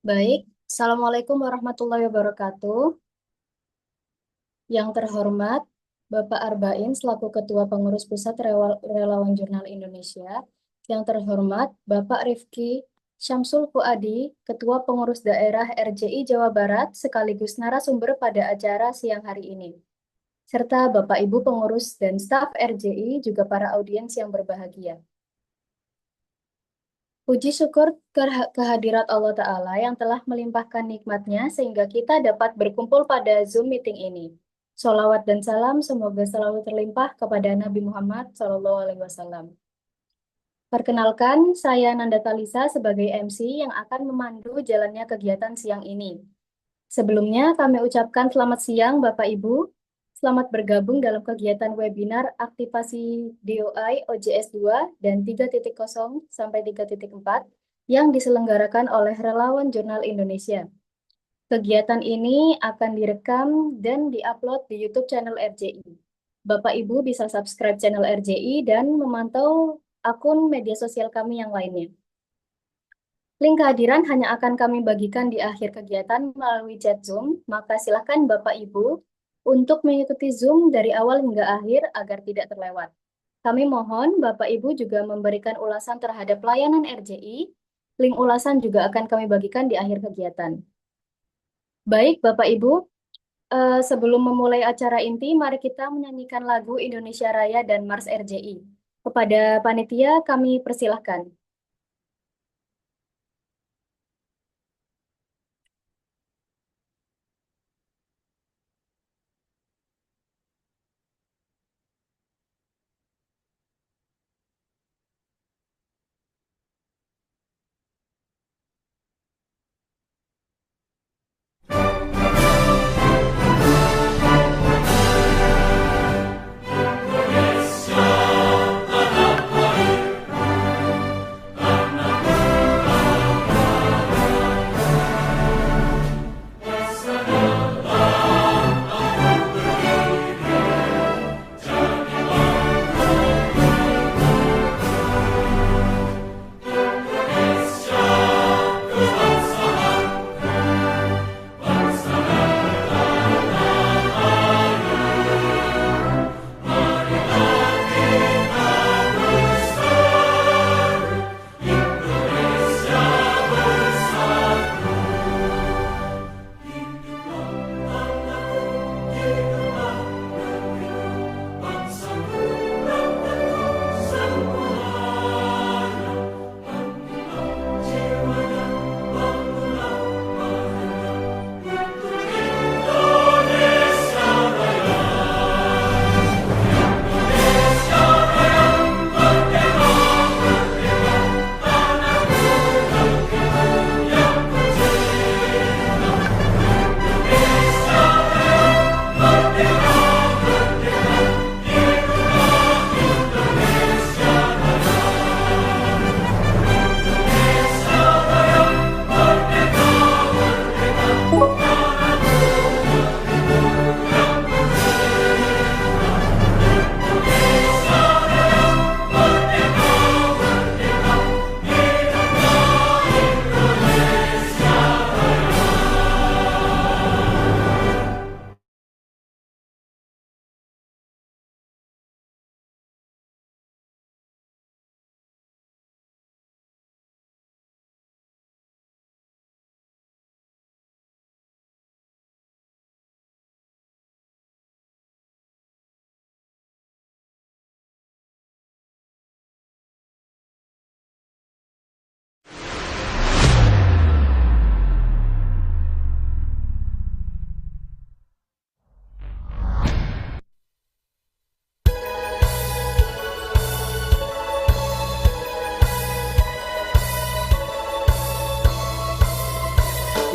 Baik, Assalamualaikum warahmatullahi wabarakatuh. Yang terhormat, Bapak Arba'in selaku Ketua Pengurus Pusat Relawan Jurnal Indonesia. Yang terhormat, Bapak Rifki Syamsul Fuadi, Ketua Pengurus Daerah RJI Jawa Barat, sekaligus narasumber pada acara siang hari ini. Serta Bapak Ibu Pengurus dan staf RJI, juga para audiens yang berbahagia. Puji syukur kehadirat Allah Ta'ala yang telah melimpahkan nikmatnya sehingga kita dapat berkumpul pada Zoom meeting ini. Sholawat dan salam semoga selalu terlimpah kepada Nabi Muhammad SAW. Perkenalkan, saya Nanda Talisa sebagai MC yang akan memandu jalannya kegiatan siang ini. Sebelumnya kami ucapkan selamat siang Bapak Ibu. Selamat bergabung dalam kegiatan webinar aktivasi DOI OJS 2 dan 3.0 sampai 3.4 yang diselenggarakan oleh Relawan Jurnal Indonesia. Kegiatan ini akan direkam dan diupload di YouTube channel RJI. Bapak Ibu bisa subscribe channel RJI dan memantau akun media sosial kami yang lainnya. Link kehadiran hanya akan kami bagikan di akhir kegiatan melalui chat Zoom, maka silakan Bapak Ibu untuk mengikuti Zoom dari awal hingga akhir agar tidak terlewat. Kami mohon Bapak Ibu juga memberikan ulasan terhadap layanan RJI. Link ulasan juga akan kami bagikan di akhir kegiatan. Baik Bapak Ibu, sebelum memulai acara inti, mari kita menyanyikan lagu Indonesia Raya dan Mars RJI. Kepada panitia kami persilahkan.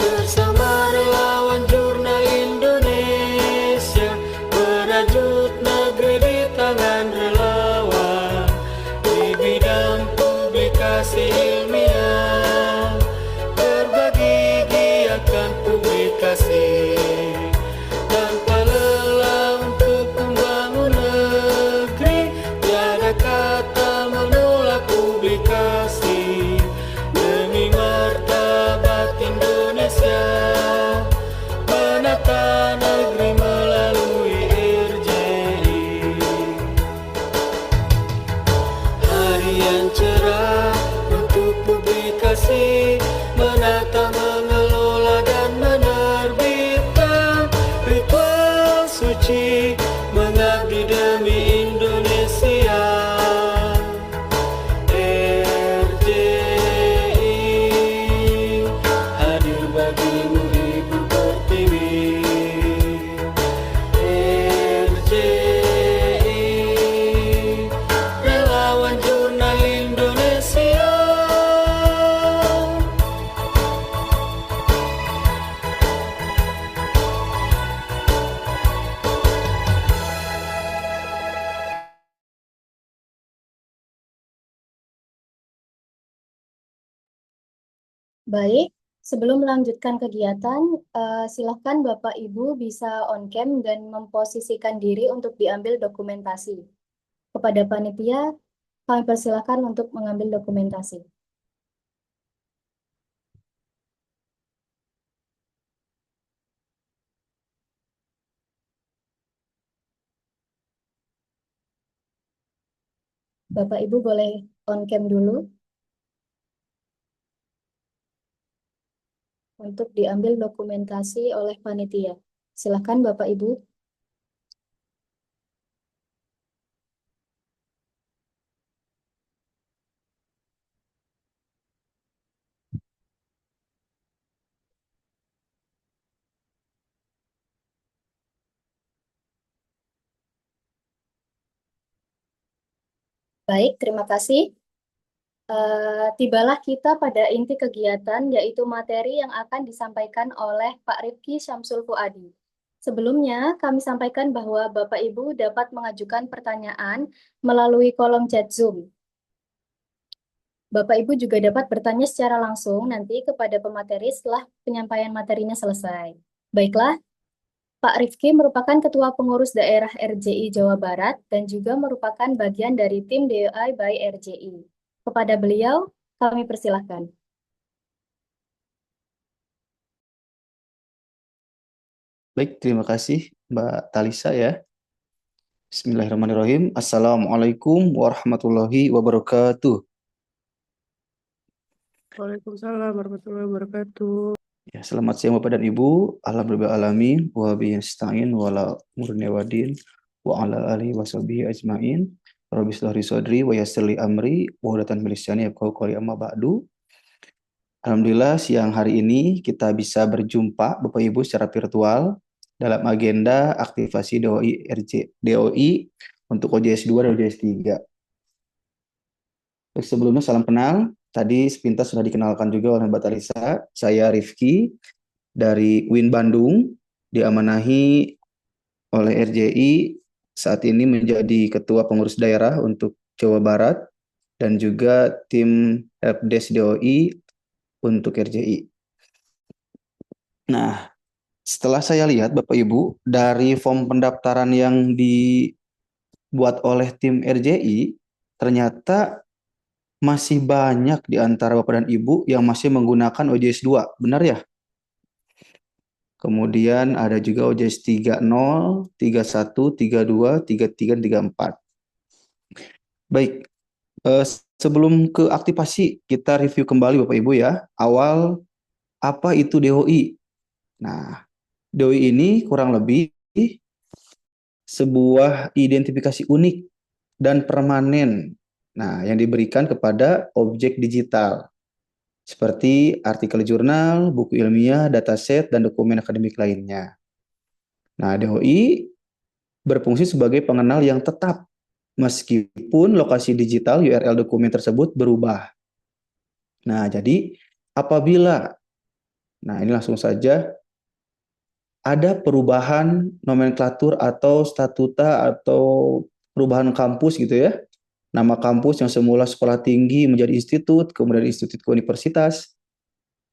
Bersama relawan jurnal Indonesia, merajut negeri di tangan relawan di bidang publikasi ilmiah, berbagi giatkan publikasi tanpa lelah untuk membangun negeri. Tiada kata menolak publikasi demi martabat Indonesia. Baik, sebelum melanjutkan kegiatan, silakan Bapak Ibu bisa on cam dan memposisikan diri untuk diambil dokumentasi. Kepada panitia, kami persilakan untuk mengambil dokumentasi. Bapak Ibu boleh on cam dulu untuk diambil dokumentasi oleh panitia. Silakan Bapak Ibu. Baik, terima kasih. Tibalah kita pada inti kegiatan, yaitu materi yang akan disampaikan oleh Pak Rifki Syamsul Fuadi. Sebelumnya, kami sampaikan bahwa Bapak Ibu dapat mengajukan pertanyaan melalui kolom chat Zoom. Bapak Ibu juga dapat bertanya secara langsung nanti kepada pemateri setelah penyampaian materinya selesai. Baiklah, Pak Rifki merupakan Ketua Pengurus Daerah RJI Jawa Barat dan juga merupakan bagian dari tim DOI by RJI. Kepada beliau, kami persilahkan. Baik, terima kasih Mbak Talisa ya. Bismillahirrahmanirrahim. Assalamualaikum warahmatullahi wabarakatuh. Waalaikumsalam warahmatullahi wabarakatuh. Ya, selamat siang Bapak dan Ibu. Alhamdulillah alamin wa bihi nasta'in wa la umuri wadin wa ala alihi washabihi ajmain. Rabbi shrah li sadri wa yassir li amri wa hludatan min lisani yafqahu qawli amma ba'du. Alhamdulillah siang hari ini kita bisa berjumpa Bapak Ibu secara virtual dalam agenda aktivasi DOI untuk OJS 2 dan OJS 3. Sebelumnya salam kenal, tadi sepintas sudah dikenalkan juga oleh Mbak Talisa, saya Rifki dari UIN Bandung, diamanahi oleh RJI saat ini menjadi Ketua Pengurus Daerah untuk Jawa Barat dan juga tim Helpdesk DOI untuk RJI. Nah, setelah saya lihat Bapak Ibu, dari form pendaftaran yang dibuat oleh tim RJI, ternyata masih banyak di antara Bapak dan Ibu yang masih menggunakan OJS 2, benar ya? Kemudian ada juga OJS 30, 31, 32, 33, 34. Baik, sebelum ke aktivasi, kita review kembali Bapak Ibu ya. Awal, apa itu DOI? Nah, DOI ini kurang lebih sebuah identifikasi unik dan permanen. Nah, yang diberikan kepada objek digital seperti artikel jurnal, buku ilmiah, dataset, dan dokumen akademik lainnya. Nah, DOI berfungsi sebagai pengenal yang tetap meskipun lokasi digital URL dokumen tersebut berubah. Nah, jadi apabila, nah ini langsung saja, ada perubahan nomenklatur atau statuta atau perubahan kampus gitu ya. Nama kampus yang semula sekolah tinggi menjadi institut, kemudian institut ke universitas,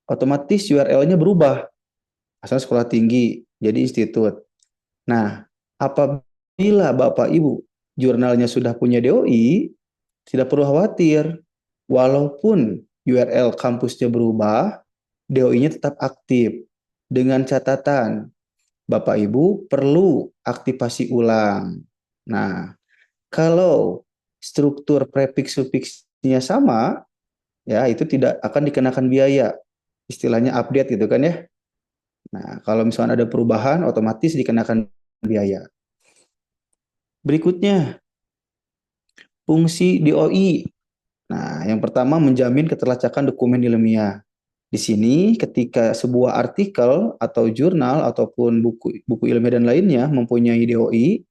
otomatis URL-nya berubah. Asal sekolah tinggi jadi institut. Nah, apabila Bapak Ibu jurnalnya sudah punya DOI, tidak perlu khawatir. Walaupun URL kampusnya berubah, DOI-nya tetap aktif. Dengan catatan, Bapak Ibu perlu aktivasi ulang. Nah, kalau struktur prefiks sufiksnya sama, ya itu tidak akan dikenakan biaya. Istilahnya update gitu kan ya. Nah, kalau misalnya ada perubahan, otomatis dikenakan biaya. Berikutnya, fungsi DOI. Nah, yang pertama menjamin keterlacakan dokumen ilmiah. Di sini, ketika sebuah artikel atau jurnal ataupun buku ilmiah dan lainnya mempunyai DOI,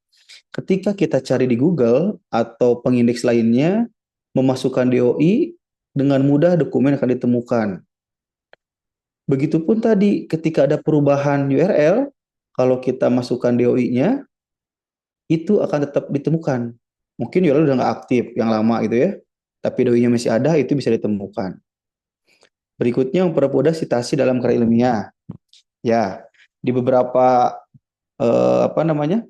ketika kita cari di Google atau pengindeks lainnya, memasukkan DOI, dengan mudah dokumen akan ditemukan. Begitupun tadi, ketika ada perubahan URL, kalau kita masukkan DOI-nya, itu akan tetap ditemukan. Mungkin URL udah nggak aktif, yang lama gitu ya, tapi DOI-nya masih ada, itu bisa ditemukan. Berikutnya mempermudah citasi dalam karya ilmiah. Ya, di beberapa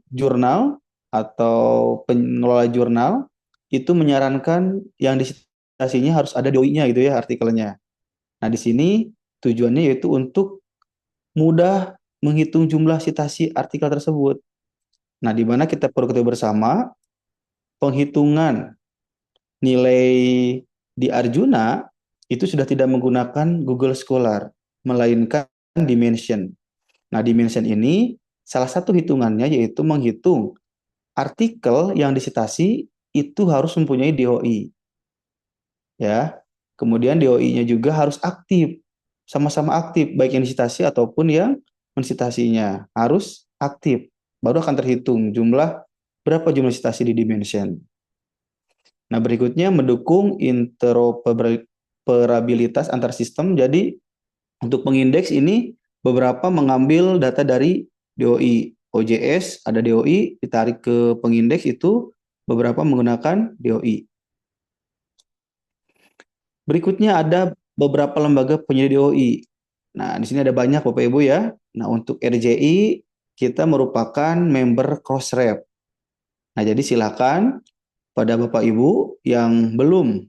jurnal atau pengelola jurnal itu menyarankan yang disitasinya harus ada DOI-nya gitu ya artikelnya. Nah, di sini tujuannya yaitu untuk mudah menghitung jumlah citasi artikel tersebut. Nah, di mana kita perlu ketahui bersama penghitungan nilai di Arjuna itu sudah tidak menggunakan Google Scholar, melainkan Dimension. Nah, Dimension ini salah satu hitungannya yaitu menghitung artikel yang disitasi itu harus mempunyai DOI. Ya. Kemudian DOI-nya juga harus aktif. Sama-sama aktif, baik yang disitasi ataupun yang mensitasinya. Harus aktif. Baru akan terhitung berapa jumlah citasi di Dimension. Nah, berikutnya mendukung interoperabilitas antar sistem. Jadi, untuk pengindeks ini beberapa mengambil data dari DOI. OJS ada DOI, ditarik ke pengindeks itu beberapa menggunakan DOI. Berikutnya ada beberapa lembaga penyedia DOI. Nah, di sini ada banyak Bapak Ibu ya. Nah, untuk RJI kita merupakan member Crossref. Nah, jadi silakan pada Bapak Ibu yang belum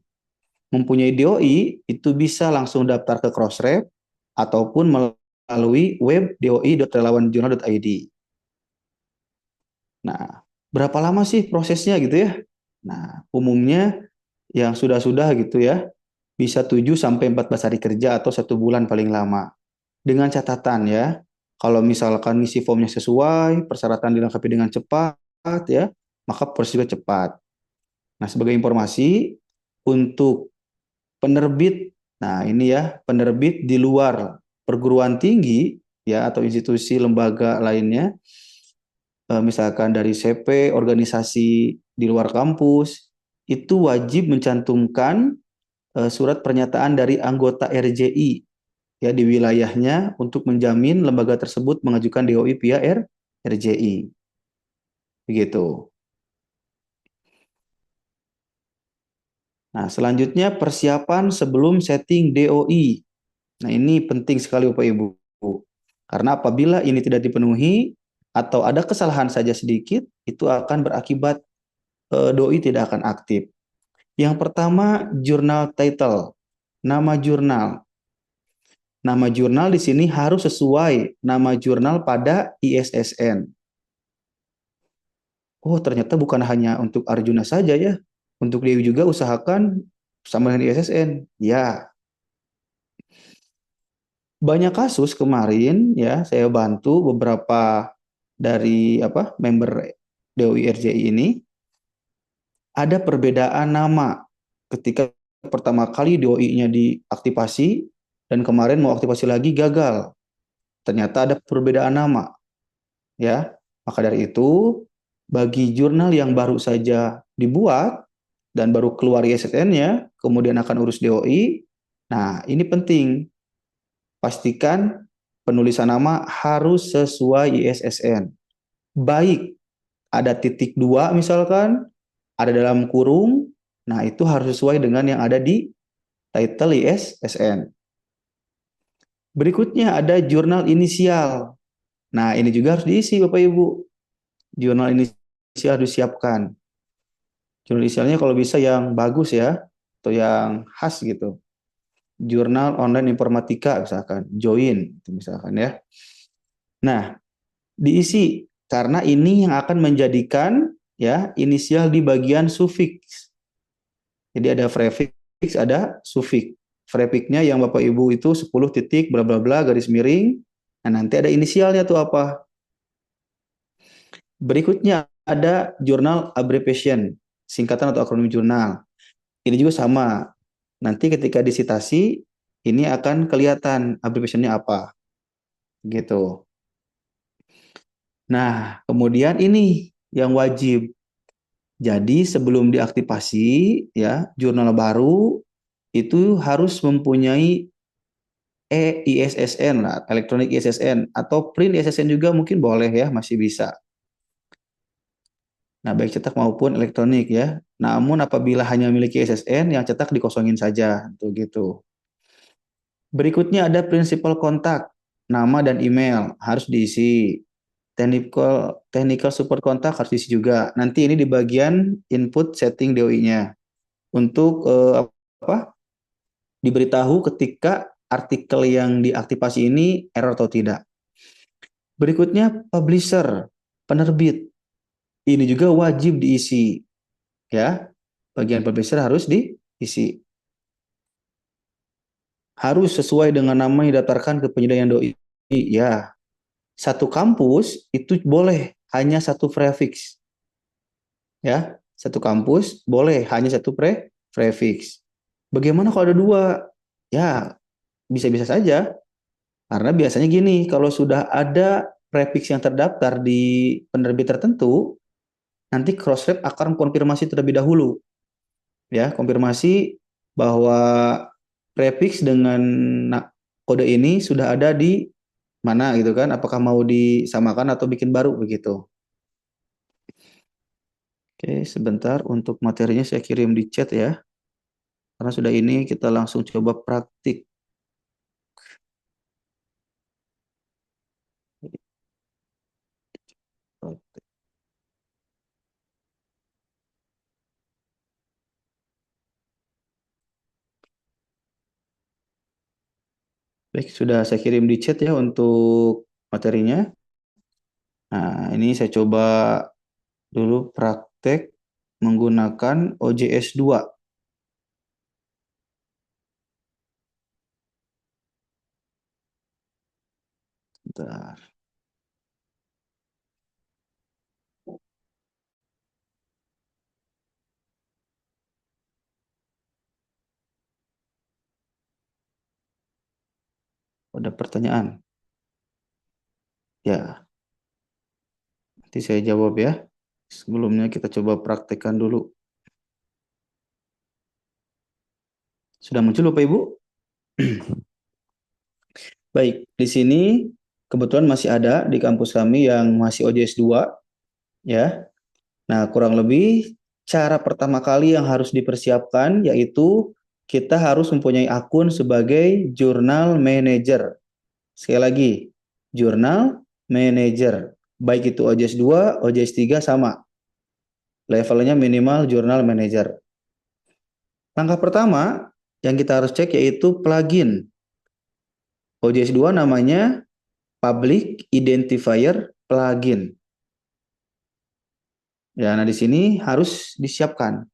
mempunyai DOI itu bisa langsung daftar ke Crossref ataupun melalui web doi.relawanjurnal.id. Nah, berapa lama sih prosesnya gitu ya? Nah, umumnya yang sudah-sudah gitu ya, bisa 7 sampai 14 hari kerja atau 1 bulan paling lama. Dengan catatan ya, kalau misalkan ngisi formnya sesuai, persyaratan dilengkapi dengan cepat ya, maka proses juga cepat. Nah, sebagai informasi untuk penerbit, nah ini ya, penerbit di luar perguruan tinggi ya atau institusi lembaga lainnya, misalkan dari CP, organisasi di luar kampus, itu wajib mencantumkan surat pernyataan dari anggota RJI ya di wilayahnya untuk menjamin lembaga tersebut mengajukan DOI via RJI. Begitu. Nah, selanjutnya persiapan sebelum setting DOI. Nah, ini penting sekali Bapak Ibu. Karena apabila ini tidak dipenuhi atau ada kesalahan saja sedikit, itu akan berakibat DOI tidak akan aktif. Yang pertama, jurnal title, nama jurnal. Nama jurnal di sini harus sesuai nama jurnal pada ISSN. Oh, ternyata bukan hanya untuk Arjuna saja ya. Untuk Dewi juga usahakan sama dengan ISSN. Ya, banyak kasus kemarin ya saya bantu beberapa dari member DOI RJI ini ada perbedaan nama ketika pertama kali DOI-nya diaktifasi dan kemarin mau aktifasi lagi gagal. Ternyata ada perbedaan nama. Ya. Maka dari itu bagi jurnal yang baru saja dibuat dan baru keluar ISSN-nya, kemudian akan urus DOI. Nah, ini penting. Pastikan penulisan nama harus sesuai ISSN. Baik ada titik 2 misalkan, ada dalam kurung, nah itu harus sesuai dengan yang ada di title ISSN. Berikutnya ada jurnal inisial. Nah, ini juga harus diisi Bapak Ibu. Jurnal inisial harus disiapkan. Jurnal inisialnya kalau bisa yang bagus ya, atau yang khas gitu. Jurnal online informatika misalkan, join misalkan ya. Nah, diisi karena ini yang akan menjadikan ya inisial di bagian sufiks. Jadi ada prefix, ada sufiks. Prefixnya yang Bapak Ibu itu 10 titik bla bla bla garis miring. Nah, nanti ada inisialnya tuh apa? Berikutnya ada jurnal abbreviation, singkatan atau akronim jurnal. Ini juga sama. Nanti ketika disitasi ini akan kelihatan abbreviationnya apa. Gitu. Nah, kemudian ini yang wajib. Jadi sebelum diaktifasi ya jurnal baru itu harus mempunyai ISSN lah, elektronik ISSN atau print ISSN juga mungkin boleh ya, masih bisa. Nah, baik cetak maupun elektronik ya. Namun apabila hanya memiliki ISSN yang cetak dikosongin saja, tuh gitu. Berikutnya ada principal kontak, nama dan email harus diisi. Technical support kontak harus diisi juga. Nanti ini di bagian input setting DOI-nya untuk apa? Diberitahu ketika artikel yang diaktifasi ini error atau tidak. Berikutnya publisher, penerbit. Ini juga wajib diisi, ya. Bagian publisher harus diisi. Harus sesuai dengan nama yang didaftarkan ke penyedia yang doi. Ya, satu kampus itu boleh hanya satu prefix. Ya, satu kampus boleh hanya satu prefix. Bagaimana kalau ada dua? Ya, bisa-bisa saja. Karena biasanya gini, kalau sudah ada prefix yang terdaftar di penerbit tertentu, nanti Crossref akan konfirmasi terlebih dahulu. Ya, konfirmasi bahwa prefix dengan kode ini sudah ada di mana gitu kan? Apakah mau disamakan atau bikin baru begitu? Oke, sebentar untuk materinya saya kirim di chat ya. Karena sudah ini kita langsung coba praktik. Baik, sudah saya kirim di chat ya untuk materinya. Nah, ini saya coba dulu praktek menggunakan OJS 2. Bentar. Ada pertanyaan? Ya, nanti saya jawab ya. Sebelumnya kita coba praktekkan dulu. Sudah muncul Bapak Ibu? Baik, di sini kebetulan masih ada di kampus kami yang masih OJS 2 ya. Nah, kurang lebih cara pertama kali yang harus dipersiapkan yaitu kita harus mempunyai akun sebagai jurnal manager. Sekali lagi, jurnal manager. Baik itu OJS 2, OJS 3 sama. Levelnya minimal jurnal manager. Langkah pertama yang kita harus cek yaitu plugin. OJS 2 namanya Public Identifier Plugin. Ya, nah di sini harus disiapkan.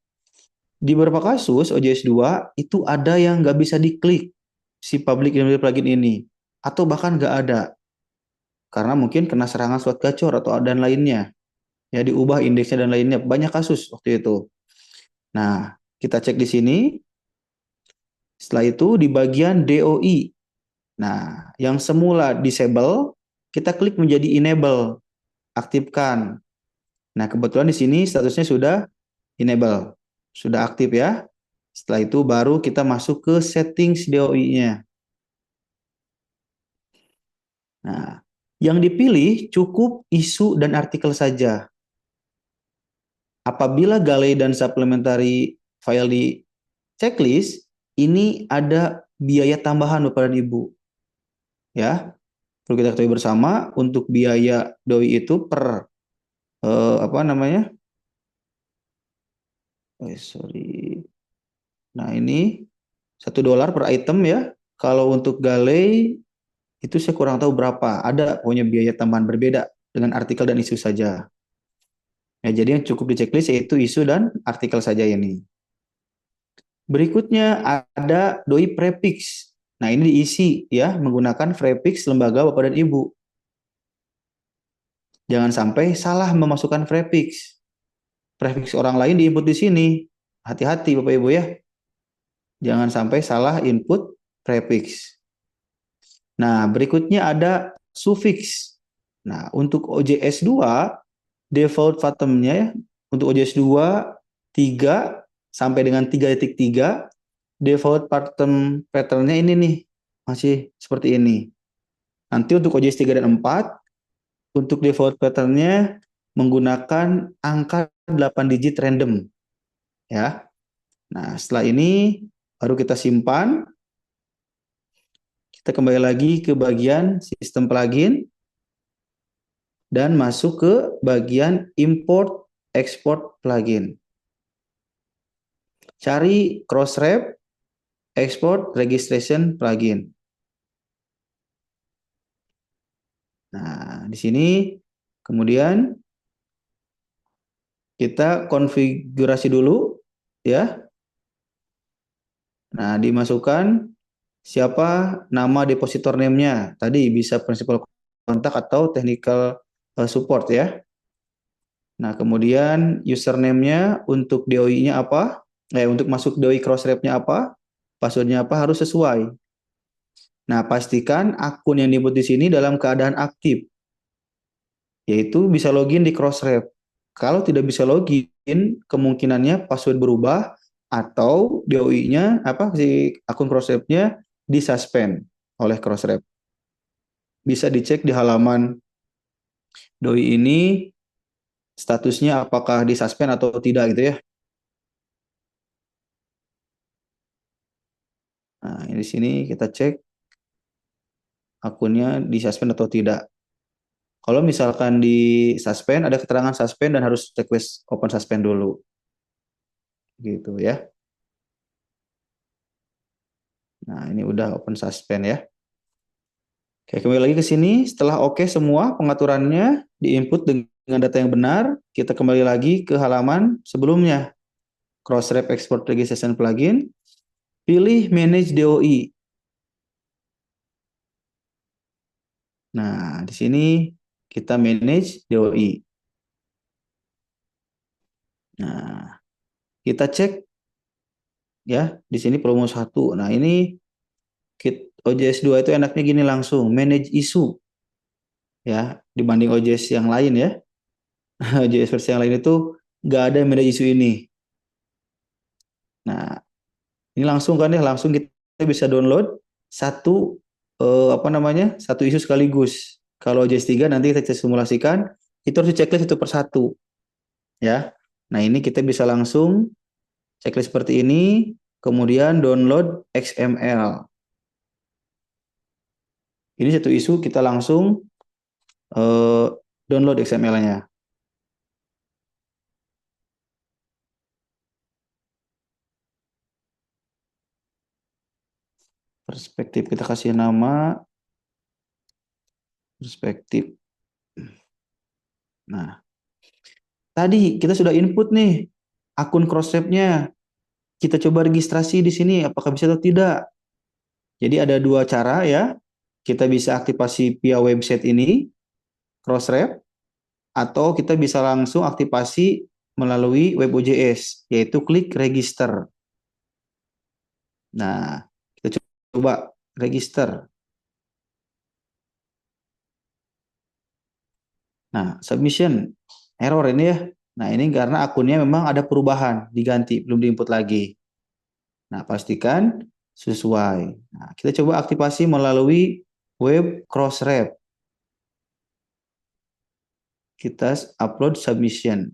Di beberapa kasus OJS 2 itu ada yang nggak bisa diklik si Public Identifier Plugin ini. Atau bahkan nggak ada. Karena mungkin kena serangan SWAT gacor atau dan lainnya. Ya, diubah indeksnya dan lainnya. Banyak kasus waktu itu. Nah, kita cek di sini. Setelah itu di bagian DOI. Nah, yang semula disable, kita klik menjadi enable, aktifkan. Nah, kebetulan di sini statusnya sudah enable, sudah aktif ya. Setelah itu baru kita masuk ke settings DOI-nya. Nah, yang dipilih cukup isu dan artikel saja. Apabila galei dan supplementary file di checklist, ini ada biaya tambahan Bapak dan Ibu. Ya, perlu kita ketahui bersama untuk biaya doi itu per apa namanya? Sorry. Nah, ini $1 per item ya. Kalau untuk galei itu saya kurang tahu berapa. Ada pokoknya biaya tambahan berbeda dengan artikel dan isu saja. Ya, jadi yang cukup di checklist yaitu isu dan artikel saja ini. Berikutnya ada doi prefix. Nah, ini diisi ya menggunakan prefix lembaga Bapak dan Ibu. Jangan sampai salah memasukkan prefix. Prefix orang lain diinput di sini. Hati-hati Bapak Ibu ya. Jangan sampai salah input prefix. Nah, berikutnya ada suffix. Nah, untuk OJS 2 default fathomnya ya, untuk OJS 2 3 sampai dengan 3.3 default pattern-nya ini nih masih seperti ini. Nanti untuk OJS 3 dan 4 untuk default pattern-nya menggunakan angka 8 digit random ya. Nah, setelah ini baru kita simpan. Kita kembali lagi ke bagian sistem plugin dan masuk ke bagian import export plugin. Cari Crossref export registration plugin. Nah, di sini kemudian kita konfigurasi dulu ya. Nah, dimasukkan siapa nama depositor name-nya. Tadi bisa principal kontak atau technical support ya. Nah, kemudian username-nya untuk DOI-nya apa? Untuk masuk DOI Crossref-nya apa? Password-nya apa harus sesuai. Nah, pastikan akun yang diinput di sini dalam keadaan aktif, yaitu bisa login di Crossref. Kalau tidak bisa login, kemungkinannya password berubah atau DOI-nya si akun Crossref-nya disuspend oleh Crossref. Bisa dicek di halaman DOI ini statusnya apakah disuspend atau tidak gitu ya. Nah, di sini kita cek akunnya disuspend atau tidak. Kalau misalkan di suspend, ada keterangan suspend dan harus checklist open suspend dulu. Gitu ya. Nah, ini udah open suspend ya. Oke, kembali lagi ke sini. Setelah oke semua pengaturannya diinput dengan data yang benar, kita kembali lagi ke halaman sebelumnya. Crossref Export Registration Plugin. Pilih Manage DOI. Nah, di sini kita manage DOI. Nah, kita cek ya, di sini promo 1. Nah, ini OJS 2 itu enaknya gini langsung, manage issue ya, dibanding OJS yang lain ya. OJS versi yang lain itu nggak ada yang manage issue ini. Nah, ini langsung kan ya, langsung kita bisa download satu satu isu sekaligus. Kalau OJS 3 nanti kita simulasikan, itu harus checklist satu persatu ya. Nah, ini kita bisa langsung checklist seperti ini, kemudian download XML. Ini satu isu kita langsung download XML-nya. Perspektif kita kasih nama perspektif. Nah, tadi kita sudah input nih akun Crossref-nya. Kita coba registrasi di sini apakah bisa atau tidak. Jadi ada dua cara ya. Kita bisa aktifasi via website ini Crossref atau kita bisa langsung aktifasi melalui web OJS yaitu klik register. Nah, kita coba register. Nah, submission error ini ya. Nah, ini karena akunnya memang ada perubahan, diganti, belum diinput lagi. Nah, pastikan sesuai. Nah, kita coba aktifasi melalui web Crossref. Kita upload submission.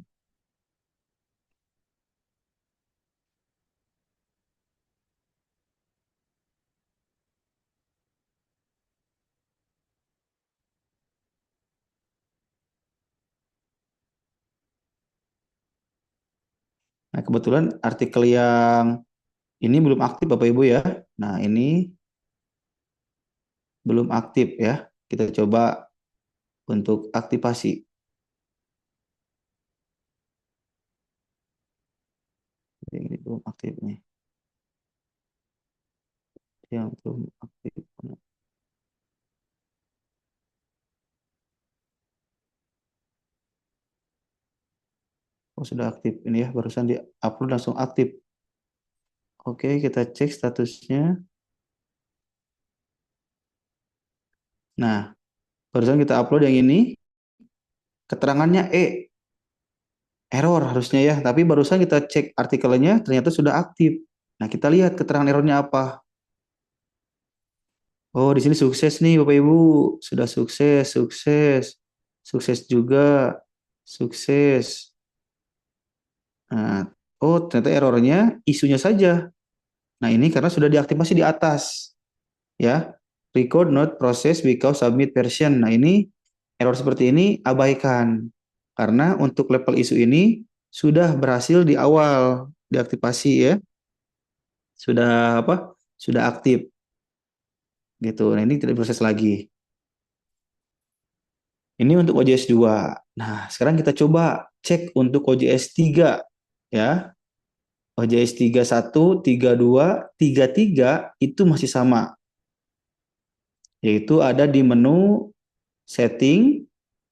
Nah, kebetulan artikel yang ini belum aktif Bapak Ibu ya. Nah, ini belum aktif ya. Kita coba untuk aktifasi. Ini belum aktif nih. Yang belum aktif. Oh, sudah aktif ini ya. Barusan di-upload langsung aktif. Oke, kita cek statusnya. Nah, barusan kita upload yang ini. Keterangannya error harusnya ya. Tapi barusan kita cek artikelnya ternyata sudah aktif. Nah, kita lihat keterangan errornya apa. Oh, di sini sukses nih Bapak Ibu. Sudah sukses, sukses. Sukses juga. Sukses. Nah, oh ternyata errornya isunya saja. Nah, ini karena sudah diaktifasi di atas. Ya. record not process because submit version. Nah, ini error seperti ini abaikan. Karena untuk level isu ini sudah berhasil di awal diaktifasi ya. Sudah apa? Sudah aktif. Gitu. Nah, ini tidak proses lagi. Ini untuk OJS 2. Nah, sekarang kita coba cek untuk OJS 3 ya. OJS 31, 32, 33 itu masih sama. Yaitu ada di menu setting,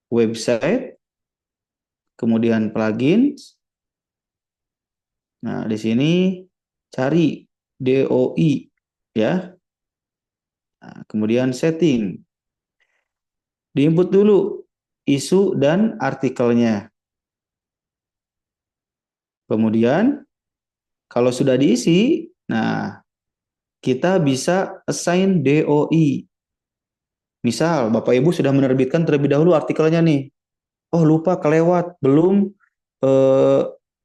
website, kemudian plugin. Nah, di sini cari DOI ya. Nah, kemudian setting. Diinput dulu isu dan artikelnya. Kemudian kalau sudah diisi, nah kita bisa assign DOI. Misal Bapak Ibu sudah menerbitkan terlebih dahulu artikelnya nih. Oh lupa kelewat, belum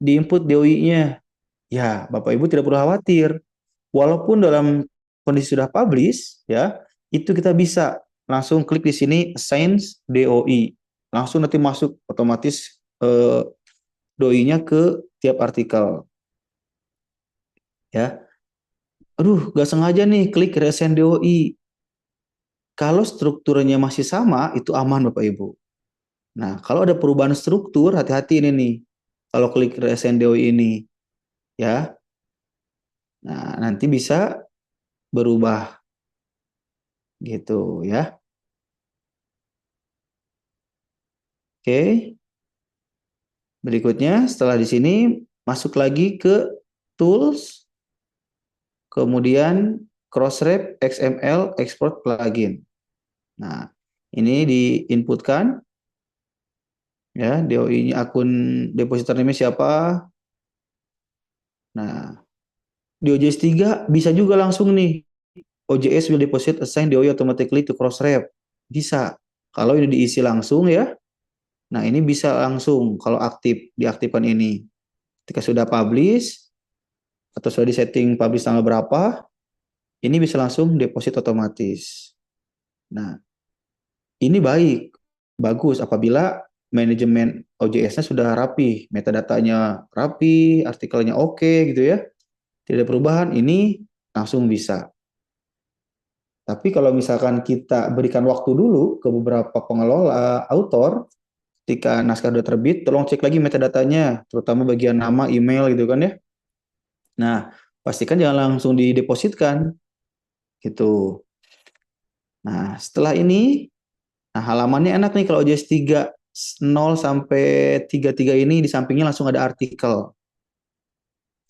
diinput DOI-nya. Ya, Bapak Ibu tidak perlu khawatir. Walaupun dalam kondisi sudah publish, ya, itu kita bisa langsung klik di sini assign DOI. Langsung nanti masuk otomatis DOI-nya ke tiap artikel. Ya. Aduh, gak sengaja nih klik reassign DOI. Kalau strukturnya masih sama, itu aman Bapak Ibu. Nah, kalau ada perubahan struktur, hati-hati ini nih. Kalau klik reassign DOI ini, ya. Nah, nanti bisa berubah gitu ya. Oke. Berikutnya setelah di sini masuk lagi ke tools, kemudian Crossref XML export plugin. Nah, ini diinputkan ya, DOI-nya akun depositor name siapa. Nah, di OJS 3 bisa juga langsung nih OJS will deposit assign DOI automatically to Crossref. Bisa. Kalau ini diisi langsung ya. Nah, ini bisa langsung kalau aktif, diaktifkan ini. Ketika sudah publish atau sudah di setting publish tanggal berapa, ini bisa langsung deposit otomatis. Nah, ini bagus apabila manajemen OJS-nya sudah rapi, metadatanya rapi, artikelnya oke gitu ya. Tidak ada perubahan, ini langsung bisa. Tapi kalau misalkan kita berikan waktu dulu ke beberapa pengelola, autor, ketika naskah sudah terbit, tolong cek lagi metadatanya, terutama bagian nama, email gitu kan ya. Nah, pastikan jangan langsung didepositkan gitu. Nah, setelah ini, nah halamannya enak nih kalau OJS 3.0 sampai 33 ini di sampingnya langsung ada artikel.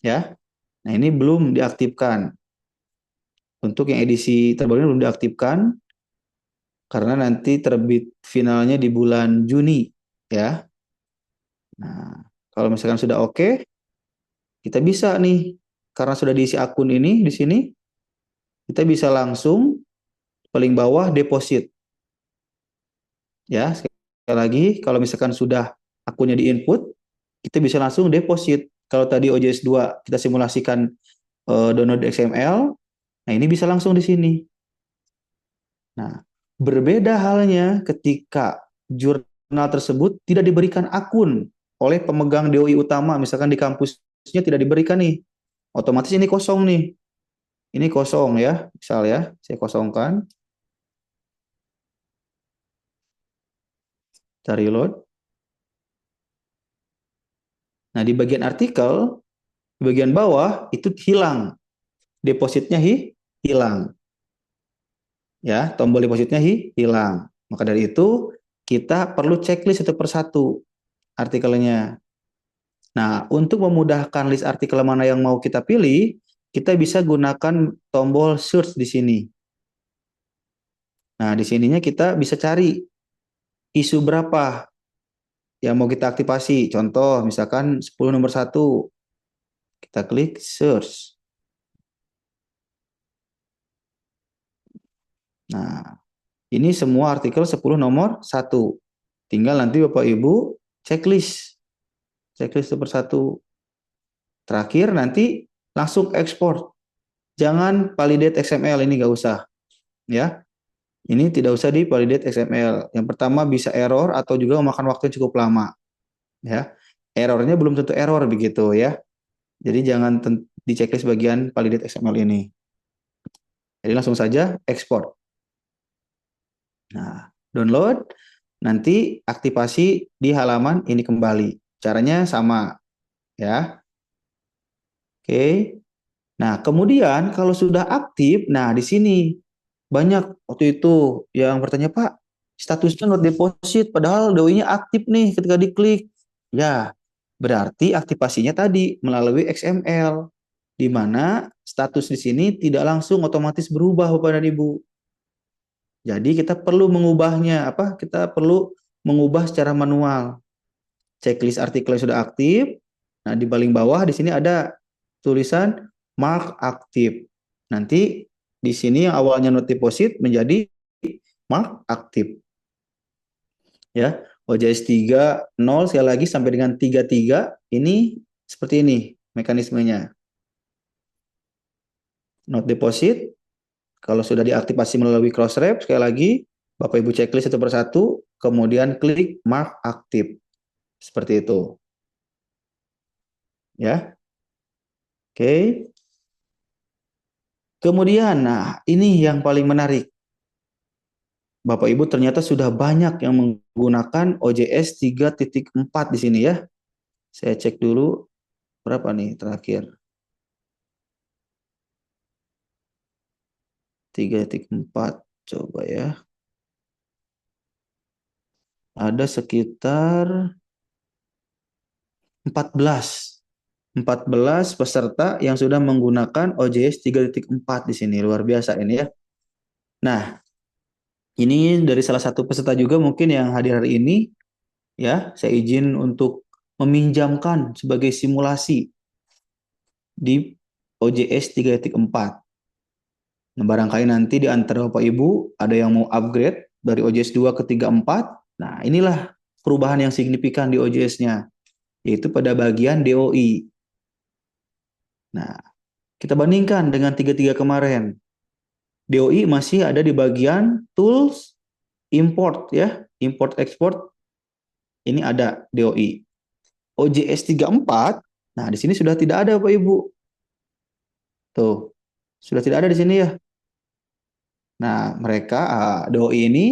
Ya. Nah, ini belum diaktifkan. Untuk yang edisi terbaru ini belum diaktifkan karena nanti terbit finalnya di bulan Juni, ya. Nah, kalau misalkan sudah oke, kita bisa nih karena sudah diisi akun ini di sini, kita bisa langsung paling bawah deposit. Ya, sekali lagi kalau misalkan sudah akunnya diinput, kita bisa langsung deposit. Kalau tadi OJS 2 kita simulasikan download XML, nah ini bisa langsung di sini. Nah, berbeda halnya ketika jurnal tersebut tidak diberikan akun oleh pemegang DOI utama, misalkan di kampusnya tidak diberikan nih, otomatis ini kosong nih. Ini kosong ya, misal ya, saya kosongkan. Cari load. Nah, di bagian artikel, di bagian bawah itu hilang. Depositnya hilang. Ya, tombol depositnya hilang. Maka dari itu, kita perlu checklist satu persatu artikelnya. Nah, untuk memudahkan list artikel mana yang mau kita pilih, kita bisa gunakan tombol search di sini. Nah, di sininya kita bisa cari isu berapa yang mau kita aktifasi. Contoh, misalkan 10 nomor 1. Kita klik search. Nah, ini semua artikel 10 nomor 1. Tinggal nanti Bapak Ibu checklist. Checklist satu persatu. Terakhir nanti langsung ekspor. Jangan validate XML, ini nggak usah. Ya, Ini tidak usah di validate XML. Yang pertama bisa error atau juga memakan waktu yang cukup lama. Ya, errornya belum tentu error begitu ya. Jadi jangan di checklist bagian validate XML ini. Jadi langsung saja ekspor. Nah, download, nanti aktivasi di halaman ini kembali. Caranya sama ya. Oke. Nah, kemudian kalau sudah aktif, nah di sini banyak waktu itu yang bertanya, Pak, statusnya not deposit, padahal DOI-nya aktif nih ketika diklik. Ya, berarti aktivasinya tadi melalui XML, di mana status di sini tidak langsung otomatis berubah, Bapak dan Ibu. Jadi kita perlu mengubahnya, apa? Kita perlu mengubah secara manual. Checklist artikel yang sudah aktif. Nah, di paling bawah di sini ada tulisan mark aktif. Nanti di sini yang awalnya not deposit menjadi mark aktif. Ya, OJS 3.0 sekali lagi sampai dengan 3.3 ini seperti ini mekanismenya. Not deposit kalau sudah diaktifasi melalui Crossref, sekali lagi Bapak Ibu checklist satu persatu, kemudian klik mark aktif. Seperti itu. Ya. Oke. Kemudian, nah ini yang paling menarik. Bapak Ibu ternyata sudah banyak yang menggunakan OJS 3.4 di sini ya. Saya cek dulu berapa nih terakhir. 3.4 coba ya. Ada sekitar 14 peserta yang sudah menggunakan OJS 3.4 di sini. Luar biasa ini ya. Nah, ini dari salah satu peserta juga mungkin yang hadir hari ini ya, saya izin untuk meminjamkan sebagai simulasi di OJS 3.4. Nah, barangkali nanti di antara Bapak Ibu ada yang mau upgrade dari OJS 2 ke 3.4. Nah, inilah perubahan yang signifikan di OJS-nya, yaitu pada bagian DOI. Nah, kita bandingkan dengan 3.3 kemarin. DOI masih ada di bagian tools, import ya, import export. Ini ada DOI. OJS 3.4, nah di sini sudah tidak ada Bapak Ibu. Tuh, sudah tidak ada di sini ya. Nah, mereka DOI ini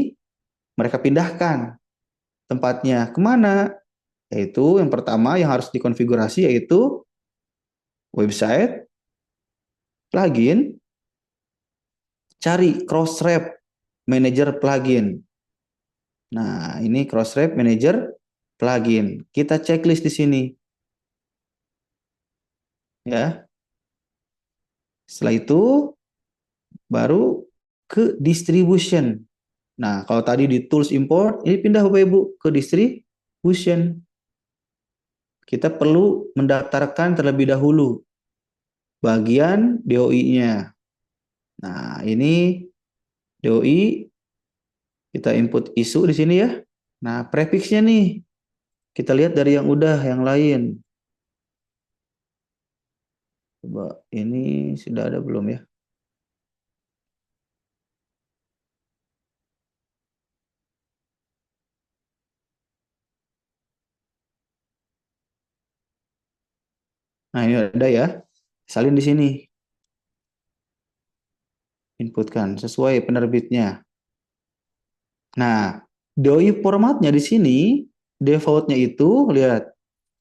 mereka pindahkan tempatnya kemana? Yaitu yang pertama yang harus dikonfigurasi yaitu website, plugin, cari Crossref Manager plugin. Nah, ini Crossref Manager plugin. Kita checklist di sini. Ya. Setelah itu baru ke distribution. Nah, kalau tadi di tools import, ini pindah Bapak Ibu ke distribution. Kita perlu mendaftarkan terlebih dahulu bagian DOI-nya. Nah, ini DOI kita input isu di sini ya. Nah, prefixnya nih kita lihat dari yang udah yang lain. Coba ini sudah ada belum ya? Nah, ini ada ya. Salin di sini. Inputkan sesuai penerbitnya. Nah, DOI formatnya di sini defaultnya itu lihat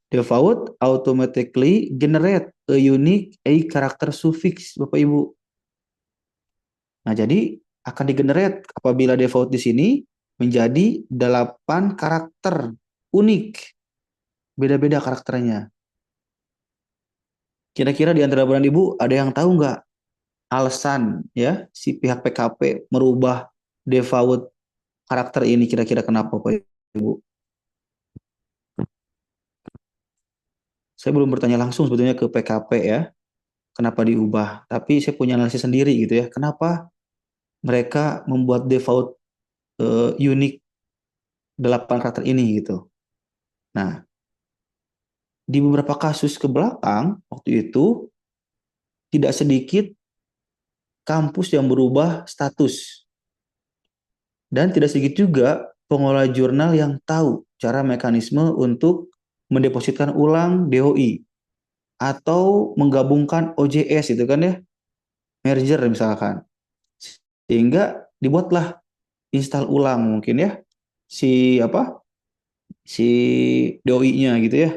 default automatically generate a unique a character suffix Bapak Ibu. Nah, jadi akan digenerate apabila default di sini menjadi 8 karakter unik. Beda-beda karakternya. Kira-kira di antara Bapak Ibu ada yang tahu nggak alasan ya si pihak PKP merubah default karakter ini kira-kira kenapa Bapak Ibu? Saya belum bertanya langsung sebetulnya ke PKP ya, kenapa diubah. Tapi saya punya analisis sendiri gitu ya, kenapa mereka membuat default unik 8 karakter ini gitu. Nah, di beberapa kasus ke belakang waktu itu tidak sedikit kampus yang berubah status. Dan tidak sedikit juga pengelola jurnal yang tahu cara mekanisme untuk mendepositkan ulang DOI atau menggabungkan OJS itu kan ya, merger misalkan. Sehingga dibuatlah install ulang mungkin ya si si DOI-nya gitu ya.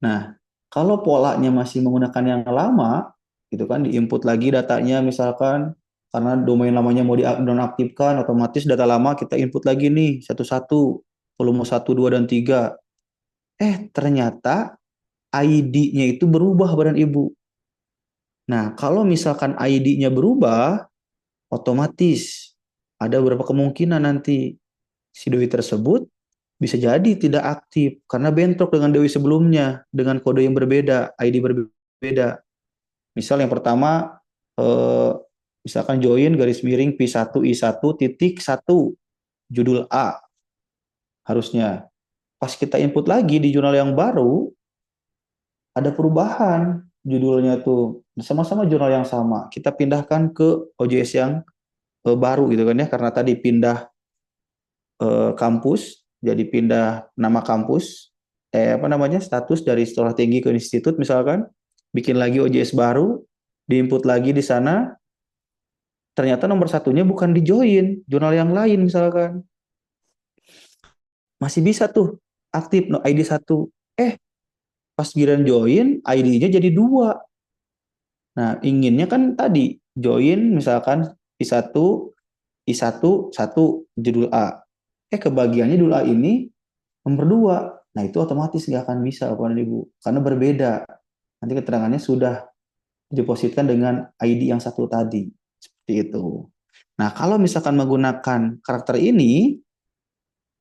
Nah, kalau polanya masih menggunakan yang lama, gitu kan, diinput lagi datanya misalkan, karena domain lamanya mau dinonaktifkan, otomatis data lama kita input lagi nih, satu-satu, volume 1, 2, dan 3. Ternyata ID-nya itu berubah Bapak dan Ibu. Nah, kalau misalkan ID-nya berubah, otomatis ada beberapa kemungkinan nanti si doi tersebut bisa jadi tidak aktif karena bentrok dengan doi sebelumnya dengan kode yang berbeda, ID berbeda. Misal yang pertama misalkan join garis miring P1I1 titik 1 judul A harusnya. Pas kita input lagi di jurnal yang baru ada perubahan judulnya tuh sama-sama jurnal yang sama. Kita pindahkan ke OJS yang baru gitu kan ya karena tadi pindah kampus, jadi pindah nama kampus, status dari sekolah tinggi ke institut misalkan, bikin lagi OJS baru, diinput lagi di sana, ternyata nomor satunya bukan di join, jurnal yang lain misalkan. Masih bisa tuh aktif no ID 1. Pas giliran join, ID-nya jadi 2. Nah, inginnya kan tadi join misalkan I1 I1 1 judul A. Kebagiannya judul A ini nomor 2. Nah, itu otomatis nggak akan bisa, Bapak dan Ibu. Karena berbeda. Nanti keterangannya sudah dipositkan dengan ID yang satu tadi. Seperti itu. Nah, kalau misalkan menggunakan karakter ini,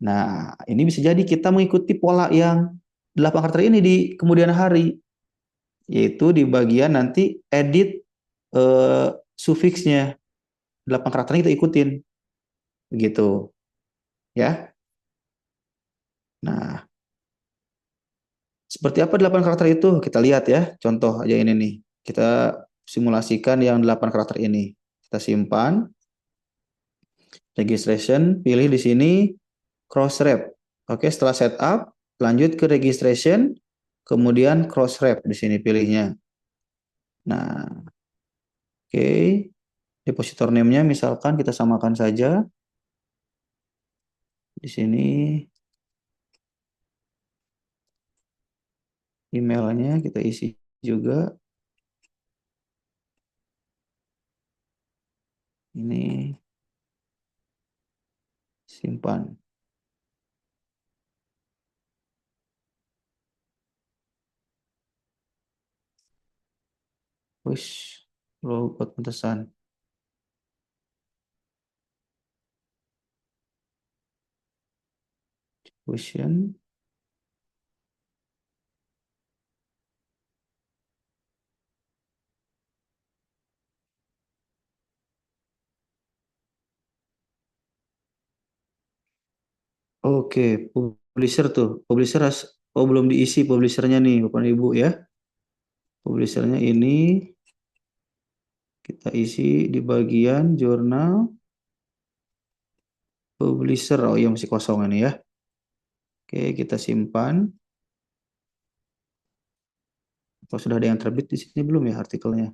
nah, ini bisa jadi kita mengikuti pola yang 8 karakter ini di kemudian hari. Yaitu di bagian nanti edit sufiksnya. 8 karakternya kita ikutin. Begitu. Ya. Nah, seperti apa 8 karakter itu? Kita lihat ya, contoh aja ini nih. Kita simulasikan yang 8 karakter ini. Kita simpan, registration, pilih di sini cross ref. Oke, setelah setup, lanjut ke registration, kemudian cross ref di sini pilihnya. Nah, oke. Depositor name-nya misalkan kita samakan saja. Di sini emailnya kita isi juga. Ini simpan. Push lo buat pentesan. Fusion. Oke, publisher tuh. Publisher belum diisi publishernya nih, Bapak Ibu ya. Publishernya ini kita isi di bagian jurnal publisher. Oh iya masih kosong ini ya. Oke, kita simpan. Oh, sudah ada yang terbit di sini belum ya artikelnya?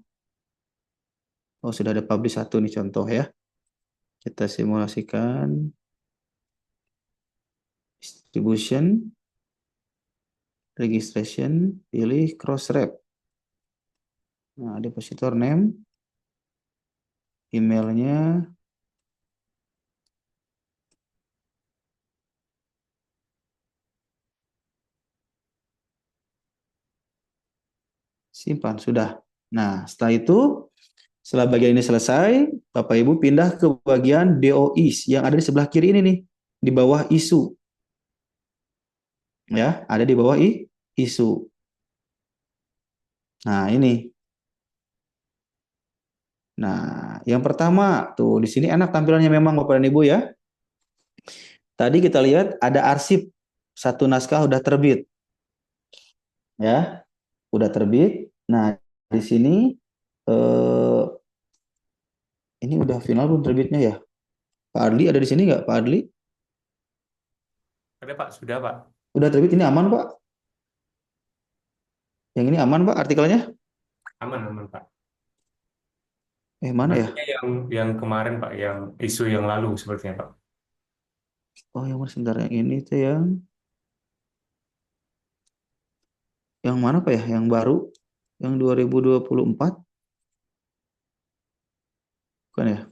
Oh, sudah ada publish satu nih contoh ya. Kita simulasikan distribution, registration, pilih cross ref. Nah, depositor name, emailnya, simpan, sudah. Nah, setelah bagian ini selesai, Bapak Ibu pindah ke bagian DOIs yang ada di sebelah kiri ini nih, di bawah isu. Ya, ada di bawah isu. Nah, ini. Nah, yang pertama tuh di sini enak tampilannya memang Bapak dan Ibu ya. Tadi kita lihat ada arsip satu naskah udah terbit. Ya, udah terbit. Nah, di sini ini udah final belum terbitnya ya? Pak Adli ada di sini nggak, Pak Adli? Ada Pak, sudah Pak. Udah terbit, ini aman, Pak? Yang ini aman, Pak, artikelnya? Aman, aman Pak. Mana ya? Artinya yang kemarin Pak, yang isu yang lalu sepertinya Pak. Oh, yang mana sebentar, yang ini tuh yang mana, Pak ya? Yang baru, yang 2024? Bukan ya?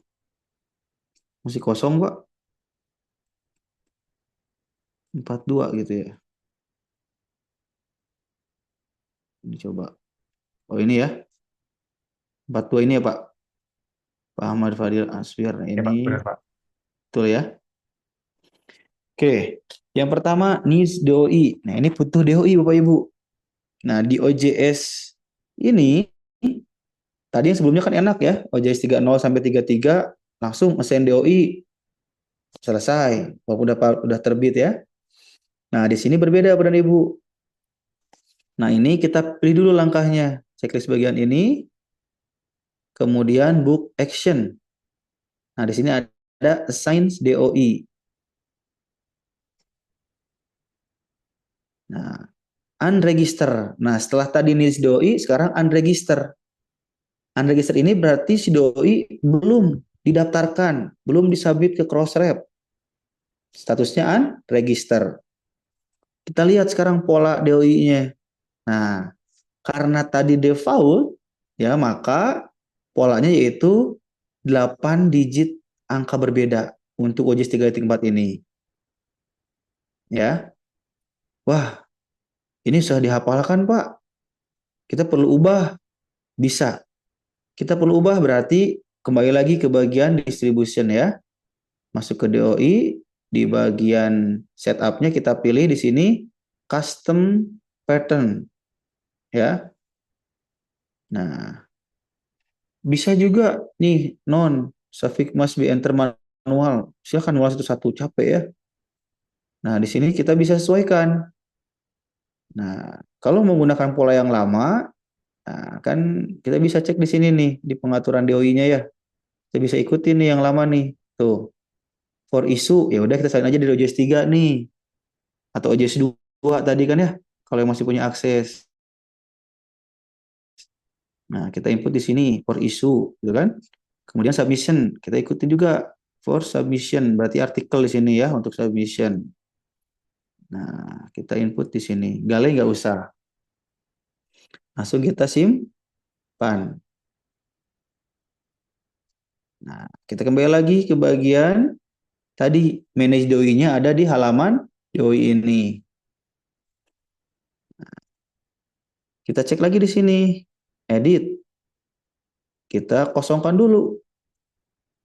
Masih kosong, Pak. 42 gitu ya. Ini coba. Oh, ini ya. 42 ini ya, Pak. Pak Ahmad Fadil Asfir. Nah, Ya Pak, ini benar Pak. betul ya. Oke. Yang pertama, needs DOI. Nah, ini butuh DOI, Bapak Ibu. Nah, di OJS ini, tadi yang sebelumnya kan enak ya. OJS 30 sampai 33 langsung assign DOI, selesai. Walaupun udah terbit ya. Nah, di sini berbeda, Bapak dan Ibu. Nah, ini kita pilih dulu langkahnya. Checklist bagian ini, kemudian book action. Nah, di sini ada assign DOI. Nah, unregister. Nah, setelah tadi needs DOI, sekarang unregister. Unregister ini berarti si DOI belum didaftarkan, belum disubmit ke Crossref. Statusnya unregister. Kita lihat sekarang pola DOI-nya. Nah, karena tadi default, ya maka polanya yaitu 8 digit angka berbeda untuk OJS 3.4 ini. Ya. Wah, ini sudah dihafalkan, Pak. Kita perlu ubah. Bisa. Kita perlu ubah berarti kembali lagi ke bagian distribution ya. Masuk ke DOI, di bagian setup-nya kita pilih di sini custom pattern ya. Nah, bisa juga nih suffix must be enter manual. Silakan manual satu-satu, capek ya. Nah, di sini kita bisa sesuaikan. Nah, kalau menggunakan pola yang lama, nah, kan kita bisa cek di sini nih di pengaturan DOI-nya ya. Kita bisa ikutin nih yang lama nih. Tuh. For issue ya udah kita salin aja di OJS 3 nih. Atau OJS 2 tadi kan ya. Kalau yang masih punya akses. Nah, kita input di sini for issue gitu kan. Kemudian submission, kita ikutin juga for submission, berarti artikel di sini ya untuk submission. Nah, kita input di sini. Gale nggak usah. Langsung kita simpan. Nah, kita kembali lagi ke bagian tadi manage DOI-nya ada di halaman DOI ini. Kita cek lagi di sini. Edit. Kita kosongkan dulu.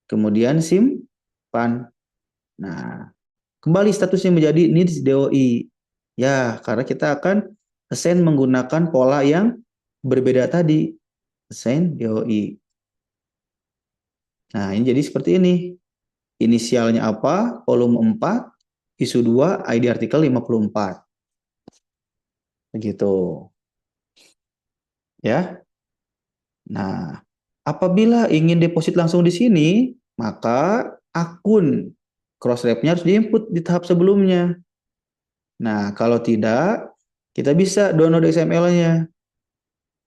Kemudian simpan. Nah, kembali statusnya menjadi needs DOI. Ya, karena kita akan assign menggunakan pola yang berbeda tadi. Assign DOI. Nah, ini jadi seperti ini. Inisialnya apa? Volume 4, isu 2, ID artikel 54. Begitu. Ya. Nah, apabila ingin deposit langsung di sini, maka akun Crossref-nya harus diinput di tahap sebelumnya. Nah, kalau tidak, kita bisa download XML-nya.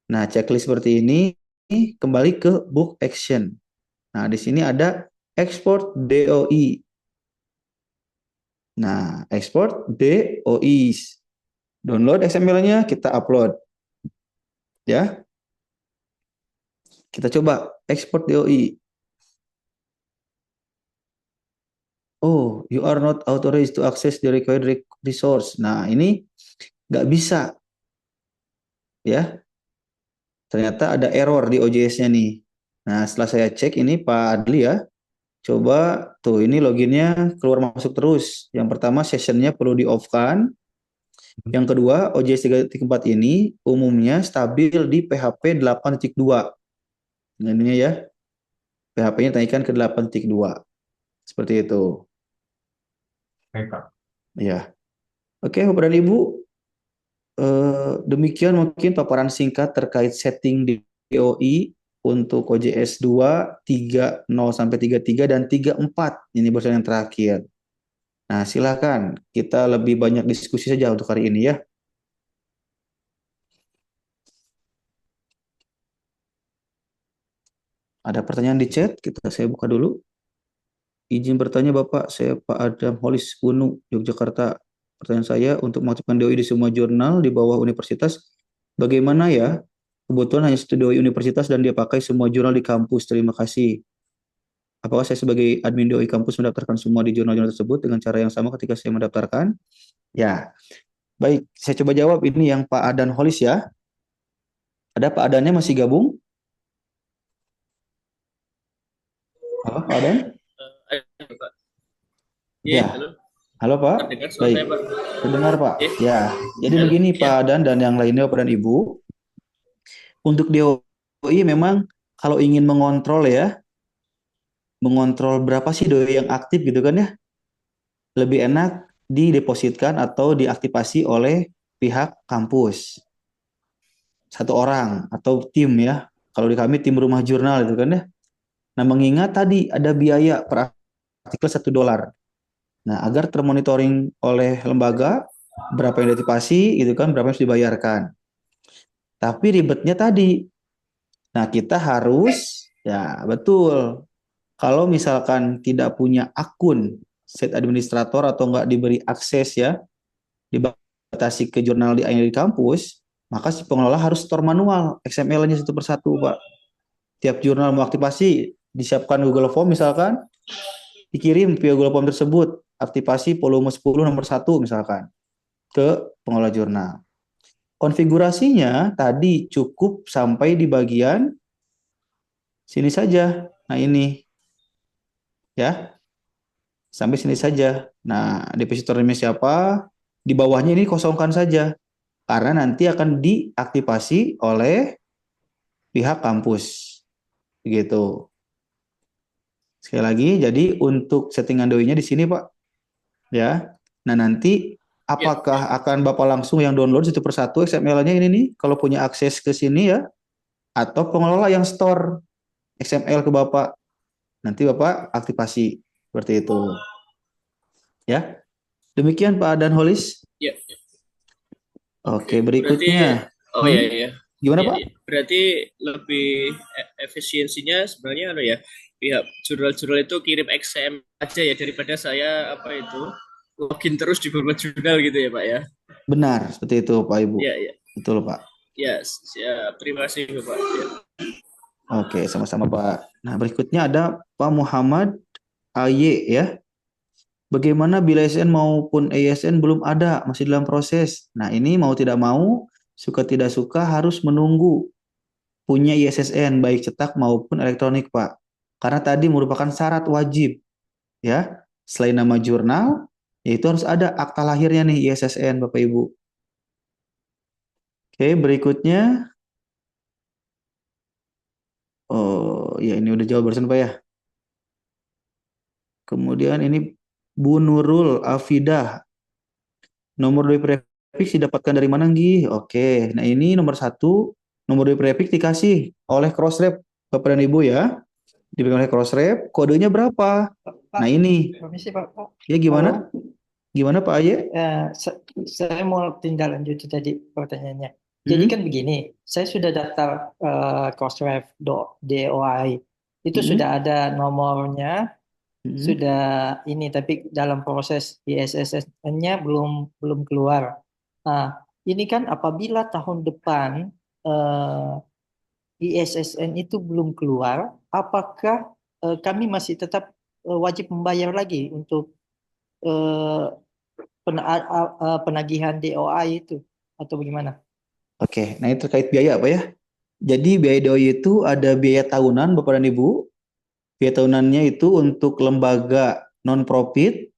Nah, checklist seperti ini, kembali ke book action. Nah, di sini ada export DOI. Nah, export DOI. Download XML-nya, kita upload. Ya. Kita coba export DOI. Oh, you are not authorized to access the required resource. Nah, ini nggak bisa. Ya. Ternyata ada error di OJS-nya nih. Nah, setelah saya cek ini Pak Adli ya. Coba tuh ini loginnya keluar masuk terus. Yang pertama sessionnya perlu di off kan. Yang kedua OJS 3.4 ini umumnya stabil di PHP 8.2. Ini ya. PHP-nya naikkan ke 8.2. Seperti itu. Baik Pak. Ya. Oke, Bapak dan Ibu. Demikian mungkin paparan singkat terkait setting DOI untuk OJS 2, 30 sampai 33 dan 34. Ini bosan yang terakhir. Nah, silakan kita lebih banyak diskusi saja untuk hari ini ya. Ada pertanyaan di chat, saya buka dulu. Izin bertanya Bapak, saya Pak Adam Holis Unu, Yogyakarta. Pertanyaan saya, untuk mengaktifkan DOI di semua jurnal di bawah universitas, bagaimana ya? Kebetulan hanya satu DOI universitas dan dia pakai semua jurnal di kampus. Terima kasih. Apakah saya sebagai admin DOI kampus mendaftarkan semua di jurnal-jurnal tersebut dengan cara yang sama ketika saya mendaftarkan? Ya, baik. Saya coba jawab ini yang Pak Adan Holis ya. Ada Pak Adannya masih gabung? Halo Pak Adan? Pak. Ya, Halo. halo Pak. Terdengar suara Baik, saya, Pak? terdengar Pak. Iya. Ya, jadi Halo. begini Iya. Pak Adan dan yang lainnya Bapak dan Ibu. Untuk DOI memang kalau ingin mengontrol ya, mengontrol berapa sih DOI yang aktif gitu kan ya, lebih enak didepositkan atau diaktifasi oleh pihak kampus. Satu orang atau tim ya. Kalau di kami tim rumah jurnal itu kan ya. Nah, mengingat tadi ada biaya per artikel $1. Nah, agar termonitoring oleh lembaga berapa yang diaktifasi gitu kan, berapa yang harus dibayarkan. Tapi ribetnya tadi. Nah, kita harus ya betul. Kalau misalkan tidak punya akun set administrator atau nggak diberi akses ya, dibatasi ke jurnal di kampus, maka si pengelola harus store manual XML-nya satu persatu, Pak. Tiap jurnal mau aktifasi, disiapkan Google Form misalkan, dikirim via Google Form tersebut, aktifasi volume 10 nomor 1 misalkan, ke pengelola jurnal. Konfigurasinya tadi cukup sampai di bagian sini saja. Nah ini, ya, sampai sini saja. Nah, depositornya siapa? Di bawahnya ini kosongkan saja. Karena nanti akan diaktifasi oleh pihak kampus. Begitu. Sekali lagi, jadi untuk settingan DOI-nya di sini, Pak. Ya. Nah, nanti apakah akan Bapak langsung yang download satu persatu XML-nya ini nih, kalau punya akses ke sini ya, atau pengelola yang store XML ke Bapak. Nanti Bapak aktifasi. Seperti itu. Ya. Demikian Pak Dan Holis. Iya. Oke, berikutnya. Oh iya, iya. Gimana Iya, Pak? iya. Berarti lebih efisiensinya sebenarnya ya, pihak jurnal-jurnal itu kirim XML aja ya, daripada saya login terus di beberapa jurnal gitu ya, Pak ya. Benar, seperti itu Pak Ibu. Iya, iya. Betul Pak. Ya, terima kasih Bapak. Ya. Oke, sama-sama Pak. Nah, berikutnya ada Pak Muhammad AY ya. Bagaimana bila SN maupun ESN belum ada, masih dalam proses. Nah, ini mau tidak mau, suka tidak suka harus menunggu punya ISSN baik cetak maupun elektronik, Pak. Karena tadi merupakan syarat wajib ya. Selain nama jurnal, yaitu harus ada akta lahirnya nih ISSN Bapak Ibu. Oke, berikutnya oh, ya ini udah jawab barusan Pak ya. Kemudian ini Bu Nurul Afidah. Nomor DOI prefix didapatkan dari mana, Nggih? Oke, nah ini nomor 1, nomor DOI prefix dikasih oleh Crossref Bapak dan Ibu ya. Diberikan oleh Crossref, kodenya berapa? Pak, Nah ini. permisi Pak. Ya gimana? Gimana Pak Aye? Saya mau tindak lanjuti tadi pertanyaannya. Jadi kan begini, saya sudah daftar Crossref DOI, itu sudah ada nomornya, sudah ini, tapi dalam proses ISSN-nya belum keluar. Nah, ini kan apabila tahun depan ISSN itu belum keluar, apakah kami masih tetap wajib membayar lagi untuk penagihan DOI itu atau bagaimana? Oke, nah itu terkait biaya Pak ya. Jadi biaya DOI itu ada biaya tahunan Bapak dan Ibu. Biaya tahunannya itu untuk lembaga non-profit.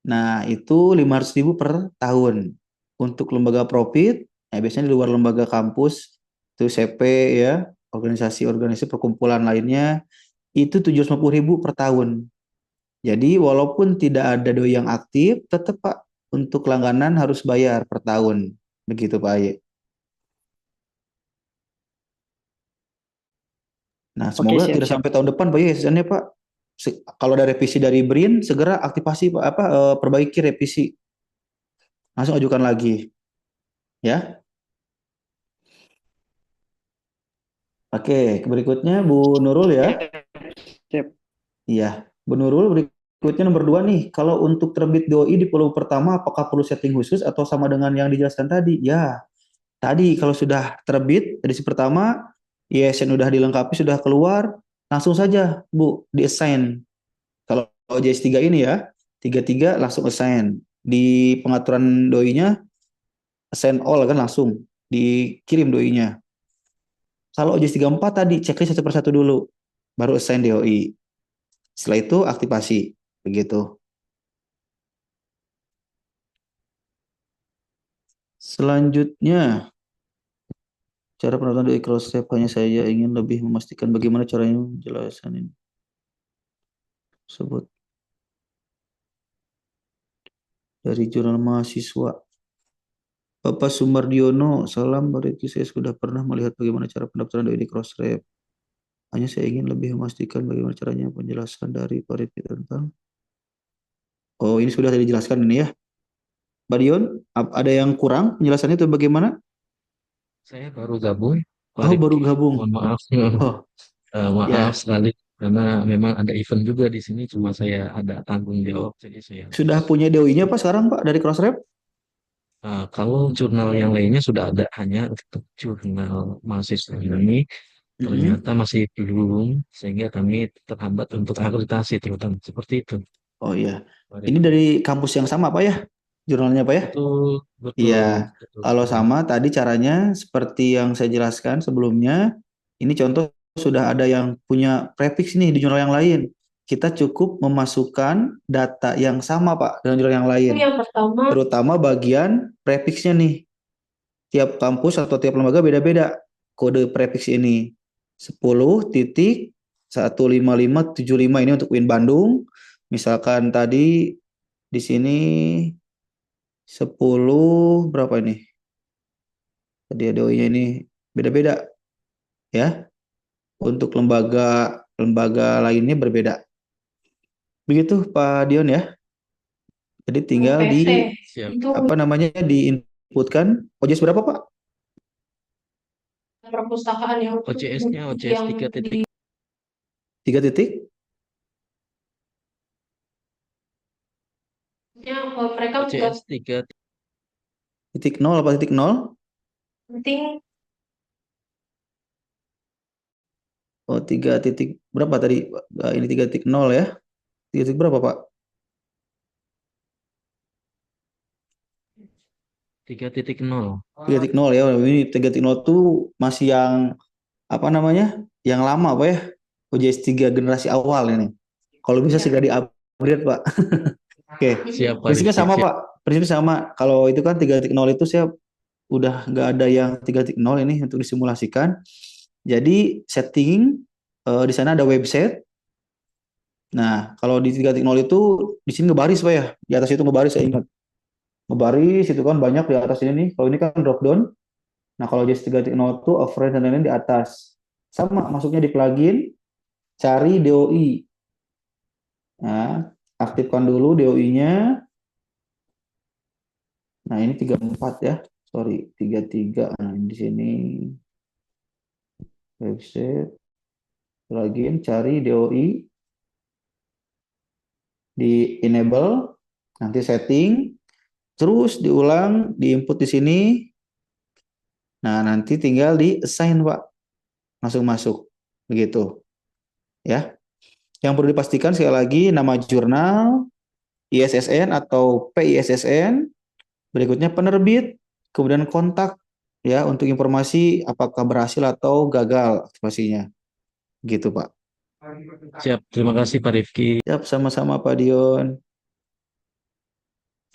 Nah, itu 500.000 per tahun. Untuk lembaga profit, nah biasanya di luar lembaga kampus, itu CP ya, organisasi-organisasi perkumpulan lainnya, itu 750.000 per tahun. Jadi walaupun tidak ada doi yang aktif, tetap Pak, untuk langganan harus bayar per tahun. Begitu Pak Aye. Nah, Oke, semoga tidak siap-siap. sampai tahun depan Pak ya SSN-nya Pak. Kalau ada revisi dari BRIN, segera aktifasi Pak, perbaiki revisi. Langsung ajukan lagi, ya. Oke, berikutnya Bu Nurul ya. Siap. Iya, Bu Nurul berikutnya nomor 2 nih. Kalau untuk terbit DOI di pulau pertama, apakah perlu setting khusus atau sama dengan yang dijelaskan tadi? Ya, tadi kalau sudah terbit edisi pertama, ISN udah dilengkapi, sudah keluar, langsung saja Bu, di-assign. Kalau JS3 ini ya, 33 langsung assign. Di pengaturan DOI-nya, assign all kan langsung, dikirim DOI-nya. Kalau JS34 tadi, checklist satu persatu dulu, baru assign DOI. Setelah itu aktivasi, begitu. Selanjutnya, cara penerapan DOI cross step hanya saya ingin lebih memastikan bagaimana caranya menjelaskan ini. Sebut dari jurnal mahasiswa. Bapak Sumardiono, salam berarti saya sudah pernah melihat bagaimana cara pendaftaran DOI di Crossref. Hanya saya ingin lebih memastikan bagaimana caranya penjelasan dari Pak Rifki tentang. Oh, ini sudah dijelaskan ini ya. Mbak Dion, ada yang kurang penjelasannya itu bagaimana? Saya baru gabung, Pak Oh, baru Rifki. gabung. Mohon maaf, Oh, maaf ya. sekali karena memang ada event juga di sini. Cuma saya ada tanggung jawab, jadi saya Sudah harus. punya DOI-nya Pak sekarang Pak dari Crossref? Kalau jurnal yang lainnya sudah ada, hanya untuk jurnal mahasiswa ini Mm-mm. ternyata masih belum, sehingga kami terhambat untuk akreditasi terutama seperti itu, Oh iya. Pak Ini Rifki. dari kampus yang sama Pak ya? Jurnalnya Pak ya? Betul, Iya. betul, betul Kalau sekali. sama tadi caranya seperti yang saya jelaskan sebelumnya. Ini contoh sudah ada yang punya prefix nih di jurnal yang lain. Kita cukup memasukkan data yang sama Pak dengan jurnal yang lain. Yang pertama, Terutama bagian prefixnya nih. Tiap kampus atau tiap lembaga beda-beda kode prefix ini. 10.15575 ini untuk UIN Bandung. Misalkan tadi di sini 10 berapa ini? Tadi DOI-nya ini beda-beda ya. Untuk lembaga lainnya berbeda. Begitu Pak Dion ya. Jadi tinggal PT Siap. itu diinputkan. OJS berapa Pak? perpustakaan yang OCS-nya OCS 3 titik 3 titik? mereka nggak OCS 3 Titik nol apa titik nol? penting Oh, 3 titik berapa tadi? Ini 3.0 ya. 3 titik berapa Pak? 3.0. 3.0 ya. Ini 3.0 tuh masih yang apa namanya? Yang lama Pak ya. OJS 3 generasi awal ini. Kalau bisa segera di-upgrade Pak. Oke. Siap, Pak Prinsipnya Rifki. sama Siap. Pak. Prinsipnya sama. Kalau itu kan 3.0 itu saya udah nggak ada yang 3.0 ini untuk disimulasikan. Jadi setting di sana ada website. Nah, kalau di 3.0 itu di sini ngebaris Pak ya. Di atas itu ngebaris saya ingat. Ngebaris itu kan banyak di atas ini nih. Kalau ini kan drop down. Nah, kalau JS 3.0 itu offline dan lain-lain di atas. Sama masuknya di plugin, cari DOI. Nah, aktifkan dulu DOI-nya. Nah, ini 34 ya. Sorry, 33. Nah, di sini website, plugin, cari DOI, di enable, nanti setting, terus diulang, di input di sini. Nah, nanti tinggal di assign Pak. Langsung masuk. Begitu. Ya. Yang perlu dipastikan sekali lagi nama jurnal, ISSN atau PISSN, berikutnya penerbit, kemudian kontak ya untuk informasi apakah berhasil atau gagal aktivasinya. Gitu Pak. Siap. Terima kasih, Pak Rifki. Siap, sama-sama Pak Dion.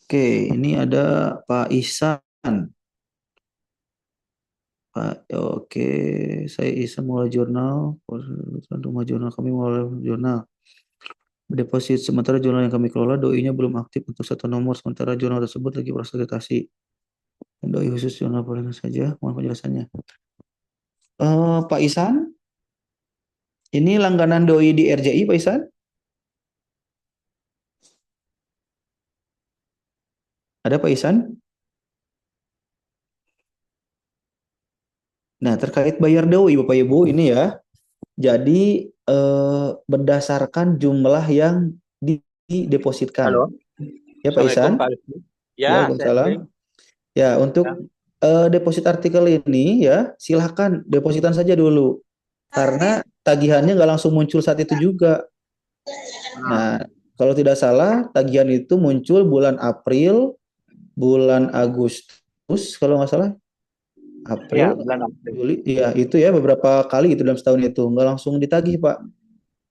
Oke, ini ada Pak Ihsan. Pak, oke, saya Ihsan mulai jurnal, rumah jurnal kami mulai jurnal. Deposit sementara jurnal yang kami kelola DOI-nya belum aktif untuk satu nomor, sementara jurnal tersebut lagi proses akreditasi. DOI khusus jurnal boleh saja, mohon penjelasannya. Pak Ihsan, Ini langganan doi di RJI, Pak Isan? Ada Pak Isan? Nah, terkait bayar doi, Bapak Ibu, ini ya. Jadi, berdasarkan jumlah yang didepositkan. Halo, Ya, Pak Assalamualaikum Isan? Pak Lutfi. Ya, Ya, saya dengerin. Waalaikumsalam. Ya, Ya. untuk deposit artikel ini ya, silahkan depositan saja dulu. Karena tagihannya nggak langsung muncul saat itu juga. Ah, Nah, kalau tidak salah, tagihan itu muncul bulan April, bulan Agustus, kalau nggak salah, ya, April, bulan April. Juli, ya itu ya beberapa kali itu dalam setahun itu, nggak langsung ditagih, Pak.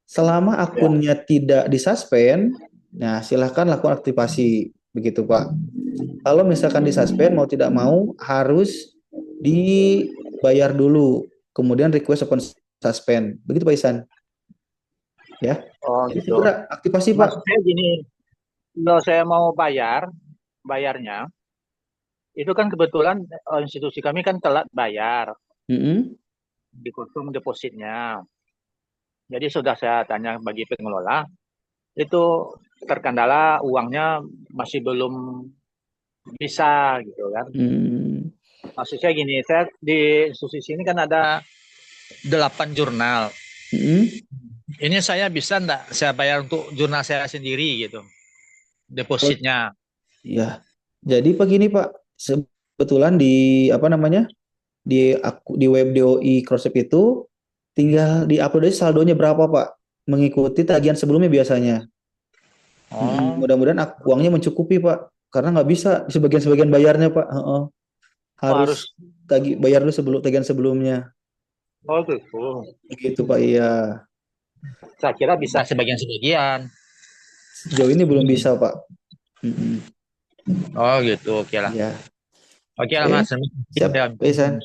Selama Ya. akunnya tidak disuspend, nah silahkan lakukan aktivasi, begitu Pak. Kalau misalkan disuspend, mau tidak mau harus dibayar dulu, kemudian request open suspend, begitu Pak Isan. Ya, Oh, jadi gitu. segera aktivasi Pak. Maksud saya gini, kalau saya mau bayarnya, itu kan kebetulan institusi kami kan telat bayar, Mm-mm. dikosong depositnya. Jadi sudah saya tanya bagi pengelola, itu terkendala uangnya masih belum bisa gitu kan. Mm. Maksud saya gini, saya di institusi ini kan ada 8 jurnal. Mm-mm. Ini saya bisa enggak saya bayar untuk jurnal saya sendiri gitu, depositnya. Ya, jadi begini Pak, kebetulan di apa namanya di web DOI Crossref itu tinggal diupload aja saldonya berapa Pak, mengikuti tagihan sebelumnya biasanya. Oh, Mudah-mudahan uangnya mencukupi Pak, karena nggak bisa di sebagian-sebagian bayarnya Pak. Heeh. oh, harus. Harus bayar dulu sebelum tagihan sebelumnya. Oh gitu. Begitu Pak. Iya. Saya kira bisa sebagian-sebagian. Sejauh ini belum bisa Pak. Mm-mm. Oh gitu, oke lah. Iya. Oke lah Oke, Mas. siap Ya. Pak Isan.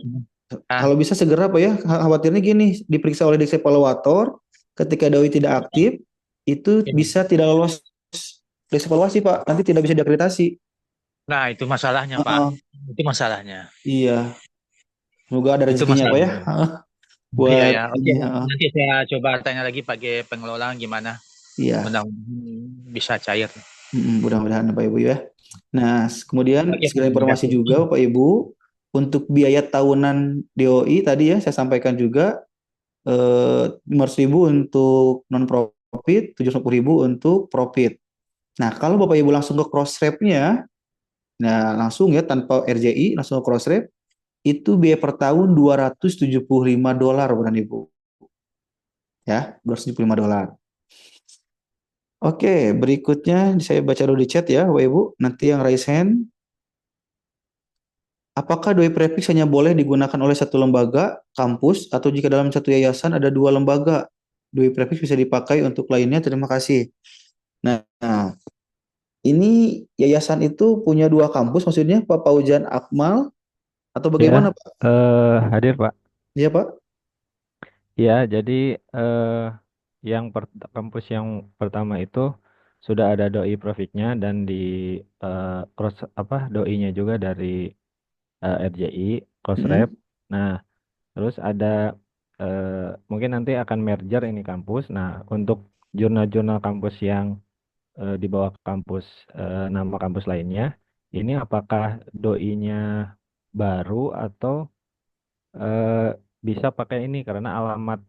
Ah, Kalau bisa segera Pak ya. Khawatirnya gini, diperiksa oleh Desk Evaluator, ketika doi tidak aktif, itu iya. bisa tidak lolos Desk Evaluasi Pak. Nanti tidak bisa diakreditasi. Nah, itu masalahnya, Pak. Heeh. Itu masalahnya. Iya. Semoga ada Itu rezekinya Pak ya. masalahnya. Heeh. Iya Buat ya. Oke, ini. Heeh. nanti saya coba tanya lagi pakai pengelola gimana. Iya. Mudah-mudahan bisa cair. Mudah-mudahan Bapak Ibu ya. Nah, kemudian Oke, segala informasi juga Bapak Ibu untuk biaya tahunan DOI tadi ya saya sampaikan juga 500.000 untuk non profit, 750.000 untuk profit. Nah, kalau Bapak Ibu langsung ke Crossref-nya, nah langsung ya tanpa RJI langsung ke Crossref itu biaya per tahun $275 Bapak Ibu. Ya, $275. Oke, berikutnya saya baca dulu di chat ya, Bapak Ibu. Nanti yang raise hand, apakah doi prefix hanya boleh digunakan oleh satu lembaga, kampus, atau jika dalam satu yayasan ada dua lembaga, doi prefix bisa dipakai untuk lainnya? Terima kasih. Nah, ini yayasan itu punya dua kampus, maksudnya Pak Paujan Akmal atau Ya, bagaimana Pak? hadir Pak. Iya Pak? Ya, jadi yang kampus yang pertama itu sudah ada doi profiknya dan di cross apa doi-nya juga dari RJI Crossref. Mm-mm. Nah, terus ada eh, mungkin nanti akan merger ini kampus. Nah, untuk jurnal-jurnal kampus yang di bawah kampus nama kampus lainnya, ini apakah doi-nya baru atau eh, bisa pakai ini karena alamat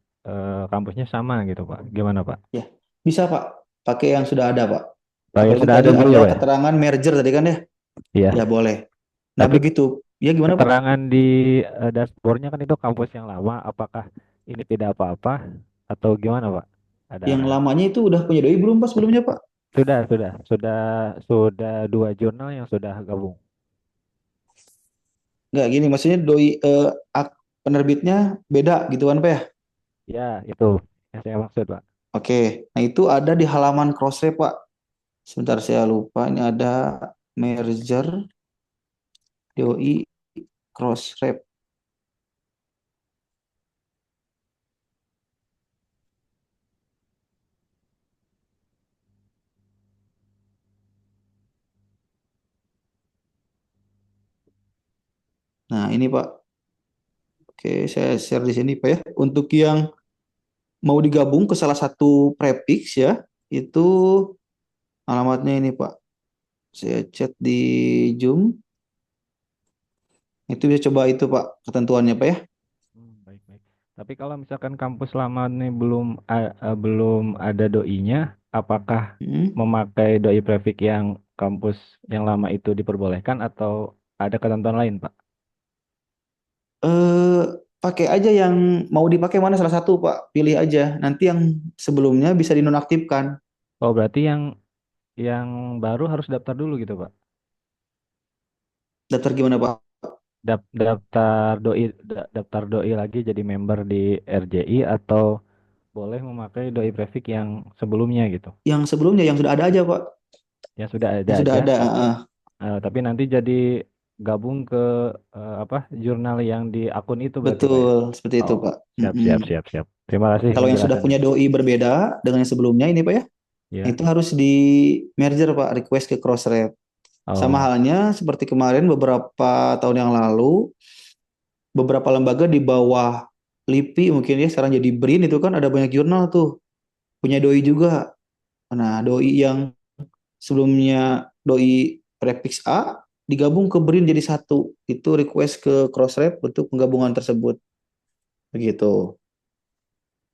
kampusnya sama gitu Pak. Gimana Pak? Ya, bisa Pak. Pakai yang sudah ada Pak. Pakai Apalagi sudah tadi ada dulu ada ya Pak ya? keterangan merger tadi kan ya? Iya. Ya boleh. Nah Tapi begitu. Ya gimana Pak? keterangan di dashboardnya kan itu kampus yang lama. Apakah ini tidak apa-apa atau gimana Pak? Ada Yang lamanya itu udah punya doi belum Pak sebelumnya Pak? sudah dua jurnal yang sudah gabung. Nggak gini, maksudnya doi penerbitnya beda gitu kan Pak ya? Ya, itu yang saya maksud Pak. Oke, nah itu ada di halaman Crossref Pak. Sebentar saya lupa, ini ada merger DOI Crossref. Nah ini Pak, oke saya share di sini Pak ya. Untuk yang mau digabung ke salah satu prefix ya, itu alamatnya ini Pak. Saya chat di Zoom. Itu bisa coba itu Pak, ketentuannya Pak ya. Baik, baik. Tapi kalau misalkan kampus lama nih belum ada doinya, apakah Hmm. memakai doi prefix yang kampus yang lama itu diperbolehkan atau ada ketentuan lain, Pak? Eh, pakai aja yang mau dipakai mana salah satu Pak, pilih aja. Nanti yang sebelumnya bisa dinonaktifkan. Oh, berarti yang baru harus daftar dulu gitu, Pak? Daftar gimana Pak? Daftar doi lagi jadi member di RJI atau boleh memakai doi prefix yang sebelumnya gitu? Yang sebelumnya yang sudah ada aja Pak. Yang sudah ada Yang sudah aja, ada. tapi nanti jadi gabung ke apa jurnal yang di akun itu berarti, Pak ya? Betul, seperti itu Oh, Pak. siap, siap, Mm-mm. siap, siap. Terima kasih Kalau yang sudah penjelasannya. punya doi berbeda dengan yang sebelumnya ini Pak ya, Ya. itu harus di merger Pak, request ke Crossref. Sama Oh, halnya seperti kemarin beberapa tahun yang lalu, beberapa lembaga di bawah LIPI mungkin ya sekarang jadi BRIN itu kan ada banyak jurnal tuh punya doi juga. Nah, doi yang sebelumnya doi prefix A digabung ke BRIN jadi satu. Itu request ke Crossref untuk penggabungan tersebut. Begitu.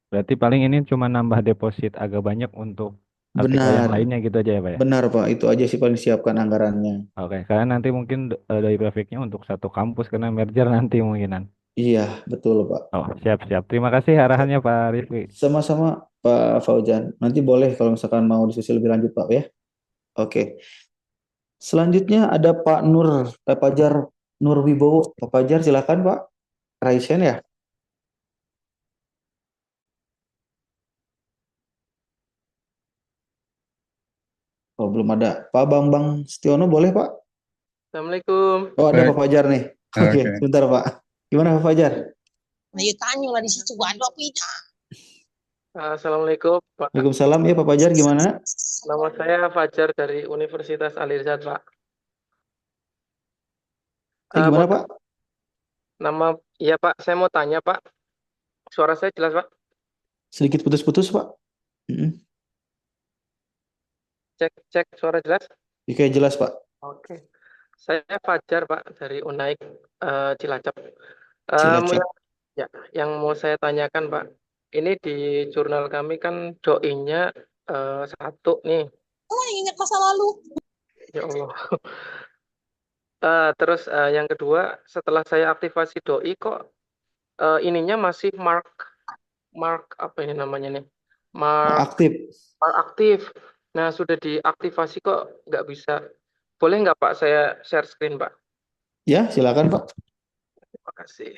berarti paling ini cuma nambah deposit agak banyak untuk artikel yang Benar, lainnya gitu aja ya, Pak ya? benar Pak. Itu aja sih paling siapkan anggarannya. Oke, karena nanti mungkin doi prefixnya untuk satu kampus karena merger nanti mungkinan. Iya, betul Pak. Oh, siap, siap. Terima kasih arahannya Pak Rifki. Sama-sama Pak Fauzan. Nanti boleh kalau misalkan mau diskusi lebih lanjut Pak ya. Oke. Selanjutnya ada Pak Pak Fajar Nur Wibowo. Pak Fajar silakan Pak. Raisen ya. Oh, belum ada. Pak Bambang Setiono boleh Pak? Assalamualaikum. Oh, ada Baik, Pak Fajar nih. Oke, oke. sebentar Pak. Gimana Pak Fajar? Nah, ya tanya lah di situ ada apa itu? Assalamualaikum, Pak. Waalaikumsalam ya Pak Fajar, gimana? Nama saya Fajar dari Universitas Al-Irzad, Pak. Gimana Mau Pak? iya Pak, saya mau tanya Pak. Suara saya jelas Pak? Sedikit putus-putus Pak. Mm-mm. Cek suara jelas? Oke, jelas Pak. Oke. Saya Fajar Pak dari Unaik Cilacap. Cilacap. Yang mau saya tanyakan Pak, ini di jurnal kami kan doinya satu nih. Oh, ingat masa lalu. Ya Allah. Terus yang kedua, setelah saya aktivasi doi kok ininya masih mark apa ini namanya nih? Aktif. Mark aktif. Nah, sudah diaktifasi kok nggak bisa. Boleh nggak Pak saya share screen Pak? Ya, silakan Pak. Terima kasih.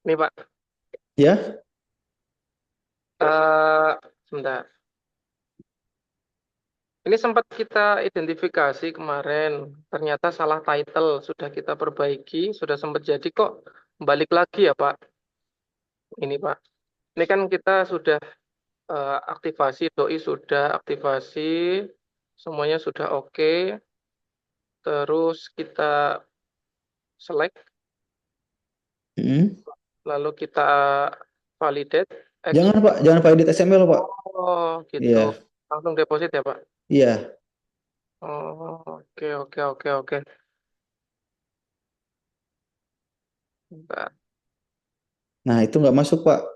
Nih Pak. Ya. Sebentar. Ini sempat kita identifikasi kemarin, ternyata salah title, sudah kita perbaiki, sudah sempat jadi kok balik lagi ya Pak. Ini Pak. Ini kan kita sudah aktivasi, doi sudah aktivasi, semuanya sudah oke. Terus kita select, lalu kita validate. Jangan Pak, jangan validate XML Pak. Oh gitu, Iya. langsung deposit ya Pak? Iya. Oh oke. Bentar. Nah, itu nggak masuk Pak.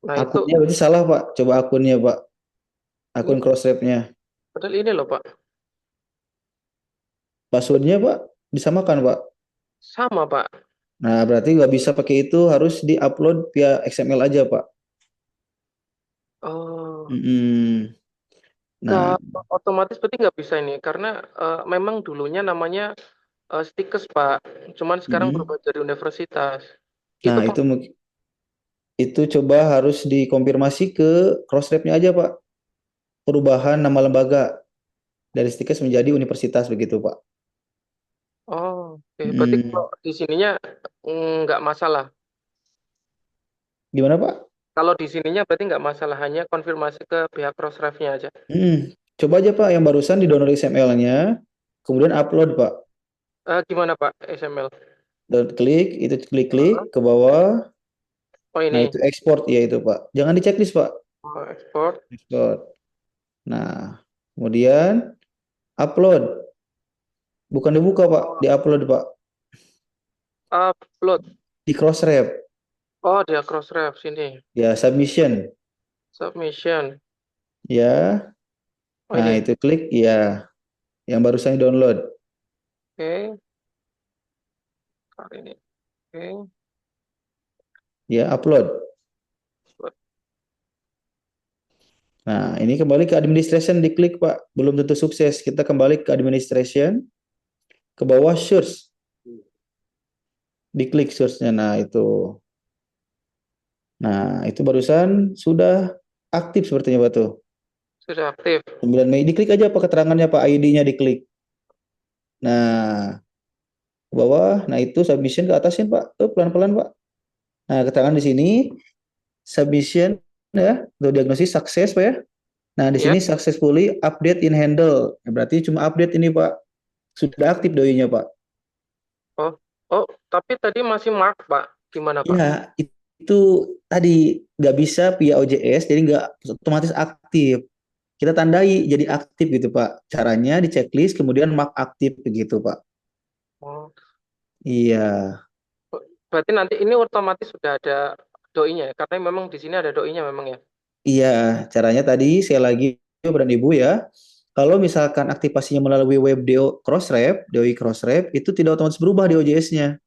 Nah Akunnya berarti salah Pak. Coba akunnya Pak. Akun Crossref-nya. Padahal ini loh Pak. Passwordnya Pak disamakan Pak. Sama Pak. Nah, berarti nggak bisa pakai itu, harus di-upload via XML aja Pak. Oh. Nah, Otomatis berarti nggak bisa ini karena memang dulunya namanya Stikes Pak. Cuman sekarang berubah jadi universitas. nah itu coba harus dikonfirmasi ke Crossref-nya aja Pak. Perubahan nama lembaga dari Stikes menjadi universitas begitu Pak. Oh, oke. Berarti kalau di sininya nggak masalah. Gimana Pak? Kalau di sininya berarti nggak masalah, hanya konfirmasi ke pihak Crossref-nya aja. Coba aja Pak yang barusan di download XML-nya, kemudian upload Pak. Gimana Pak XML? Klik, itu Ah, klik-klik ke bawah. oh Nah, ini. itu export ya itu, Pak. Jangan di checklist, Pak. Oh, export. Export. Nah, kemudian upload. Bukan dibuka, Pak. Di-upload, Pak. Upload. Di Crossref. Oh, dia Crossref sini. Ya, submission. Submission. Ya. Oh Nah, ini. itu klik ya. Yang barusan download. Oke. Kali ini. Oke. Ya, upload. Nah, ini kembali ke administration, diklik, Pak. Belum tentu sukses. Kita kembali ke administration. Ke bawah search. Diklik search-nya. Nah, itu. Nah, itu barusan sudah aktif sepertinya, Pak, tuh. Sudah aktif. 9 Mei. Diklik aja Pak keterangannya, Pak. ID-nya diklik. Nah, ke bawah. Nah, itu submission ke atasin, Pak. Tuh, pelan-pelan, Pak. Nah, keterangan di sini. Submission, ya. Untuk diagnosis sukses, Pak, ya. Nah, di Ya. sini successfully update in handle. Ya, berarti cuma update ini, Pak. Sudah aktif doi-nya, Pak. Oh, oh, tapi tadi masih mark, Pak. Gimana, Pak? Ya, itu tadi nggak bisa via OJS, jadi nggak otomatis aktif. Kita tandai jadi aktif gitu, Pak. Caranya di checklist, kemudian mark aktif begitu, Pak. Oh, Iya, berarti nanti ini otomatis sudah ada doinya ya? Karena memang di sini ada doinya memang ya. iya. Caranya tadi saya lagi Bapak dan Ibu ya. Kalau misalkan aktivasinya melalui web DOI Crossref itu tidak otomatis berubah di OJS-nya.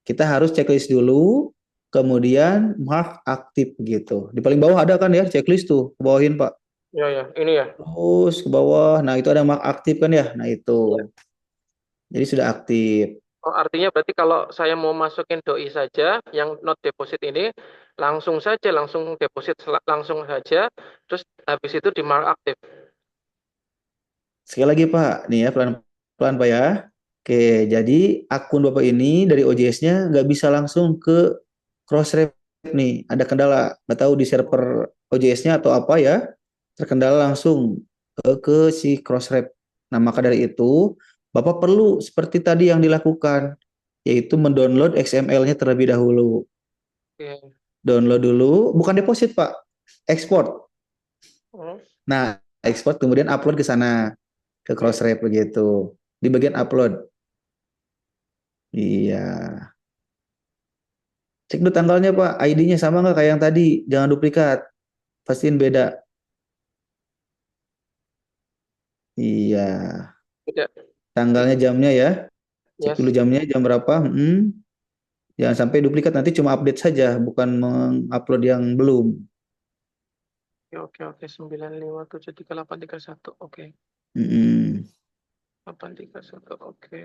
Kita harus checklist dulu, kemudian mark aktif begitu. Di paling bawah ada kan ya checklist tuh, ke bawahin Pak. Ya, ya, ini ya. Terus ke bawah, nah itu ada mark aktif kan ya. Nah itu, Ya. jadi sudah aktif. Oh, artinya berarti kalau saya mau masukin doi saja yang not deposit ini langsung saja langsung deposit langsung saja terus habis itu di mark aktif. Sekali lagi Pak, nih ya pelan-pelan Pak ya. Oke, jadi akun Bapak ini dari OJS-nya nggak bisa langsung ke Crossref nih. Ada kendala, nggak tahu di server OJS-nya atau apa ya. Terkendala langsung ke si Crossref. Nah, maka dari itu Bapak perlu seperti tadi yang dilakukan, yaitu mendownload XML-nya terlebih dahulu. Oke. Download dulu, bukan deposit Pak, ekspor. Hmm. Nah, ekspor kemudian upload ke sana, ke Crossref begitu. Di bagian upload. Iya. Cek dulu tanggalnya Pak, ID-nya sama nggak kayak yang tadi? Jangan duplikat, pastiin beda. Iya. Tidak. Tanggalnya, jamnya ya. Cek Yes. dulu jamnya, jam berapa. Jangan sampai duplikat, nanti cuma update saja, bukan mengupload yang belum. Oke, oke, 9573831. Oke. Mm-mm. 831. Oke.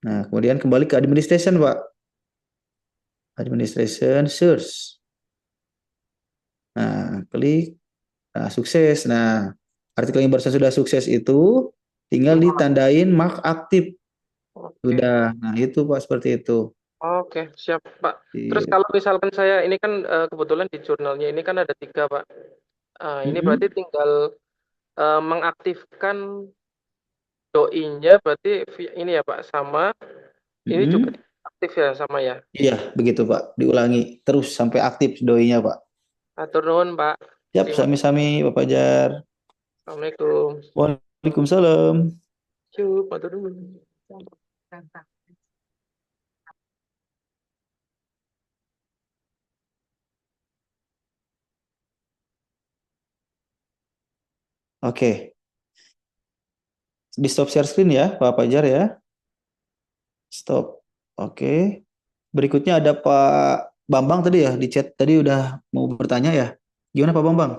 Nah, kemudian kembali ke administration, Pak. Administration, search. Nah, klik. Nah, sukses. Nah, artikel yang barusan sudah sukses itu tinggal ditandain mark aktif. Oke. Sudah. Nah, itu Pak, seperti itu. Oke, siap Pak. Terus Iya. kalau misalkan saya ini kan kebetulan di jurnalnya ini kan ada 3 Pak. Ini Mm-mm. berarti tinggal mengaktifkan doi-nya berarti ini ya Pak sama ini juga Mm-mm. aktif ya sama ya. Iya, begitu Pak. Diulangi terus sampai aktif doinya, Pak. Atur nuhun Pak. Siap, Terima kasih. sami-sami Bapak Jar. Assalamualaikum. Waalaikumsalam. Yuk, atur nuhun. Oke. Di stop share screen ya, Pak Fajar ya. Stop. Oke. Berikutnya ada Pak Bambang tadi ya, di chat tadi udah mau bertanya ya. Gimana Pak Bambang?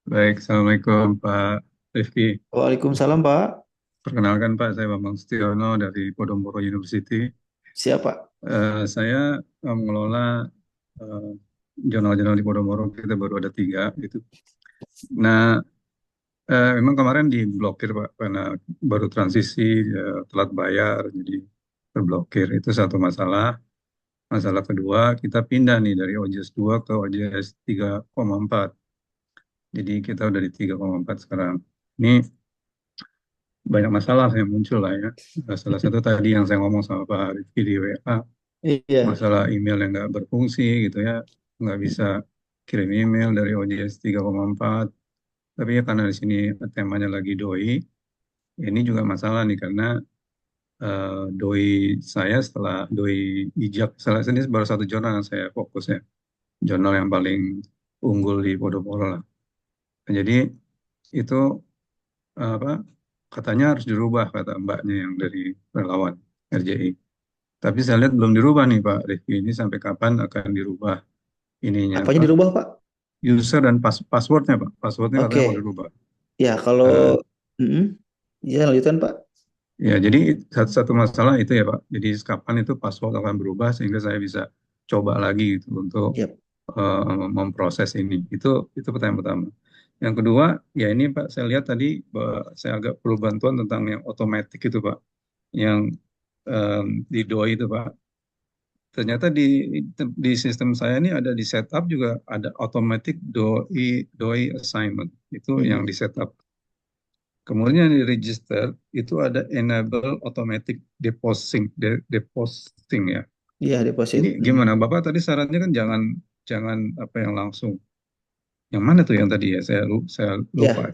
Baik, Assalamualaikum Pak Rifki. Waalaikumsalam Pak. Perkenalkan Pak, saya Bambang Setiono dari Podomoro University. Siapa? Saya mengelola jurnal-jurnal di Podomoro, kita baru ada 3 gitu. Nah, memang kemarin diblokir Pak, karena baru transisi, telat bayar, jadi terblokir. Itu satu masalah. Masalah kedua, kita pindah nih dari OJS 2 ke OJS 3,4. Jadi kita udah di 3,4 sekarang. Ini banyak masalah yang muncul lah ya. Salah satu tadi yang saya ngomong sama Pak Rifki di WA, Iya. masalah email yang nggak berfungsi gitu ya, nggak bisa kirim email dari OJS 3,4. Tapi ya karena di sini temanya lagi doi, ini juga masalah nih karena doi saya setelah doi ijak, ini baru satu jurnal yang saya fokus ya, jurnal yang paling unggul di Podomoro lah. Jadi itu apa katanya harus dirubah kata mbaknya yang dari relawan RJI. Tapi saya lihat belum dirubah nih Pak Rifki, ini sampai kapan akan dirubah ininya Apanya apa dirubah, Pak? user dan passwordnya Pak, passwordnya katanya mau Oke. dirubah. Ya, kalau ya lanjutkan, Pak. Ya, jadi satu masalah itu ya Pak. Jadi kapan itu password akan berubah sehingga saya bisa coba lagi gitu untuk Yap. memproses ini. Itu pertanyaan pertama. Yang kedua, ya ini Pak, saya lihat tadi saya agak perlu bantuan tentang yang otomatis itu Pak, yang di DOI itu Pak. Ternyata di sistem saya ini ada di setup juga ada automatic DOI assignment itu yang di setup. Kemudian di register itu ada enable automatic depositing ya. Iya, deposit. Ini gimana Bapak tadi syaratnya kan jangan apa yang langsung. Yang mana tuh yang tadi ya saya lupa. Ya,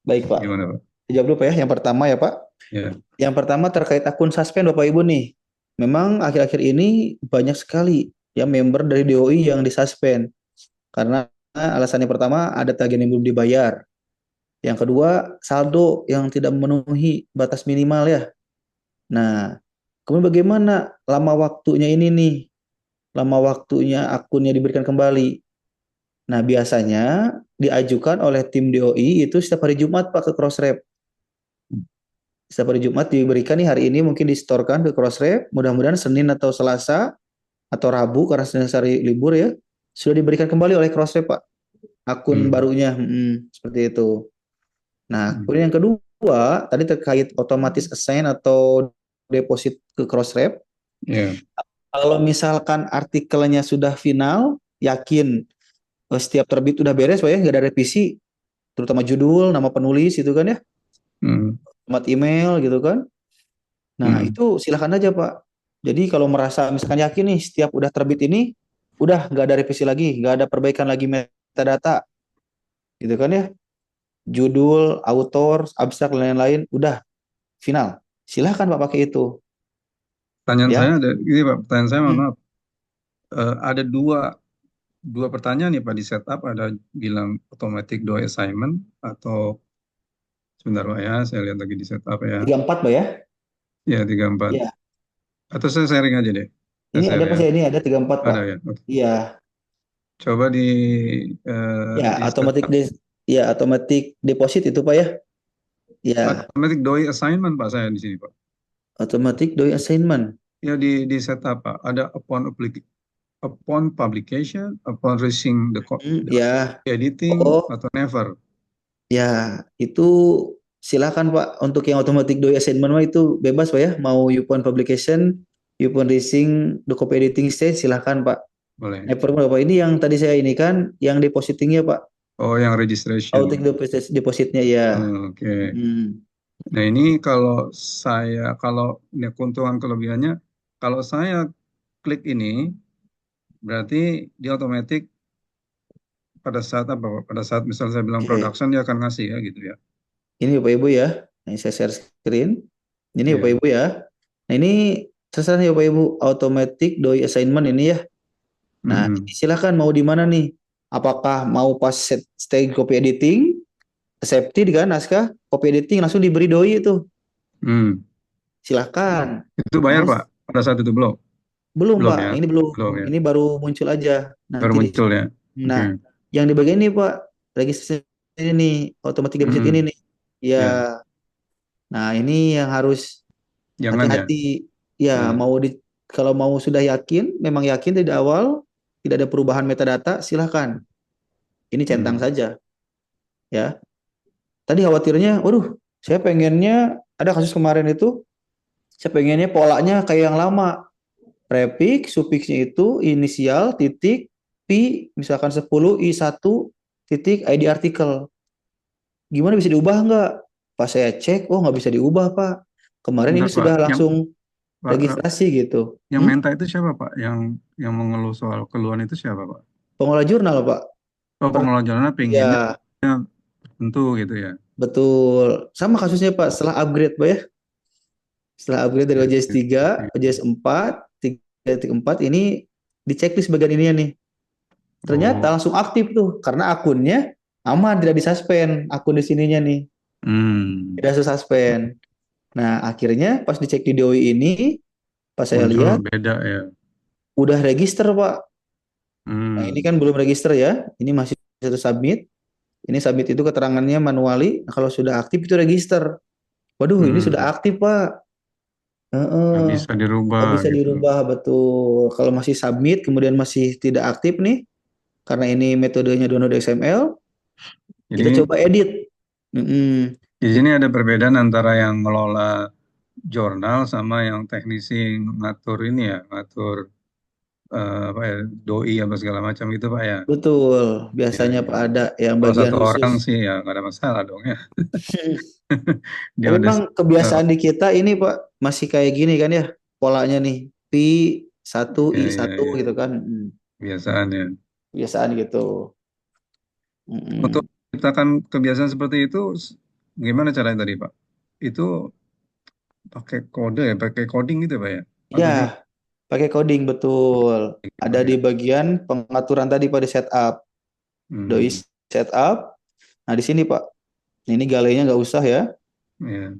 baik Pak. Gimana Pak? Jawab dulu Pak ya. Yang pertama ya Pak. Ya. Yang pertama terkait akun suspend Bapak Ibu nih. Memang akhir-akhir ini banyak sekali ya member dari DOI yang disuspend. Karena alasannya pertama ada tagihan yang belum dibayar. Yang kedua saldo yang tidak memenuhi batas minimal ya. Nah, kemudian bagaimana lama waktunya ini nih? Lama waktunya akunnya diberikan kembali. Nah, biasanya diajukan oleh tim DOI itu setiap hari Jumat Pak ke Crossref. Setiap hari Jumat diberikan nih, hari ini mungkin disetorkan ke Crossref, mudah-mudahan Senin atau Selasa atau Rabu karena Senin hari libur ya, sudah diberikan kembali oleh Crossref Pak, akun barunya. Seperti itu. Nah, kemudian yang kedua, tadi terkait otomatis assign atau deposit ke Crossref. Kalau misalkan artikelnya sudah final, yakin setiap terbit udah beres Pak ya, nggak ada revisi, terutama judul, nama penulis itu kan ya. Alamat email gitu kan. Nah, itu silakan aja Pak. Jadi kalau merasa misalkan yakin nih setiap udah terbit ini udah nggak ada revisi lagi, nggak ada perbaikan lagi metadata. Gitu kan ya. Judul, author, abstrak dan lain-lain udah final. Silakan Pak pakai itu. Pertanyaan Ya. saya ada ini Pak, pertanyaan saya mohon maaf. Ada dua pertanyaan nih Pak di setup, ada bilang automatic DOI assignment atau sebentar Pak ya, saya lihat lagi di setup ya. 34 Pak ya? Ya, 34. Iya. Atau saya sharing aja deh. Ini ada Pak, ini ada 34 Pak. Ada ya. Okay. Iya. Coba di ya, automatic deposit itu Pak ya. Ya. Automatic DOI assignment Pak saya di sini Pak. Automatic DOI assignment. Ya di setup Pak. Ada upon publication, upon reaching the editing atau never. Ya, itu silakan Pak. Untuk yang automatic DOI assignment itu bebas Pak ya. Mau upon publication, upon reaching the copy editing stage silakan Pak. Boleh. Never Pak. Ini yang tadi saya ini kan yang depositingnya Pak. Oh, yang registration. Automatic depositnya ya. Oke. Nah, ini kalau keuntungan kelebihannya, kalau saya klik ini berarti dia otomatis pada saat apa? Pada saat misalnya saya bilang production dia akan ngasih ya gitu ya. Ini Bapak Ibu ya. Nah, saya share screen. Ini Bapak Ibu ya. Nah, ini sasaran ya Bapak Ibu, automatic DOI assignment ini ya. Nah, silakan mau di mana nih? Apakah mau pas stage copy editing, accepted kan naskah, copy editing langsung diberi DOI itu. Silakan. Itu bayar Pak pada saat itu belum? Belum Pak, ya? ini belum. Ya? Ini baru muncul aja. Baru muncul ya. Nah, yang di bagian ini Pak, registrasi ini otomatis deposit ini nih. Ya. Nah, ini yang harus hati-hati. Ya, kalau mau sudah yakin, memang yakin dari awal tidak ada perubahan metadata, silahkan. Ini centang saja. Ya. Tadi khawatirnya, waduh, saya pengennya ada kasus kemarin itu, saya pengennya polanya kayak yang lama. Prefix, sufiksnya itu inisial, titik, P, misalkan 10, I1, titik, ID artikel. Gimana bisa diubah nggak? Pas saya cek, oh nggak bisa diubah Pak. Kemarin ini Bentar Pak, sudah yang langsung Pak, registrasi gitu. yang minta itu siapa Pak? Yang mengeluh soal keluhan itu siapa Pak? Pengelola jurnal Pak. Oh, pengelola jurnal pengennya Ya, tentu gitu ya. betul. Sama kasusnya Pak, setelah upgrade Pak ya. Setelah upgrade dari OJS 3, OJS 4, 3.4 ini di checklist bagian ininya nih. Ternyata Oh. langsung aktif tuh karena akunnya aman, tidak disuspend akun di sininya nih. Tidak suspend. Nah, akhirnya pas dicek di DOI ini, pas saya Muncul lihat beda ya. udah register, Pak. Nah, ini kan belum register ya. Ini masih satu submit. Ini submit itu keterangannya manually. Nah, kalau sudah aktif itu register. Waduh, ini sudah aktif, Pak. Nggak Heeh. bisa dirubah Nggak bisa gitu. dirubah, betul. Kalau masih submit, kemudian masih tidak aktif nih, karena ini metodenya download XML, kita Jadi coba edit. di sini ada perbedaan antara yang ngelola jurnal sama yang teknisi ngatur ini ya, ngatur apa ya, doi apa segala macam gitu Pak ya. Betul. Biasanya Pak ada yang Kalau bagian satu orang khusus. sih ya nggak ada masalah dong ya. Dia Tapi udah memang kebiasaan di kita ini Pak masih kayak gini kan ya, polanya nih P1 ya, I1 gitu kan. kebiasaan ya. Kebiasaan gitu. Untuk kita kan kebiasaan seperti itu, gimana caranya tadi Pak? Itu pakai kode ya, pakai coding gitu Pak ya? Atau Ya, pakai coding betul. Ada di ya? bagian pengaturan tadi pada setup. Doi setup. Nah, di sini Pak. Ini galenya nggak usah ya. Iya.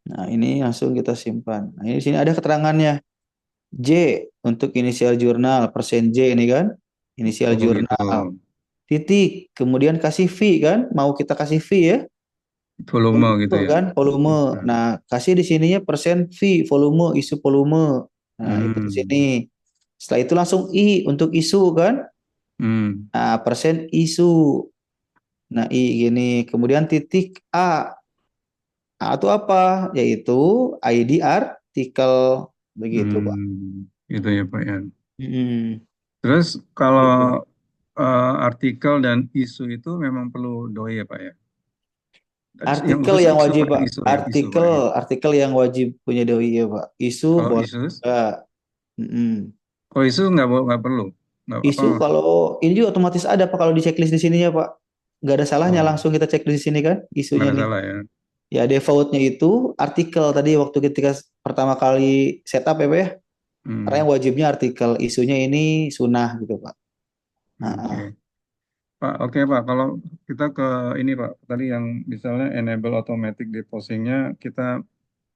Nah, ini langsung kita simpan. Nah, ini di sini ada keterangannya. J untuk inisial jurnal, persen J ini kan. Inisial Oh jurnal. gitu. Titik, kemudian kasih V kan. Mau kita kasih V ya. Volume gitu ya. Kan, volume. Nah, kasih di sininya persen V, volume, isu volume. Nah, itu di sini. Setelah itu langsung I untuk isu kan. Nah, persen isu. Nah, I gini. Kemudian titik A. A itu apa? Yaitu ID artikel. Begitu, Pak. Gitu ya Pak ya. Hmm. Terus kalau artikel dan isu itu memang perlu doi ya Pak ya? Artikel Yang yang khusus wajib, apa Pak. isu ya? Isu, Pak, ya? Artikel yang wajib punya DOI ya, Pak. Isu Kalau boleh isu, enggak. kalau isu nggak perlu. Nggak apa? Isu kalau ini juga otomatis ada Pak kalau di checklist di sininya Pak. Nggak ada salahnya langsung kita cek di sini kan isunya Nggak ada nih. salah ya. Ya defaultnya itu artikel tadi waktu ketika pertama kali setup ya Pak ya. Karena yang wajibnya artikel, isunya ini sunnah gitu Pak. Nah, Oke Pak, kalau kita ke ini Pak, tadi yang misalnya enable automatic depositing-nya kita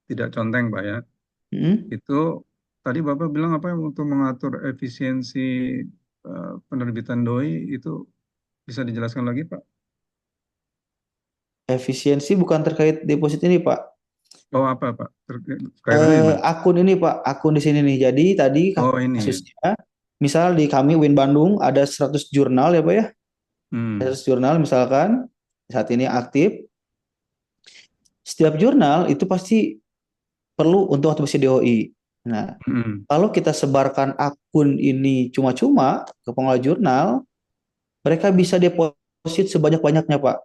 tidak conteng Pak ya. Itu tadi Bapak bilang apa untuk mengatur efisiensi penerbitan doi itu bisa dijelaskan lagi Pak? efisiensi bukan terkait deposit ini Pak. Oh apa Pak? Kaitannya gimana? Akun ini Pak, akun di sini nih. Jadi tadi ini. kasusnya, misal di kami Win Bandung ada 100 jurnal ya Pak ya. 100 jurnal misalkan saat ini aktif. Setiap jurnal itu pasti perlu untuk otomatis DOI. Nah, kalau kita sebarkan akun ini cuma-cuma ke pengelola jurnal, mereka bisa deposit sebanyak-banyaknya Pak.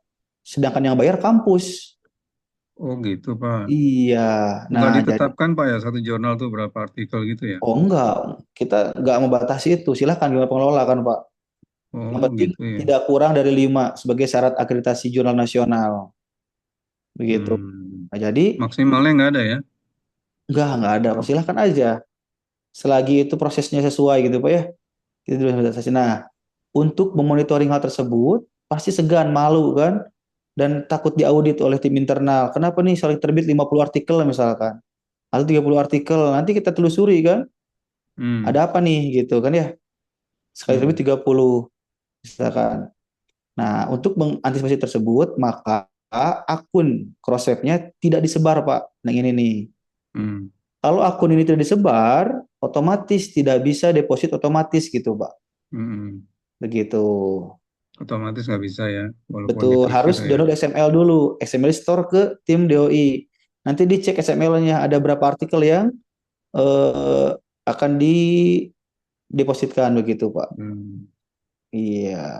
Sedangkan yang bayar kampus. Oh gitu Pak. Iya. Nggak Nah, ditetapkan Pak ya satu jurnal tuh berapa artikel gitu ya? Oh enggak, kita enggak membatasi itu. Silahkan gimana pengelola kan Pak. Yang penting gitu ya. tidak kurang dari 5 sebagai syarat akreditasi jurnal nasional. Begitu. Nah, jadi maksimalnya nggak ada ya? Enggak ada. Silahkan aja. Selagi itu prosesnya sesuai gitu Pak ya. Kita dulu batasi. Nah, untuk memonitoring hal tersebut pasti segan, malu kan, dan takut diaudit oleh tim internal. Kenapa nih saling terbit 50 artikel misalkan, atau 30 artikel, nanti kita telusuri kan, ada apa nih gitu kan ya. Sekali terbit 30 misalkan. Nah, untuk mengantisipasi tersebut, maka akun cross-webnya tidak disebar Pak. Nah ini nih. Kalau akun ini tidak disebar, otomatis tidak bisa deposit otomatis gitu Pak. Begitu. Otomatis nggak bisa ya, walaupun Betul, diklik harus gitu ya. download XML dulu. XML store ke tim DOI. Nanti dicek XML-nya ada berapa artikel yang akan didepositkan begitu Pak. Iya.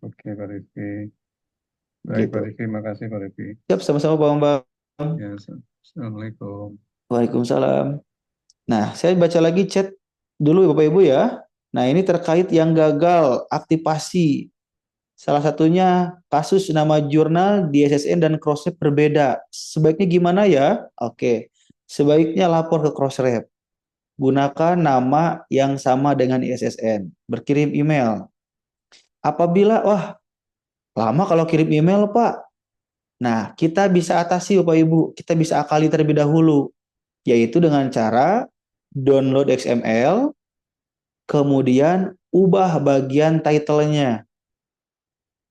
Oke Pak Rizky. Baik, Pak Gitu. Rifki, makasih Pak Rifki. Siap, sama-sama Pak Bambang. Ya, Assalamualaikum. Waalaikumsalam. Nah, saya baca lagi chat dulu ya Bapak Ibu ya. Nah, ini terkait yang gagal aktivasi. Salah satunya kasus nama jurnal di SSN dan Crossref berbeda. Sebaiknya gimana ya? Oke. Sebaiknya lapor ke Crossref. Gunakan nama yang sama dengan ISSN. Berkirim email. Apabila, wah, lama kalau kirim email, Pak. Nah, kita bisa atasi Bapak Ibu. Kita bisa akali terlebih dahulu. Yaitu dengan cara download XML, kemudian ubah bagian title-nya.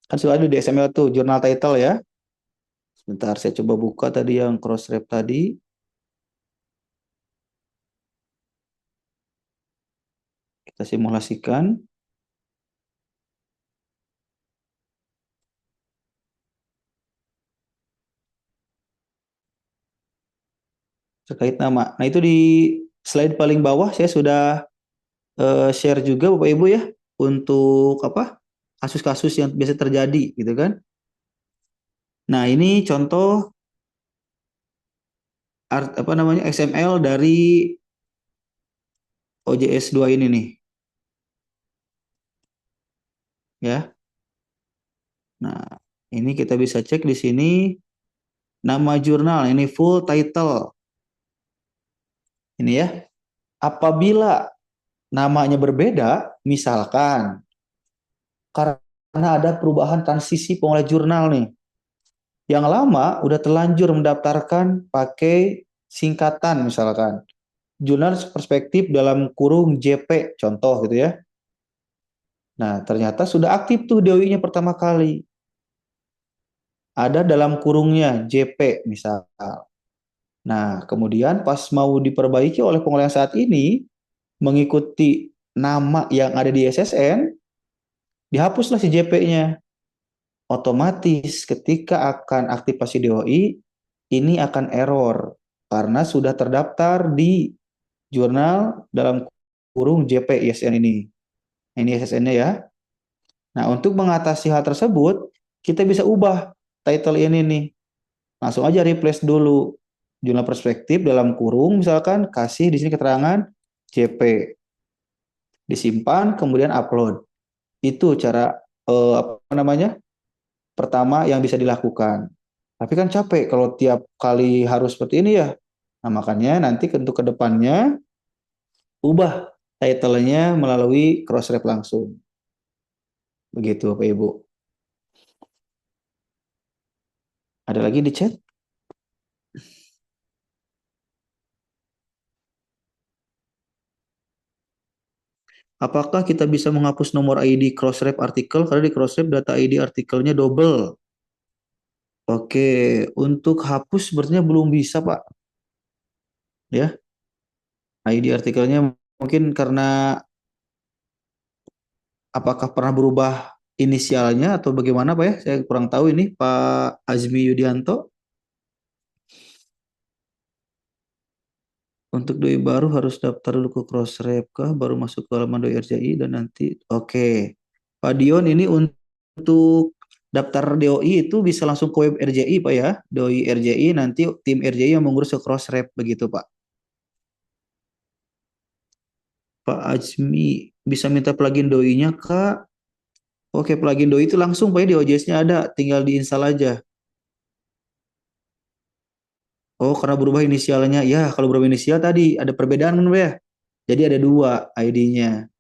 Kan sudah ada di XML tuh, jurnal title ya. Sebentar, saya coba buka tadi yang Crossref tadi. Kita simulasikan. Terkait nama. Nah, itu di slide paling bawah saya sudah share juga Bapak Ibu ya untuk apa? Kasus-kasus yang biasa terjadi gitu kan. Nah, ini contoh apa namanya XML dari OJS 2 ini nih. Ya. Nah, ini kita bisa cek di sini nama jurnal, ini full title. Ini ya. Apabila namanya berbeda, misalkan karena ada perubahan transisi pengelola jurnal nih. Yang lama udah terlanjur mendaftarkan pakai singkatan misalkan. Jurnal perspektif dalam kurung JP contoh gitu ya. Nah, ternyata sudah aktif tuh DOI-nya pertama kali. Ada dalam kurungnya JP misal. Nah, kemudian pas mau diperbaiki oleh pengelola saat ini mengikuti nama yang ada di SSN, dihapuslah si JP-nya. Otomatis ketika akan aktivasi DOI, ini akan error karena sudah terdaftar di jurnal dalam kurung JP ISN ini. Ini SSN-nya ya. Nah, untuk mengatasi hal tersebut, kita bisa ubah title ini nih. Langsung aja replace dulu. Jurnal perspektif dalam kurung misalkan kasih di sini keterangan JP. Disimpan kemudian upload. Itu cara apa namanya? Pertama yang bisa dilakukan. Tapi kan capek kalau tiap kali harus seperti ini ya. Nah, makanya nanti untuk kedepannya ubah title-nya melalui Crossref langsung. Begitu Bapak Ibu. Ada lagi di chat? Apakah kita bisa menghapus nomor ID Crossref artikel karena di Crossref data ID artikelnya double? Oke, untuk hapus sepertinya belum bisa, Pak. Ya, ID artikelnya mungkin karena apakah pernah berubah inisialnya atau bagaimana, Pak ya? Saya kurang tahu ini, Pak Azmi Yudianto. Untuk doi baru harus daftar dulu ke Crossref kah, baru masuk ke halaman doi RJI dan nanti oke. Pak Dion ini untuk daftar DOI itu bisa langsung ke web RJI Pak ya. DOI RJI nanti tim RJI yang mengurus ke Crossref begitu Pak. Pak Azmi bisa minta plugin DOI-nya Kak. Oke, plugin DOI itu langsung Pak ya di OJS-nya ada, tinggal diinstal aja. Oh, karena berubah inisialnya. Ya, kalau berubah inisial tadi ada perbedaan kan Pak ya. Jadi ada dua ID-nya.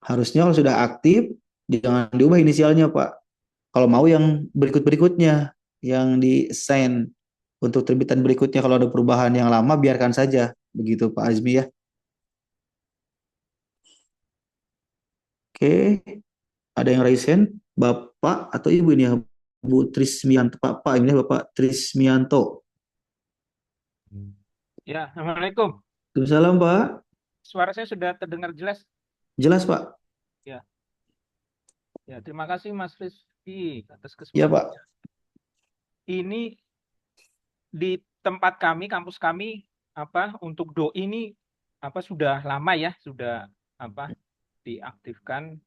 Harusnya kalau sudah aktif, jangan diubah inisialnya, Pak. Kalau mau yang berikut-berikutnya, yang di-assign untuk terbitan berikutnya, kalau ada perubahan yang lama, biarkan saja. Begitu, Pak Azmi ya. Oke, ada yang raise hand? Bapak atau Ibu ini ya? Bu Trismianto, Pak ini Bapak Trismianto. Ya, Assalamualaikum. Waalaikumsalam, Pak. Suara saya sudah terdengar jelas? Jelas, Pak. Ya. Ya, terima kasih Mas Rizky atas Ya, kesempatan. Pak. Ini di tempat kami, kampus kami, untuk DOI ini sudah lama ya, sudah diaktifkan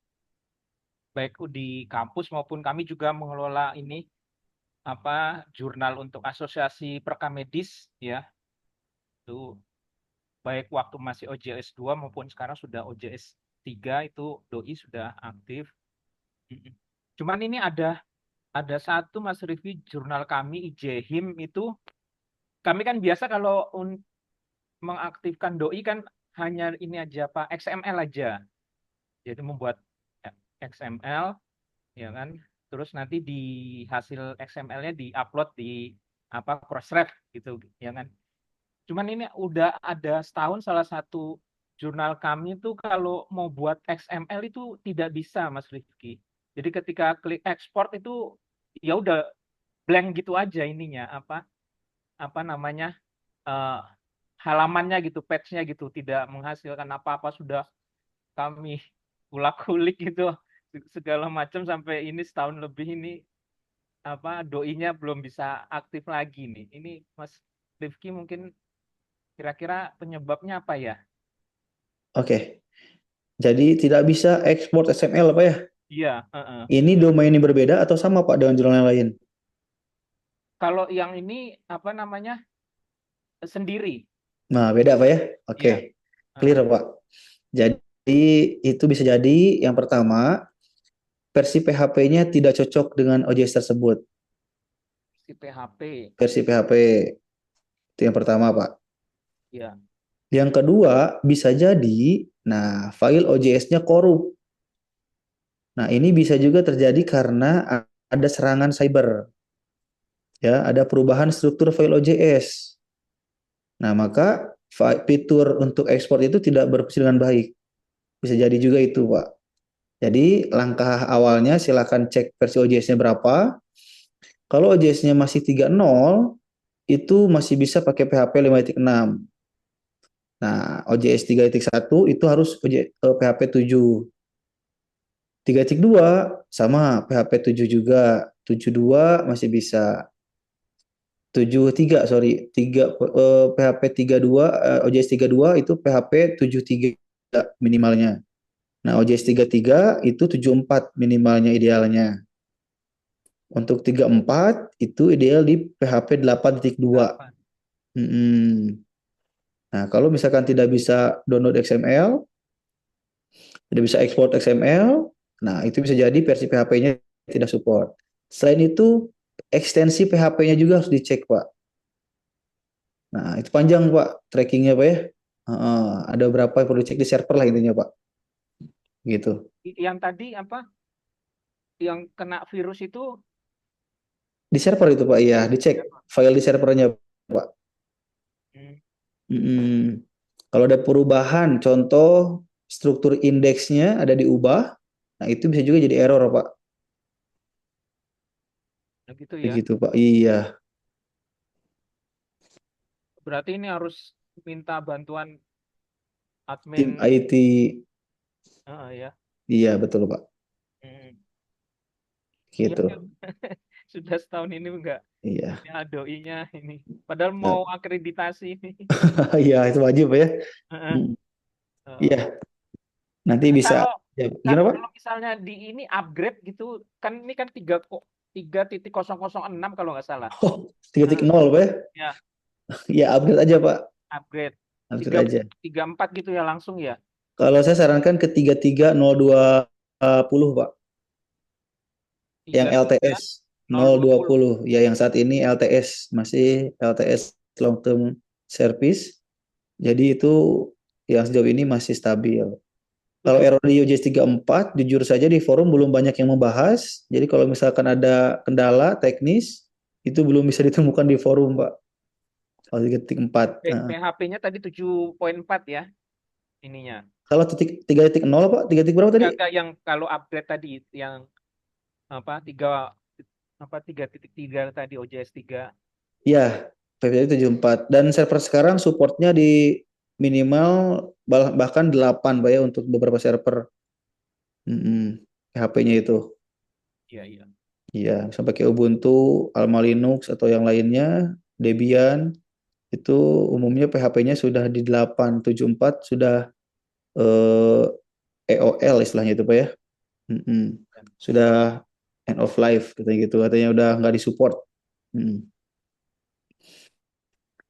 baik di kampus maupun kami juga mengelola ini jurnal untuk asosiasi perkamedis ya. Itu baik waktu masih OJS 2 maupun sekarang sudah OJS 3 itu doi sudah aktif. Mm-mm. Cuman ini ada satu Mas Rifki, jurnal kami IJHIM itu kami kan biasa kalau mengaktifkan doi kan hanya ini aja Pak, XML aja. Jadi membuat XML ya kan. Terus nanti di hasil XML-nya di-upload di Crossref gitu ya kan. Cuman ini udah ada setahun salah satu jurnal kami itu kalau mau buat XML itu tidak bisa Mas Rifki. Jadi ketika klik ekspor itu ya udah blank gitu aja ininya apa namanya eh, halamannya gitu, page-nya gitu, tidak menghasilkan apa-apa. Sudah kami ulak-ulik gitu segala macam sampai ini setahun lebih ini doinya belum bisa aktif lagi nih. Ini Mas Rifki mungkin kira-kira penyebabnya apa ya? Oke. Jadi tidak bisa ekspor XML Pak ya? Iya, Ini domainnya berbeda atau sama Pak dengan jurnal yang lain? Kalau yang ini apa namanya sendiri. Nah, beda Pak ya? Oke. Iya. Clear Pak. Jadi itu bisa jadi yang pertama versi PHP-nya tidak cocok dengan OJS tersebut. Si PHP. Versi PHP. Itu yang pertama Pak. Iya. Yang kedua bisa jadi file OJS-nya korup. Nah, ini bisa juga terjadi karena ada serangan cyber. Ya, ada perubahan struktur file OJS. Nah, maka fitur untuk ekspor itu tidak berfungsi dengan baik. Bisa jadi juga itu, Pak. Jadi, langkah awalnya silakan cek versi OJS-nya berapa. Kalau OJS-nya masih 3.0, itu masih bisa pakai PHP 5.6. Nah, OJS 3.1 itu harus PHP 7. 3.2 sama PHP 7 juga. 7.2 masih bisa. 7.3 sorry, PHP 32 OJS 32 itu PHP 7.3 minimalnya. Nah, OJS 33 itu 7.4 minimalnya idealnya. Untuk 34 itu ideal di PHP 8.2. Nah, kalau misalkan tidak bisa download XML, tidak bisa ekspor XML, nah itu bisa jadi versi PHP-nya tidak support. Selain itu, ekstensi PHP-nya juga harus dicek, Pak. Nah, itu panjang, Pak, trackingnya, Pak ya. Ada berapa yang perlu dicek di server lah intinya, Pak. Gitu. Yang tadi yang kena virus itu di server itu, Pak, iya, dicek file di servernya, Pak. Kalau ada perubahan, contoh struktur indeksnya ada diubah, nah itu bisa juga jadi error, Pak. Begitu ya. Begitu, Pak. Iya. Berarti ini harus minta bantuan Tim admin IT. ya. Iya, betul, Pak. Gitu. Ya, sudah setahun ini enggak. Iya. Ya, doi-nya ini. Padahal mau akreditasi ini. Iya, itu wajib ya. Iya. Nanti bisa. Gimana, Pak? Kalau misalnya di ini upgrade gitu, kan ini kan 3.006 kalau nggak salah. 3.0, Pak ya? Ya. Ya, upgrade aja, Pak. Upgrade. Upgrade aja. 34 gitu ya langsung ya. Kalau saya sarankan ke 33.020, Pak. Yang LTS 020. Ya, yang saat ini LTS masih LTS long term service. Jadi itu yang sejauh ini masih stabil. Kalau error di OJS 34, jujur saja di forum belum banyak yang membahas. Jadi kalau misalkan ada kendala teknis, itu belum bisa ditemukan di forum, Pak. Kalau 3.4. PHP-nya tadi 7.4 ya ininya. Kalau 3.0, Pak? 3. berapa tadi? Enggak, yang kalau upgrade tadi yang 3.3 tadi OJS 3. Iya, PHP 74. Dan server sekarang supportnya di minimal bahkan 8, Pak ya, untuk beberapa server. PHP-nya itu. Iya. Iya, sampai ke Ubuntu, Alma Linux atau yang lainnya, Debian, itu umumnya PHP-nya sudah di 8.74, sudah EOL istilahnya itu, Pak ya. Sudah end of life, katanya gitu, katanya udah nggak disupport. Hmm.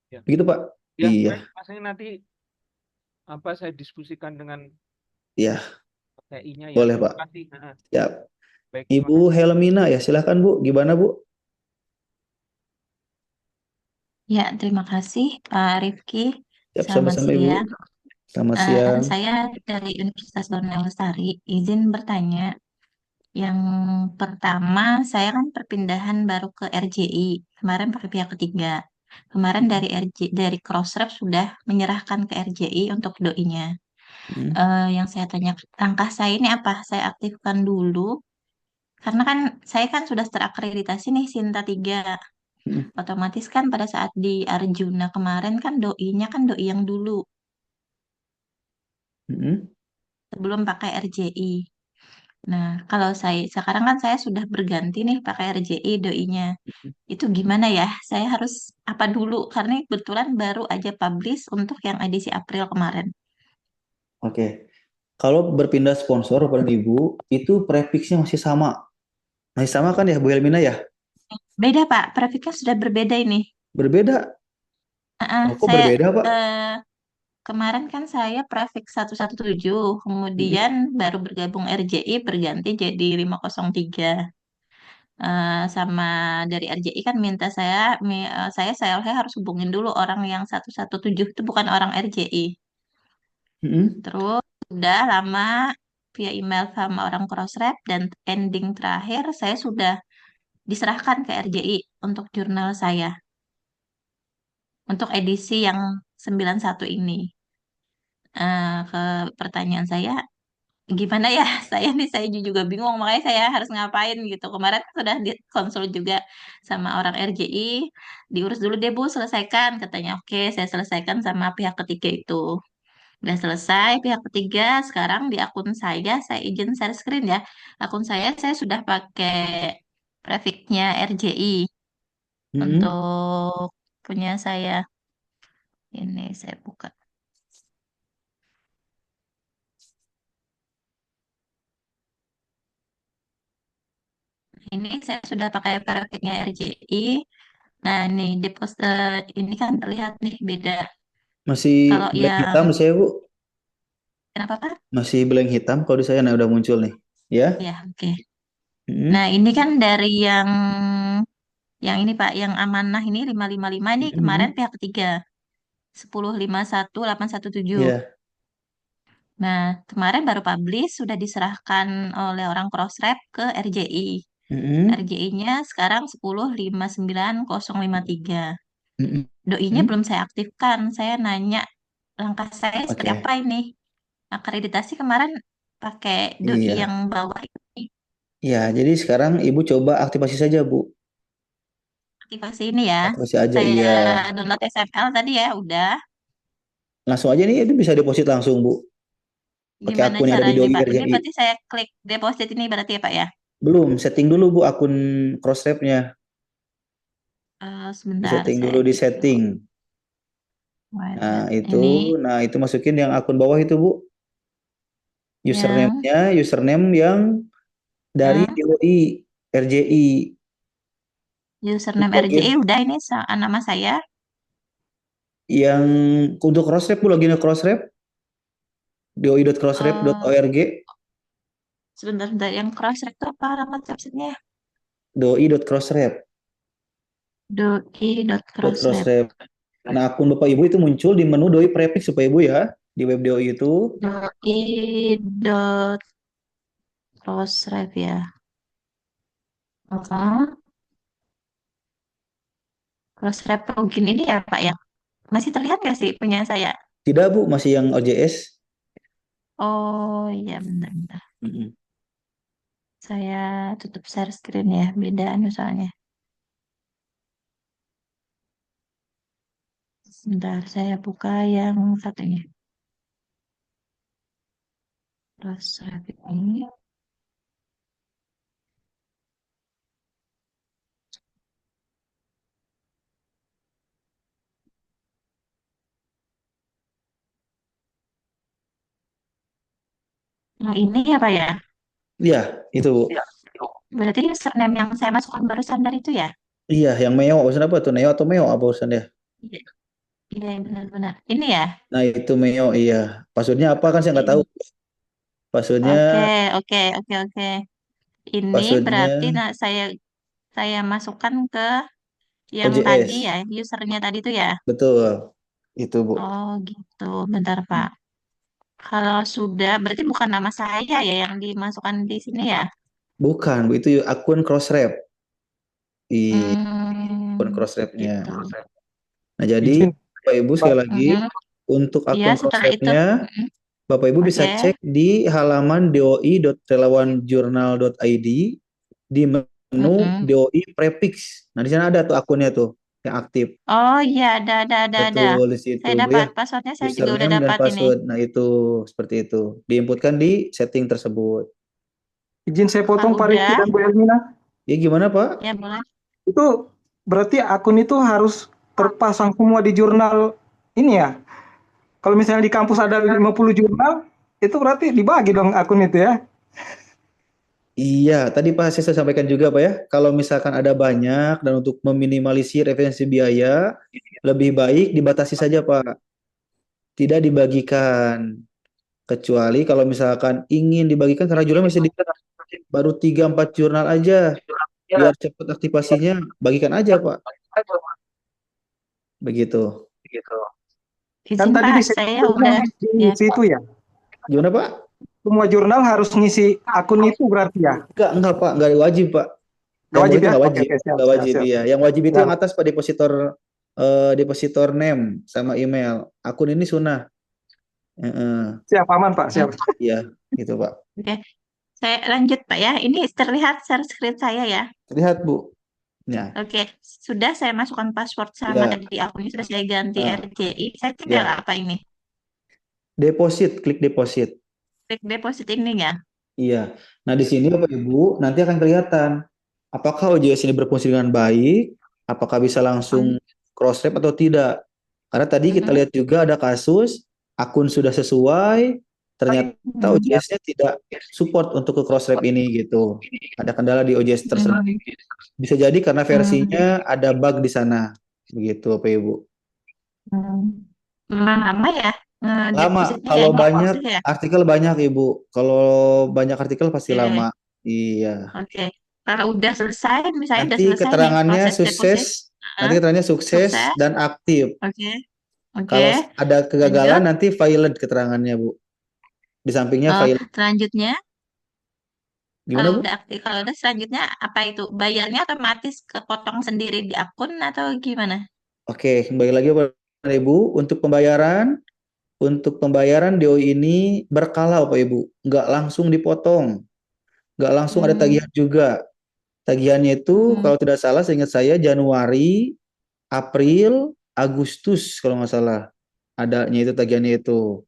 Ya, Begitu Pak. ya, Iya, baik, Mas, ini nanti saya diskusikan dengan iya, TI-nya ya. boleh Terima Pak. kasih. Siap. Baik, terima Ibu kasih. Helmina ya, silakan Bu. Gimana Bu? Ya, terima kasih Pak Rifki. Siap, Selamat sama-sama Ibu. siang. Selamat siang. Saya dari Universitas Borneo Lestari, izin bertanya. Yang pertama, saya kan perpindahan baru ke RJI. Kemarin pakai pihak ketiga. Kemarin dari Crossref sudah menyerahkan ke RJI untuk doi-nya. Hmm. Yang saya tanya, langkah saya ini apa? Saya aktifkan dulu. Karena kan saya kan sudah terakreditasi nih Sinta 3. Hmm. Otomatis kan pada saat di Arjuna kemarin kan doi-nya kan doi yang dulu Hmm. sebelum pakai RJI. Nah, kalau saya sekarang kan saya sudah berganti nih pakai RJI doi-nya. Itu gimana ya? Saya harus apa dulu? Karena kebetulan baru aja publish untuk yang edisi April kemarin. Oke. Kalau berpindah sponsor pada Ibu, itu prefixnya masih sama. Masih sama kan ya Bu Helmina ya? Beda Pak, prefixnya sudah berbeda ini. Berbeda? Kok Saya berbeda Pak? kemarin kan saya prefix 117, Hmm. kemudian baru bergabung RJI berganti jadi 503. Sama dari RJI kan minta saya harus hubungin dulu orang yang 117 itu bukan orang RJI. Hmm. Terus udah lama via email sama orang Crossref dan ending terakhir saya sudah diserahkan ke RJI untuk jurnal saya untuk edisi yang 91 ini. Ke pertanyaan saya gimana ya saya juga bingung makanya saya harus ngapain gitu. Kemarin sudah dikonsul juga sama orang RJI, diurus dulu deh Bu, selesaikan katanya. Oke, saya selesaikan sama pihak ketiga itu. Udah selesai pihak ketiga, sekarang di akun saya izin share screen ya. Akun saya sudah pakai prefixnya RJI Hmm. untuk punya saya. Ini saya buka. Ini saya sudah pakai prefixnya RJI. Nah, nih di poster ini kan terlihat nih beda. Masih Kalau blank yang hitam di saya Bu. kenapa Pak? Masih blank hitam kalau di saya. Nah, udah muncul nih. Ya. Ya, oke. Hmm. Nah, ini kan dari yang ini Pak, yang amanah ini 555 ini kemarin Hmm. pihak ketiga 1051817. Ya. Nah, kemarin baru publish sudah diserahkan oleh orang Crossref ke RJI. Hmm. RJI-nya sekarang 1059053. Hmm. Doi-nya belum saya aktifkan. Saya nanya langkah saya seperti Oke. apa ini? Akreditasi kemarin pakai doi Iya. yang bawah ini. Ya, jadi sekarang Ibu coba aktifasi saja Bu. Aktivasi ini ya. Aktifasi aja, Saya iya. download XML tadi ya, udah. Langsung aja nih, itu bisa deposit langsung Bu. Pakai Gimana akun yang ada di caranya doi Pak? Ini RJI. berarti saya klik deposit ini berarti ya Pak ya? Belum, setting dulu Bu akun Crossref-nya. Sebentar, Disetting saya dulu di klik dulu. setting. Nah, itu, Ini masukin yang akun bawah itu Bu. yang Username-nya, username yang dari doi RJI. username Login RJI udah ini nama saya. yang untuk Crossref Bu, login ke Crossref, doi.crossref.org, Sebentar, yang cross-check itu apa alamat websitenya? doi.crossref. Doi.crossref. Crossref. Nah, akun Bapak Ibu itu muncul di menu doi prefix Bapak Ibu ya, di web doi itu. Doi.crossref ya. Crossref login ini ya Pak ya? Masih terlihat nggak sih punya saya? Tidak Bu, masih yang OJS. Oh iya, bentar. Mm-mm. Saya tutup share screen ya, beda anu soalnya. Sebentar, saya buka yang satunya. Crossref ini. Nah, ini ya Pak ya? Iya, itu Bu. Berarti username yang saya masukkan barusan dari itu ya? Iya, yang Meo. Urusan apa tuh? Neo atau Meo apa urusannya? Iya, iya benar-benar. Ini ya. Nah, itu Meo, iya. Passwordnya apa kan saya nggak tahu. Passwordnya, Oke, oke, oke, oke. Ini berarti passwordnya saya masukkan ke yang tadi OJS. ya, usernya tadi tuh ya. Betul. Itu, Bu. Oh gitu, bentar Pak. Kalau sudah, berarti bukan nama saya ya yang dimasukkan di sini ya. Bukan, Bu. Itu akun Crossref. Di akun Hmm, Crossref-nya. gitu. Nah, jadi Izin, Bapak Ibu Pak. sekali lagi, Mhm. untuk Iya, akun setelah itu. Crossref-nya, Mhm. Bapak Ibu bisa Oke. cek di halaman doi.relawanjurnal.id di menu Mhm. DOI Prefix. Nah, di sana ada tuh akunnya tuh yang aktif. Oh iya, ada. Betul di situ, Saya Bu ya. dapat passwordnya, saya juga udah Username dan dapat ini. password. Nah, itu seperti itu. Diinputkan di setting tersebut. Izin saya Kalau potong Pak Riki udah, dan Bu Elmina. Ya gimana, Pak? ya boleh. Itu berarti akun itu harus terpasang semua di jurnal ini ya. Kalau misalnya di kampus ada 50 jurnal, itu berarti dibagi dong akun itu ya. Iya, tadi Pak saya sampaikan juga Pak ya, kalau misalkan ada banyak dan untuk meminimalisir efisiensi biaya, lebih baik dibatasi saja Pak, tidak dibagikan. Kecuali kalau misalkan ingin dibagikan karena jurnal masih baru 3-4 jurnal aja, biar cepat aktivasinya, bagikan aja Pak, begitu. Kan Izin tadi Pak, di saya setting udah, ya. situ ya. Gimana Pak? Semua jurnal harus ngisi akun itu berarti ya. Enggak Pak, enggak wajib Pak. Nggak Yang wajib boleh itu ya? nggak Oke, wajib, oke, siap, nggak siap, wajib siap. iya. Yang wajib itu Siap, yang atas Pak, depositor name sama email. Akun ini sunnah. Heeh. siap, aman Pak, siap. Iya, gitu Pak. Oke. Saya lanjut Pak ya. Ini terlihat share screen saya ya. Lihat Bu. Ya, Oke, sudah saya masukkan password sama ya. tadi akunnya sudah saya ganti Ah, RJI. Saya tinggal ya. apa ini? Klik deposit. Klik deposit ini ya. Iya. Nah, di sini Bapak Ibu nanti akan kelihatan apakah OJS ini berfungsi dengan baik, apakah bisa langsung cross-ref atau tidak. Karena tadi kita lihat juga ada kasus akun sudah sesuai, ternyata OJS-nya tidak support untuk ke cross-ref ini gitu. Ada kendala di OJS tersebut. Bisa jadi karena versinya ada bug di sana. Begitu Bapak Ibu. Lama ya Lama, depositnya ya, kalau ini banyak proses ya. artikel banyak Ibu. Kalau banyak artikel pasti Oke, lama. Iya. oke. Kalau udah selesai, misalnya udah Nanti selesai nih keterangannya proses deposit, nanti keterangannya sukses sukses. dan aktif. Oke, oke. Kalau ada kegagalan Lanjut. nanti failed keterangannya Bu. Di sampingnya Oh, failed. selanjutnya Gimana kalau Bu? udah aktif, kalau udah selanjutnya apa itu? Bayarnya otomatis kepotong sendiri di akun atau gimana? Oke, kembali lagi Bapak Ibu untuk pembayaran DOI ini berkala Bapak Ibu, nggak langsung dipotong, nggak langsung ada tagihan juga. Tagihannya itu kalau tidak salah, seingat saya Januari, April, Agustus kalau nggak salah adanya itu tagihannya itu,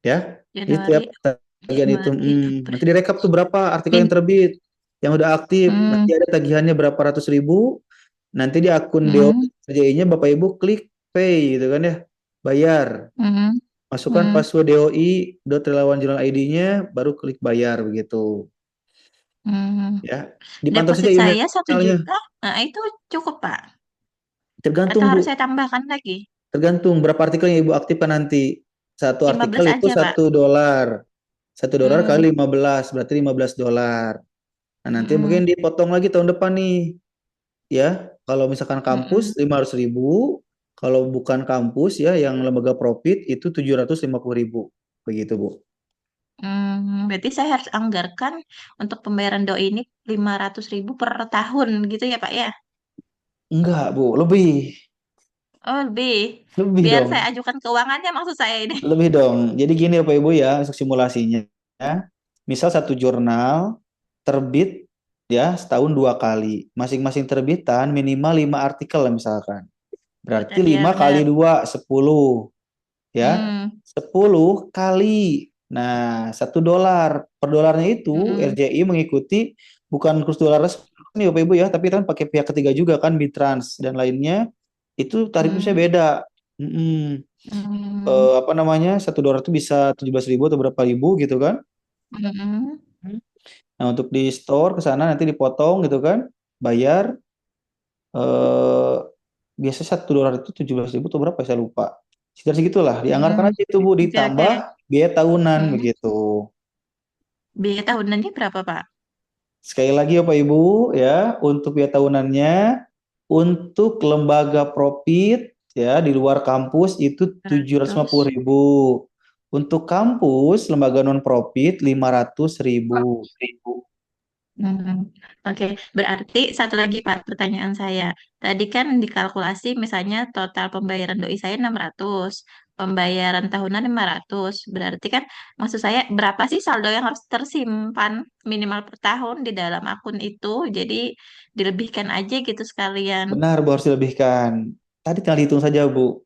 ya. Jadi tiap Januari, tagihan itu, Januari, nanti direkap tuh berapa artikel yang terbit, yang udah aktif, nanti ada tagihannya berapa ratus ribu, nanti di akun DOI-nya Bapak Ibu klik pay gitu kan ya, bayar. Masukkan password doi.relawanjurnal.id-nya, baru klik bayar begitu. Ya, dipantau Deposit saja saya 1 emailnya. juta, nah itu cukup Pak? Tergantung Atau harus Bu, saya tambahkan lagi? tergantung berapa artikel yang Ibu aktifkan nanti. Satu 15 artikel itu aja Pak. $1. $1 kali 15 berarti $15. Nah, nanti mungkin dipotong lagi tahun depan nih. Ya, kalau misalkan kampus 500.000, kalau bukan kampus ya yang lembaga profit itu 750.000. Begitu Bu. Berarti saya harus anggarkan untuk pembayaran doi ini 500.000 per tahun gitu ya Pak ya? Enggak Bu, lebih. Oh lebih. Lebih Biar dong. saya ajukan keuangannya maksud saya ini. Lebih dong. Jadi gini Bapak Ibu ya, untuk simulasinya. Misal satu jurnal terbit ya setahun 2 kali. Masing-masing terbitan minimal 5 artikel lah misalkan. Berarti Iya 5 kali benar. 2, 10. Ya, 10 kali. Nah, $1. Per dolarnya itu RJI mengikuti bukan kurs dolar resmi Bapak Ibu ya, tapi kan pakai pihak ketiga juga kan, Bitrans dan lainnya. Itu tarifnya beda. Apa namanya, $1 itu bisa 17.000 atau berapa ribu gitu kan. Nah, untuk di store ke sana nanti dipotong gitu kan, bayar. eh biasanya $1 itu 17.000 atau berapa ya, saya lupa. Sekitar segitulah. Dianggarkan aja itu Bu, Oke, ditambah biaya tahunan Mm-mm. begitu. Biaya tahunannya berapa, Pak? Sekali lagi Bapak Ibu ya, untuk biaya tahunannya untuk lembaga profit ya di luar kampus itu 750.000. Untuk kampus lembaga non profit 500.000. Oke, berarti satu lagi Pak, pertanyaan saya. Tadi kan dikalkulasi misalnya total pembayaran doi saya 600, pembayaran tahunan 500. Berarti kan maksud saya berapa sih saldo yang harus tersimpan minimal per tahun di dalam akun itu? Jadi dilebihkan aja gitu sekalian. Benar, Bu, harus dilebihkan. Tadi tinggal hitung saja, Bu.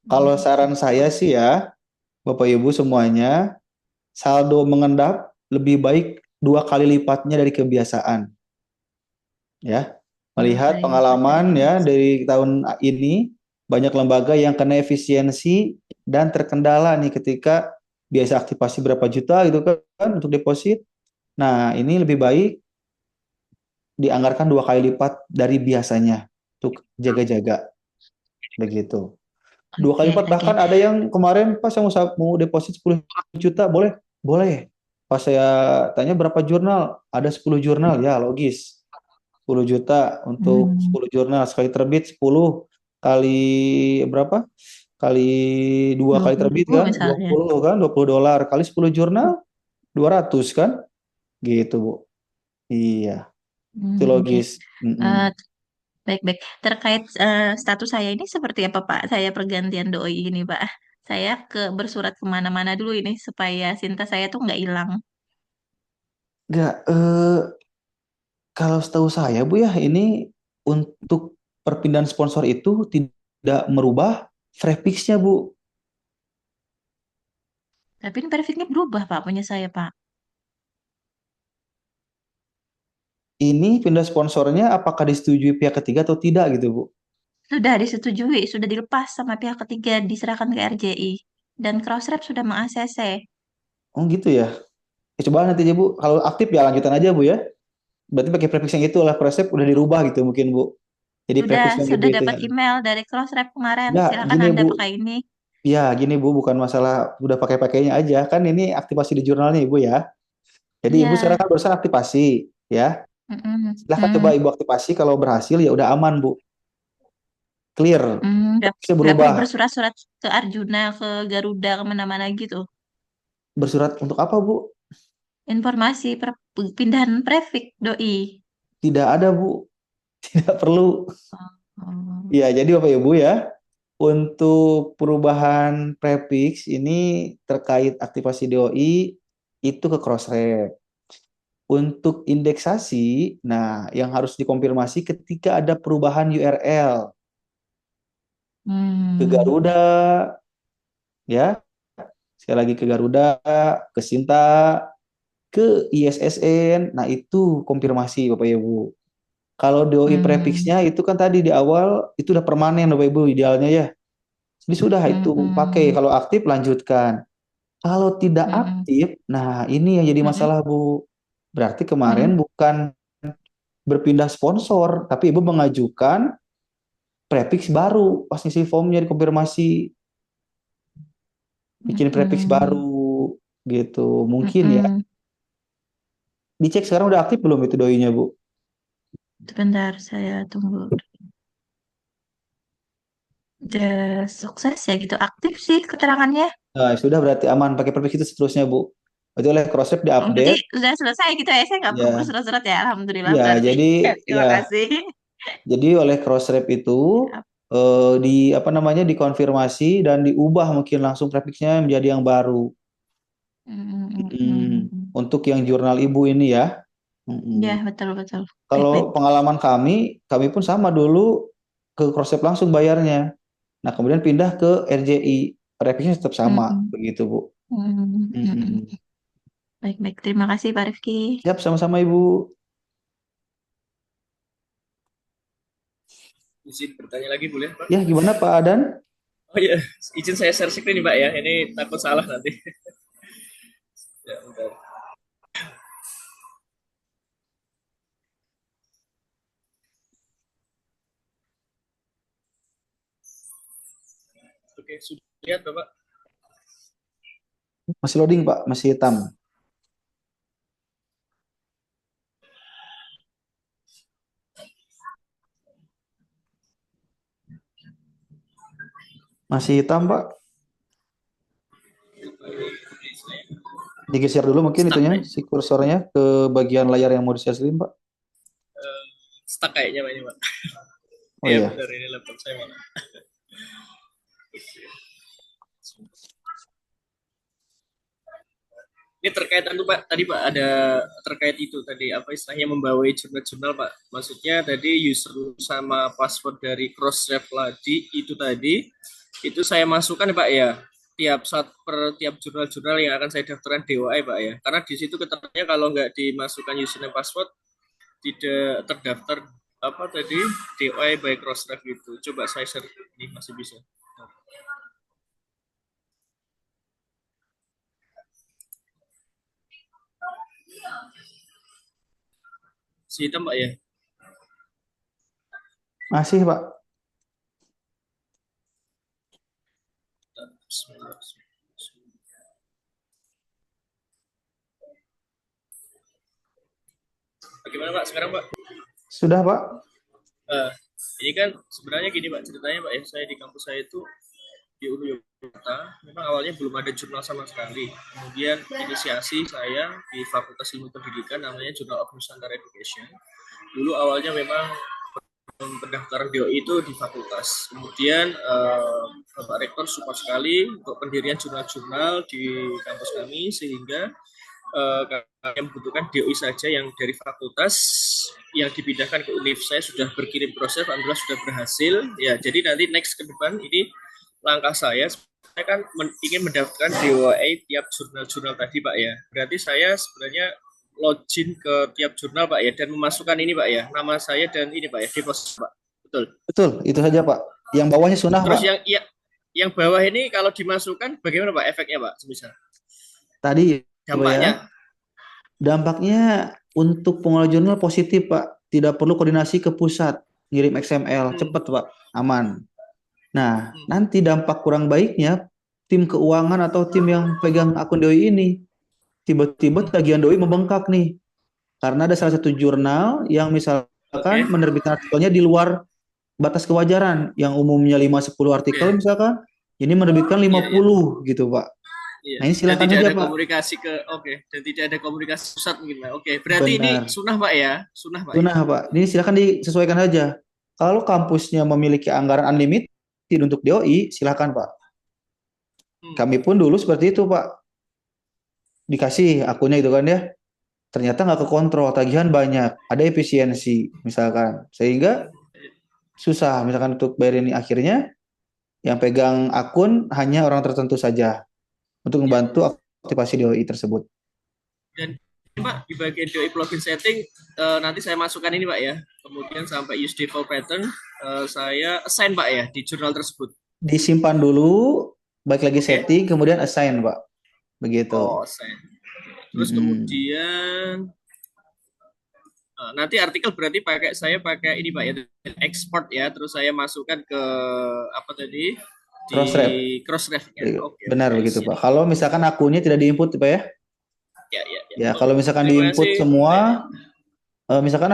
Kalau saran saya sih ya, Bapak Ibu semuanya, saldo mengendap lebih baik 2 kali lipatnya dari kebiasaan. Ya, melihat pengalaman ya dari tahun ini, banyak lembaga yang kena efisiensi dan terkendala nih ketika biasa aktivasi berapa juta gitu kan untuk deposit. Nah, ini lebih baik dianggarkan 2 kali lipat dari biasanya untuk jaga-jaga begitu. 2 kali lipat, bahkan ada yang kemarin pas saya mau deposit 10 juta, boleh? Boleh. Pas saya tanya berapa jurnal, ada 10 jurnal, ya logis. 10 juta untuk 10 jurnal, sekali terbit 10 kali berapa? Kali 2 kali terbit 20.000 kan, misalnya. 20 kan, $20 kali 10 jurnal 200 kan? Gitu, Bu. Iya, itu Oke. logis. Baik-baik. Terkait status saya ini seperti apa, Pak? Saya pergantian doi ini, Pak. Saya bersurat kemana-mana dulu ini supaya Sinta saya tuh nggak hilang. Enggak, kalau setahu saya Bu ya, ini untuk perpindahan sponsor itu tidak merubah prefixnya Bu. Tapi ini prefixnya berubah, Pak, punya saya, Pak. Ini pindah sponsornya apakah disetujui pihak ketiga atau tidak gitu Bu? Sudah disetujui, sudah dilepas sama pihak ketiga, diserahkan ke RJI. Dan Crossref sudah meng-ACC. Oh gitu ya. Ya, coba nanti aja Bu, kalau aktif ya lanjutan aja Bu ya. Berarti pakai prefix yang itu lah, Crossref udah dirubah gitu mungkin Bu. Jadi prefix yang Sudah gede itu dapat ya. email dari Crossref kemarin. Ya, Silakan gini Anda Bu. pakai ini. Ya, gini Bu, bukan masalah udah pakai-pakainya aja. Kan ini aktivasi di jurnalnya Ibu ya. Jadi Ibu sekarang Iya. kan barusan aktivasi ya. Silahkan coba Ibu aktivasi, kalau berhasil ya udah aman Bu. Clear. Bisa Nggak perlu berubah. bersurat-surat ke Arjuna, ke Garuda, kemana-mana gitu. Bersurat untuk apa Bu? Informasi pindahan prefix doi. Tidak ada Bu. Tidak perlu. Ya, jadi Bapak Ibu ya, untuk perubahan prefix ini terkait aktivasi DOI itu ke Crossref. Untuk indeksasi, nah yang harus dikonfirmasi ketika ada perubahan URL ke Garuda, ya, sekali lagi ke Garuda, ke Sinta, ke ISSN, nah itu konfirmasi Bapak Ibu. Kalau DOI prefixnya itu kan tadi di awal itu udah permanen Bapak Ibu idealnya ya. Jadi sudah itu pakai, kalau aktif lanjutkan. Kalau tidak aktif, nah ini yang jadi masalah Bu. Berarti kemarin bukan berpindah sponsor, tapi Ibu mengajukan prefix baru pas ngisi formnya dikonfirmasi. Bikin prefix baru gitu. Mungkin ya. Dicek sekarang udah aktif belum itu doinya Bu? Sebentar, saya tunggu. Sukses ya gitu. Aktif sih keterangannya. Nah, sudah berarti aman pakai prefix itu seterusnya Bu. Berarti oleh Crossref Oh, berarti diupdate. sudah selesai gitu ya. Saya nggak perlu Ya. bersurat-surat ya. Alhamdulillah Ya, berarti. jadi Terima ya. kasih. Jadi oleh Crossref itu di apa namanya dikonfirmasi dan diubah mungkin langsung prefixnya menjadi yang baru. Untuk yang jurnal Ibu ini ya. Ya, betul-betul. Kalau pengalaman kami pun sama dulu ke Crossref langsung bayarnya. Nah, kemudian pindah ke RJI, prefixnya tetap sama begitu Bu. Baik-baik. Terima kasih Pak Rifki. Siap, sama-sama Ibu. Izin bertanya lagi boleh Pak? Ya, gimana Pak Adan? Oh iya, izin saya share screen nih Pak ya. Ini takut salah nanti. Ya, bentar. Oke, sudah lihat Bapak. Masih loading, Pak. Masih hitam. Masih hitam, Pak. Digeser dulu mungkin Stuck itunya, Pak. si kursornya ke bagian layar yang mau di-share, Pak. Stuck kayaknya Pak ini Pak. Oh Iya iya. benar, ini laptop saya malah. Ini terkait anu Pak, tadi Pak ada terkait itu tadi apa istilahnya membawai jurnal-jurnal Pak. Maksudnya tadi username sama password dari Crossref tadi itu saya masukkan Pak ya. Tiap jurnal-jurnal yang akan saya daftarkan DOI Pak ya. Karena di situ keterangannya kalau nggak dimasukkan username password tidak terdaftar apa tadi DOI by Crossref itu. Coba saya share ini masih bisa. Si hitam Pak ya. Masih, Pak. Bagaimana Pak sekarang Pak? Sudah, Pak. Ini kan sebenarnya gini Pak ceritanya Pak ya, saya di kampus saya itu di UNU Yogyakarta memang awalnya belum ada jurnal sama sekali. Kemudian inisiasi saya di Fakultas Ilmu Pendidikan namanya Journal of Nusantara Education. Dulu awalnya memang pendaftaran DOI itu di fakultas. Kemudian Bapak Rektor support sekali untuk pendirian jurnal-jurnal di kampus kami sehingga kami membutuhkan DOI saja yang dari fakultas yang dipindahkan ke UNIF. Saya sudah berkirim proses, alhamdulillah sudah berhasil. Ya, jadi nanti next ke depan ini langkah saya kan ingin mendaftarkan DOI tiap jurnal-jurnal tadi Pak ya. Berarti saya sebenarnya login ke tiap jurnal Pak ya dan memasukkan ini Pak ya, nama saya dan ini Pak ya, deposit Pak. Betul. Betul, itu saja Pak. Yang bawahnya sunnah Terus Pak. yang bawah ini kalau dimasukkan bagaimana Pak efeknya Pak semisal? Tadi Dampaknya. ya, dampaknya untuk pengelola jurnal positif Pak. Tidak perlu koordinasi ke pusat, ngirim XML, cepat Pak, aman. Nah, nanti dampak kurang baiknya tim keuangan atau tim yang pegang akun DOI ini tiba-tiba tagihan DOI membengkak nih. Karena ada salah satu jurnal yang misalkan menerbitkan artikelnya di luar batas kewajaran yang umumnya 5-10 artikel misalkan, ini menerbitkan 50 gitu Pak. Iya. Nah, ini silakan dan tidak aja ada Pak. komunikasi dan tidak ada komunikasi pusat mungkin Pak. Berarti Benar. ini sunnah Pak ya, sunnah Pak. Sunnah Pak. Ini silakan disesuaikan aja. Kalau kampusnya memiliki anggaran unlimited untuk DOI, silakan Pak. Kami pun dulu seperti itu Pak. Dikasih akunnya itu kan ya. Ternyata nggak kekontrol, tagihan banyak, ada efisiensi misalkan. Sehingga susah misalkan untuk bayar ini, akhirnya yang pegang akun hanya orang tertentu saja untuk membantu aktivasi DOI tersebut. Dan Pak di bagian DOI plugin setting nanti saya masukkan ini Pak ya. Kemudian sampai use default pattern saya assign Pak ya di jurnal tersebut. Disimpan dulu, baik lagi setting, kemudian assign Pak. Begitu. Oh, assign. Terus kemudian nanti artikel berarti saya pakai ini Pak ya, export ya, terus saya masukkan ke apa tadi di Crossref ya. Benar begitu Pak. Kalau misalkan akunnya tidak diinput Pak ya. Ya, kalau misalkan diinput semua, misalkan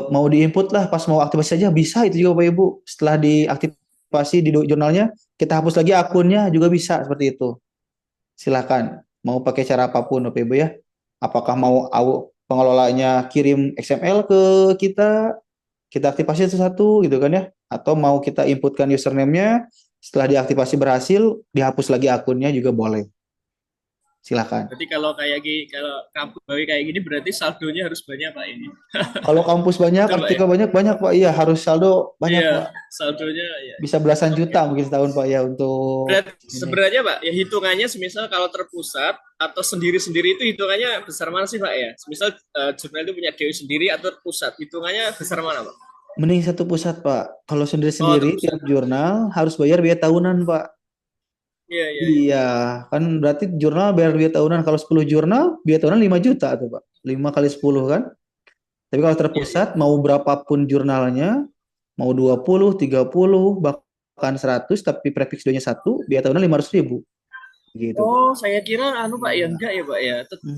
mau diinput lah pas mau aktivasi saja bisa itu juga Bapak Ibu. Setelah diaktifasi di jurnalnya, kita hapus lagi akunnya juga bisa seperti itu. Silakan. Mau pakai cara apapun Bapak Ibu ya. Apakah mau pengelolanya kirim XML ke kita aktifasi satu-satu gitu kan ya. Atau mau kita inputkan username-nya, setelah diaktifasi berhasil, dihapus lagi akunnya juga boleh. Silakan. Berarti kalau kampus kayak gini berarti saldonya harus banyak Pak ini. Kalau kampus banyak, artikel banyak Pak. Iya, harus saldo banyak Iya, Pak. saldonya ya. Bisa belasan juta mungkin setahun Pak ya untuk Berarti sebenarnya Pak, ya hitungannya semisal kalau terpusat atau sendiri-sendiri itu hitungannya besar mana sih Pak ya? Semisal jurnal itu punya DOI sendiri atau pusat, hitungannya besar mana Pak? mending satu pusat Pak. Kalau sendiri-sendiri tiap jurnal harus bayar biaya tahunan Pak. Iya, kan berarti jurnal bayar biaya tahunan. Kalau 10 jurnal, biaya tahunan 5 juta tuh Pak. 5 kali 10 kan. Tapi kalau terpusat, mau berapapun jurnalnya, mau 20, 30, bahkan ditambahkan 100 tapi prefix 2-nya 1, biaya tahunan 500.000 gitu. Oh, saya kira Pak ya, enggak ya Pak ya.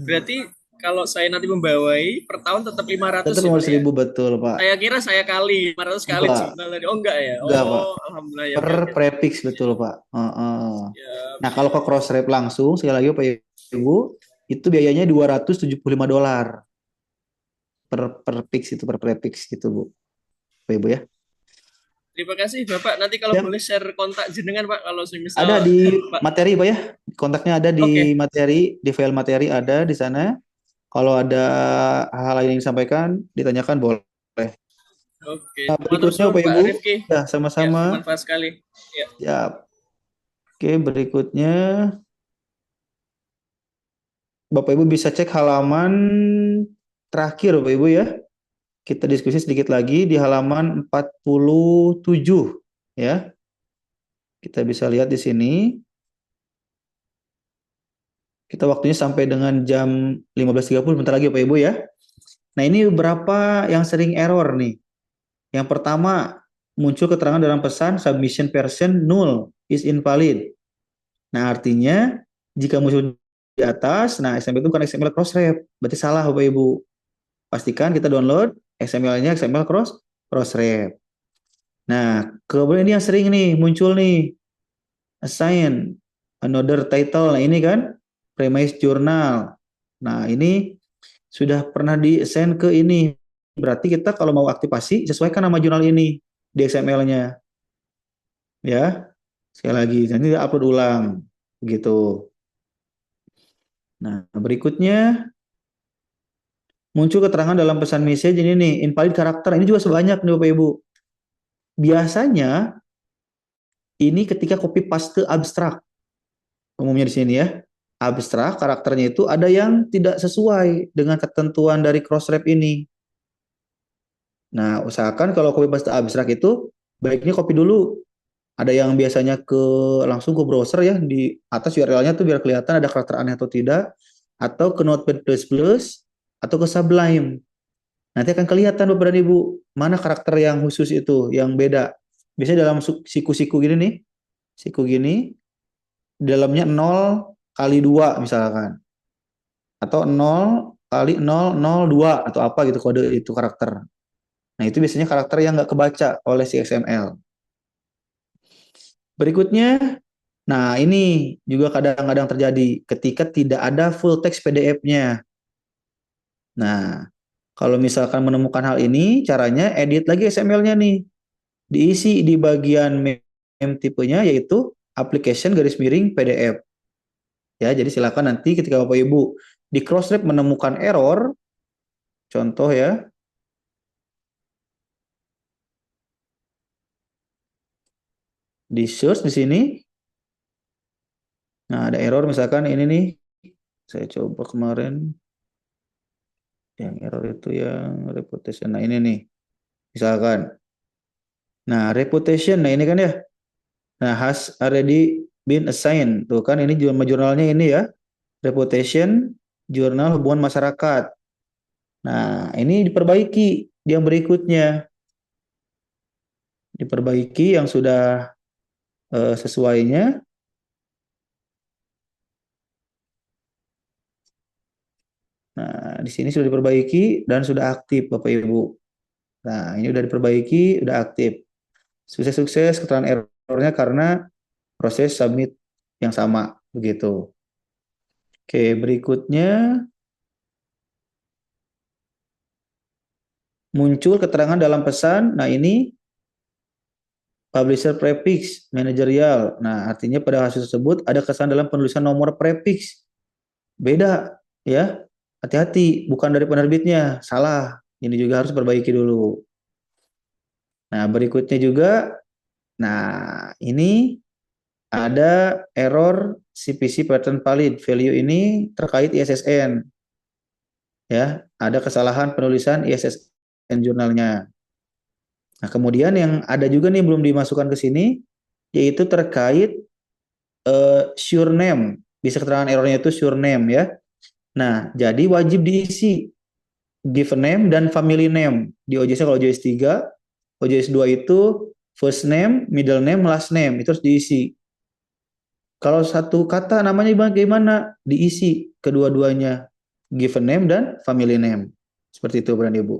Berarti kalau saya nanti membawai per tahun tetap 500 Tetap ya Pak ya. 500.000 betul Pak. Saya kira saya kali 500 kali Enggak. jurnal tadi. Oh enggak ya. Enggak Pak. Oh, alhamdulillah ya. Per prefix betul Pak. Nah kalau ke cross ref langsung sekali lagi Pak Ibu itu biayanya $275 per fix itu, per prefix gitu Bu. Pak Ibu ya. Terima kasih Bapak. Nanti kalau Ya. boleh share kontak jenengan Pak kalau misal Ada di Pak. materi Pak ya. Kontaknya ada di materi, di file materi ada di sana. Kalau ada hal lain yang disampaikan, ditanyakan boleh. Oke. Nah, berikutnya Pak Ibu. Rifki. Ya, sama-sama. Ya, bermanfaat sekali. Ya. Siap. Oke, berikutnya Bapak Ibu bisa cek halaman terakhir Bapak Ibu ya. Kita diskusi sedikit lagi di halaman 47 ya. Kita bisa lihat di sini. Kita waktunya sampai dengan jam 15.30 bentar lagi Pak Ibu ya. Nah, ini berapa yang sering error nih. Yang pertama, muncul keterangan dalam pesan submission version null is invalid. Nah, artinya jika muncul di atas, nah XML itu bukan XML crossref, berarti salah Bapak Ibu. Pastikan kita download XML-nya XML crossref. Nah, kemudian ini yang sering nih muncul nih, assign another title. Nah, ini kan premise journal. Nah, ini sudah pernah di-assign ke ini. Berarti kita kalau mau aktivasi, sesuaikan nama jurnal ini di XML-nya. Ya, sekali lagi, nanti upload ulang. Begitu. Nah, berikutnya muncul keterangan dalam pesan message ini nih, invalid karakter. Ini juga sebanyak nih Bapak Ibu. Biasanya ini ketika copy paste abstrak. Umumnya di sini ya. Abstrak karakternya itu ada yang tidak sesuai dengan ketentuan dari crossref ini. Nah, usahakan kalau copy paste abstrak itu baiknya copy dulu. Ada yang biasanya langsung ke browser ya, di atas URL-nya tuh biar kelihatan ada karakter aneh atau tidak, atau ke Notepad++, atau ke Sublime. Nanti akan kelihatan Bapak dan Ibu mana karakter yang khusus itu, yang beda. Biasanya dalam siku-siku gini nih, siku gini, dalamnya 0 kali 2 misalkan, atau 0 kali 002 atau apa gitu kode itu karakter. Nah, itu biasanya karakter yang nggak kebaca oleh si XML. Berikutnya, nah ini juga kadang-kadang terjadi ketika tidak ada full text PDF-nya. Nah, kalau misalkan menemukan hal ini, caranya edit lagi XML-nya nih. Diisi di bagian mem tipenya yaitu application _PDF. Ya, jadi silakan nanti ketika Bapak Ibu di crossref menemukan error, contoh ya, di search di sini. Nah, ada error misalkan ini nih. Saya coba kemarin yang error itu yang reputation. Nah, ini nih. Misalkan. Nah, reputation. Nah, ini kan ya. Nah, has already been assigned. Tuh kan ini jurnalnya ini ya. Reputation, jurnal hubungan masyarakat. Nah, ini diperbaiki yang berikutnya. Diperbaiki yang sudah sesuainya. Nah, di sini sudah diperbaiki dan sudah aktif Bapak Ibu. Nah, ini sudah diperbaiki, sudah aktif. Sukses-sukses keterangan errornya karena proses submit yang sama, begitu. Oke, berikutnya muncul keterangan dalam pesan. Nah, ini publisher prefix managerial. Nah, artinya pada hasil tersebut ada kesalahan dalam penulisan nomor prefix. Beda, ya. Hati-hati, bukan dari penerbitnya, salah. Ini juga harus perbaiki dulu. Nah, berikutnya juga, nah ini ada error CPC pattern valid. Value ini terkait ISSN. Ya, ada kesalahan penulisan ISSN jurnalnya. Nah, kemudian yang ada juga nih belum dimasukkan ke sini, yaitu terkait surname. Bisa keterangan errornya itu surname ya. Nah, jadi wajib diisi given name dan family name. Di OJS kalau OJS 3, OJS 2 itu First name, middle name, last name. Itu harus diisi. Kalau satu kata namanya bagaimana? Diisi kedua-duanya. Given name dan family name. Seperti itu, Bapak dan Ibu.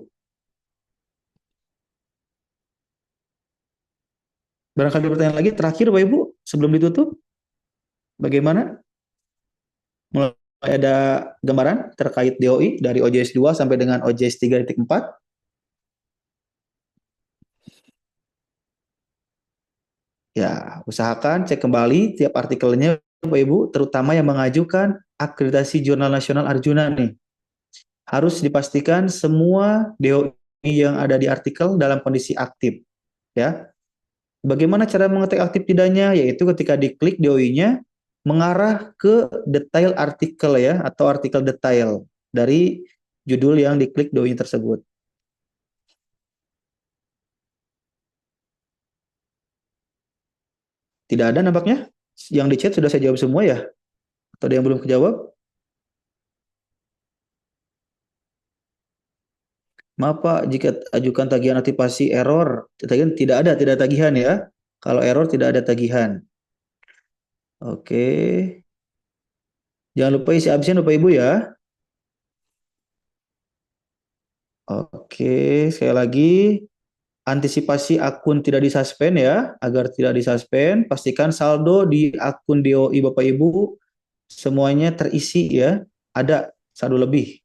Barangkali pertanyaan lagi terakhir, Bapak Ibu, sebelum ditutup. Bagaimana? Mulai ada gambaran terkait DOI dari OJS 2 sampai dengan OJS 3.4. Ya, usahakan cek kembali tiap artikelnya, Bapak Ibu, terutama yang mengajukan akreditasi Jurnal Nasional Arjuna nih. Harus dipastikan semua DOI yang ada di artikel dalam kondisi aktif. Ya. Bagaimana cara mengetik aktif tidaknya? Yaitu ketika diklik DOI-nya, mengarah ke detail artikel ya, atau artikel detail dari judul yang diklik DOI tersebut. Tidak ada nampaknya? Yang di chat sudah saya jawab semua ya? Atau ada yang belum kejawab? Maaf Pak, jika ajukan tagihan aktivasi error, tagihan tidak ada tagihan ya. Kalau error tidak ada tagihan. Oke. Jangan lupa isi absen Bapak Ibu ya. Oke, sekali lagi antisipasi akun tidak disuspend ya. Agar tidak disuspend, pastikan saldo di akun DOI Bapak Ibu semuanya terisi ya. Ada saldo lebih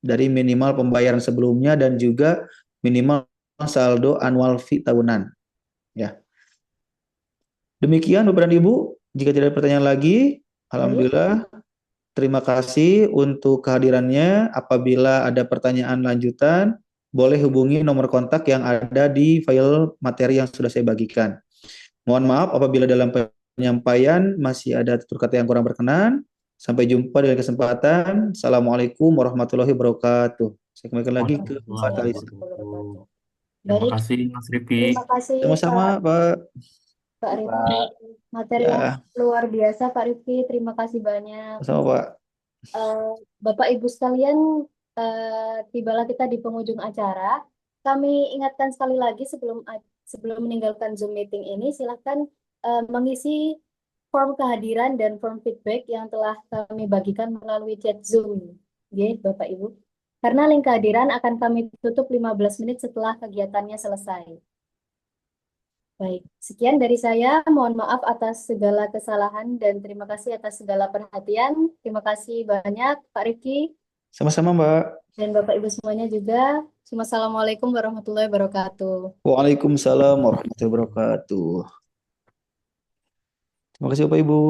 dari minimal pembayaran sebelumnya dan juga minimal saldo annual fee tahunan. Ya. Demikian Bapak dan Ibu, jika tidak ada pertanyaan lagi, alhamdulillah. Terima kasih untuk kehadirannya. Apabila ada pertanyaan lanjutan, boleh hubungi nomor kontak yang ada di file materi yang sudah saya bagikan. Mohon maaf apabila dalam penyampaian masih ada tutur kata yang kurang berkenan. Sampai jumpa di lain kesempatan. Assalamualaikum warahmatullahi wabarakatuh. Saya kembalikan lagi ke Pak Talisa. Terima kasih Mas Rifki. Terima kasih Sama-sama Pak. Pak Rifki. Materinya luar biasa Pak Rifki. Terima kasih banyak. Sama Pak. Bapak Ibu sekalian, tibalah kita di penghujung acara. Kami ingatkan sekali lagi sebelum meninggalkan Zoom meeting ini, silakan mengisi form kehadiran dan form feedback yang telah kami bagikan melalui chat Zoom. Oke, Bapak Ibu. Karena link kehadiran akan kami tutup 15 menit setelah kegiatannya selesai. Baik, sekian dari saya. Mohon maaf atas segala kesalahan dan terima kasih atas segala perhatian. Terima kasih banyak Pak Rifki. Sama-sama Mbak. Dan Bapak Ibu semuanya juga. Assalamualaikum warahmatullahi wabarakatuh. Waalaikumsalam warahmatullahi wabarakatuh. Terima kasih Bapak Ibu.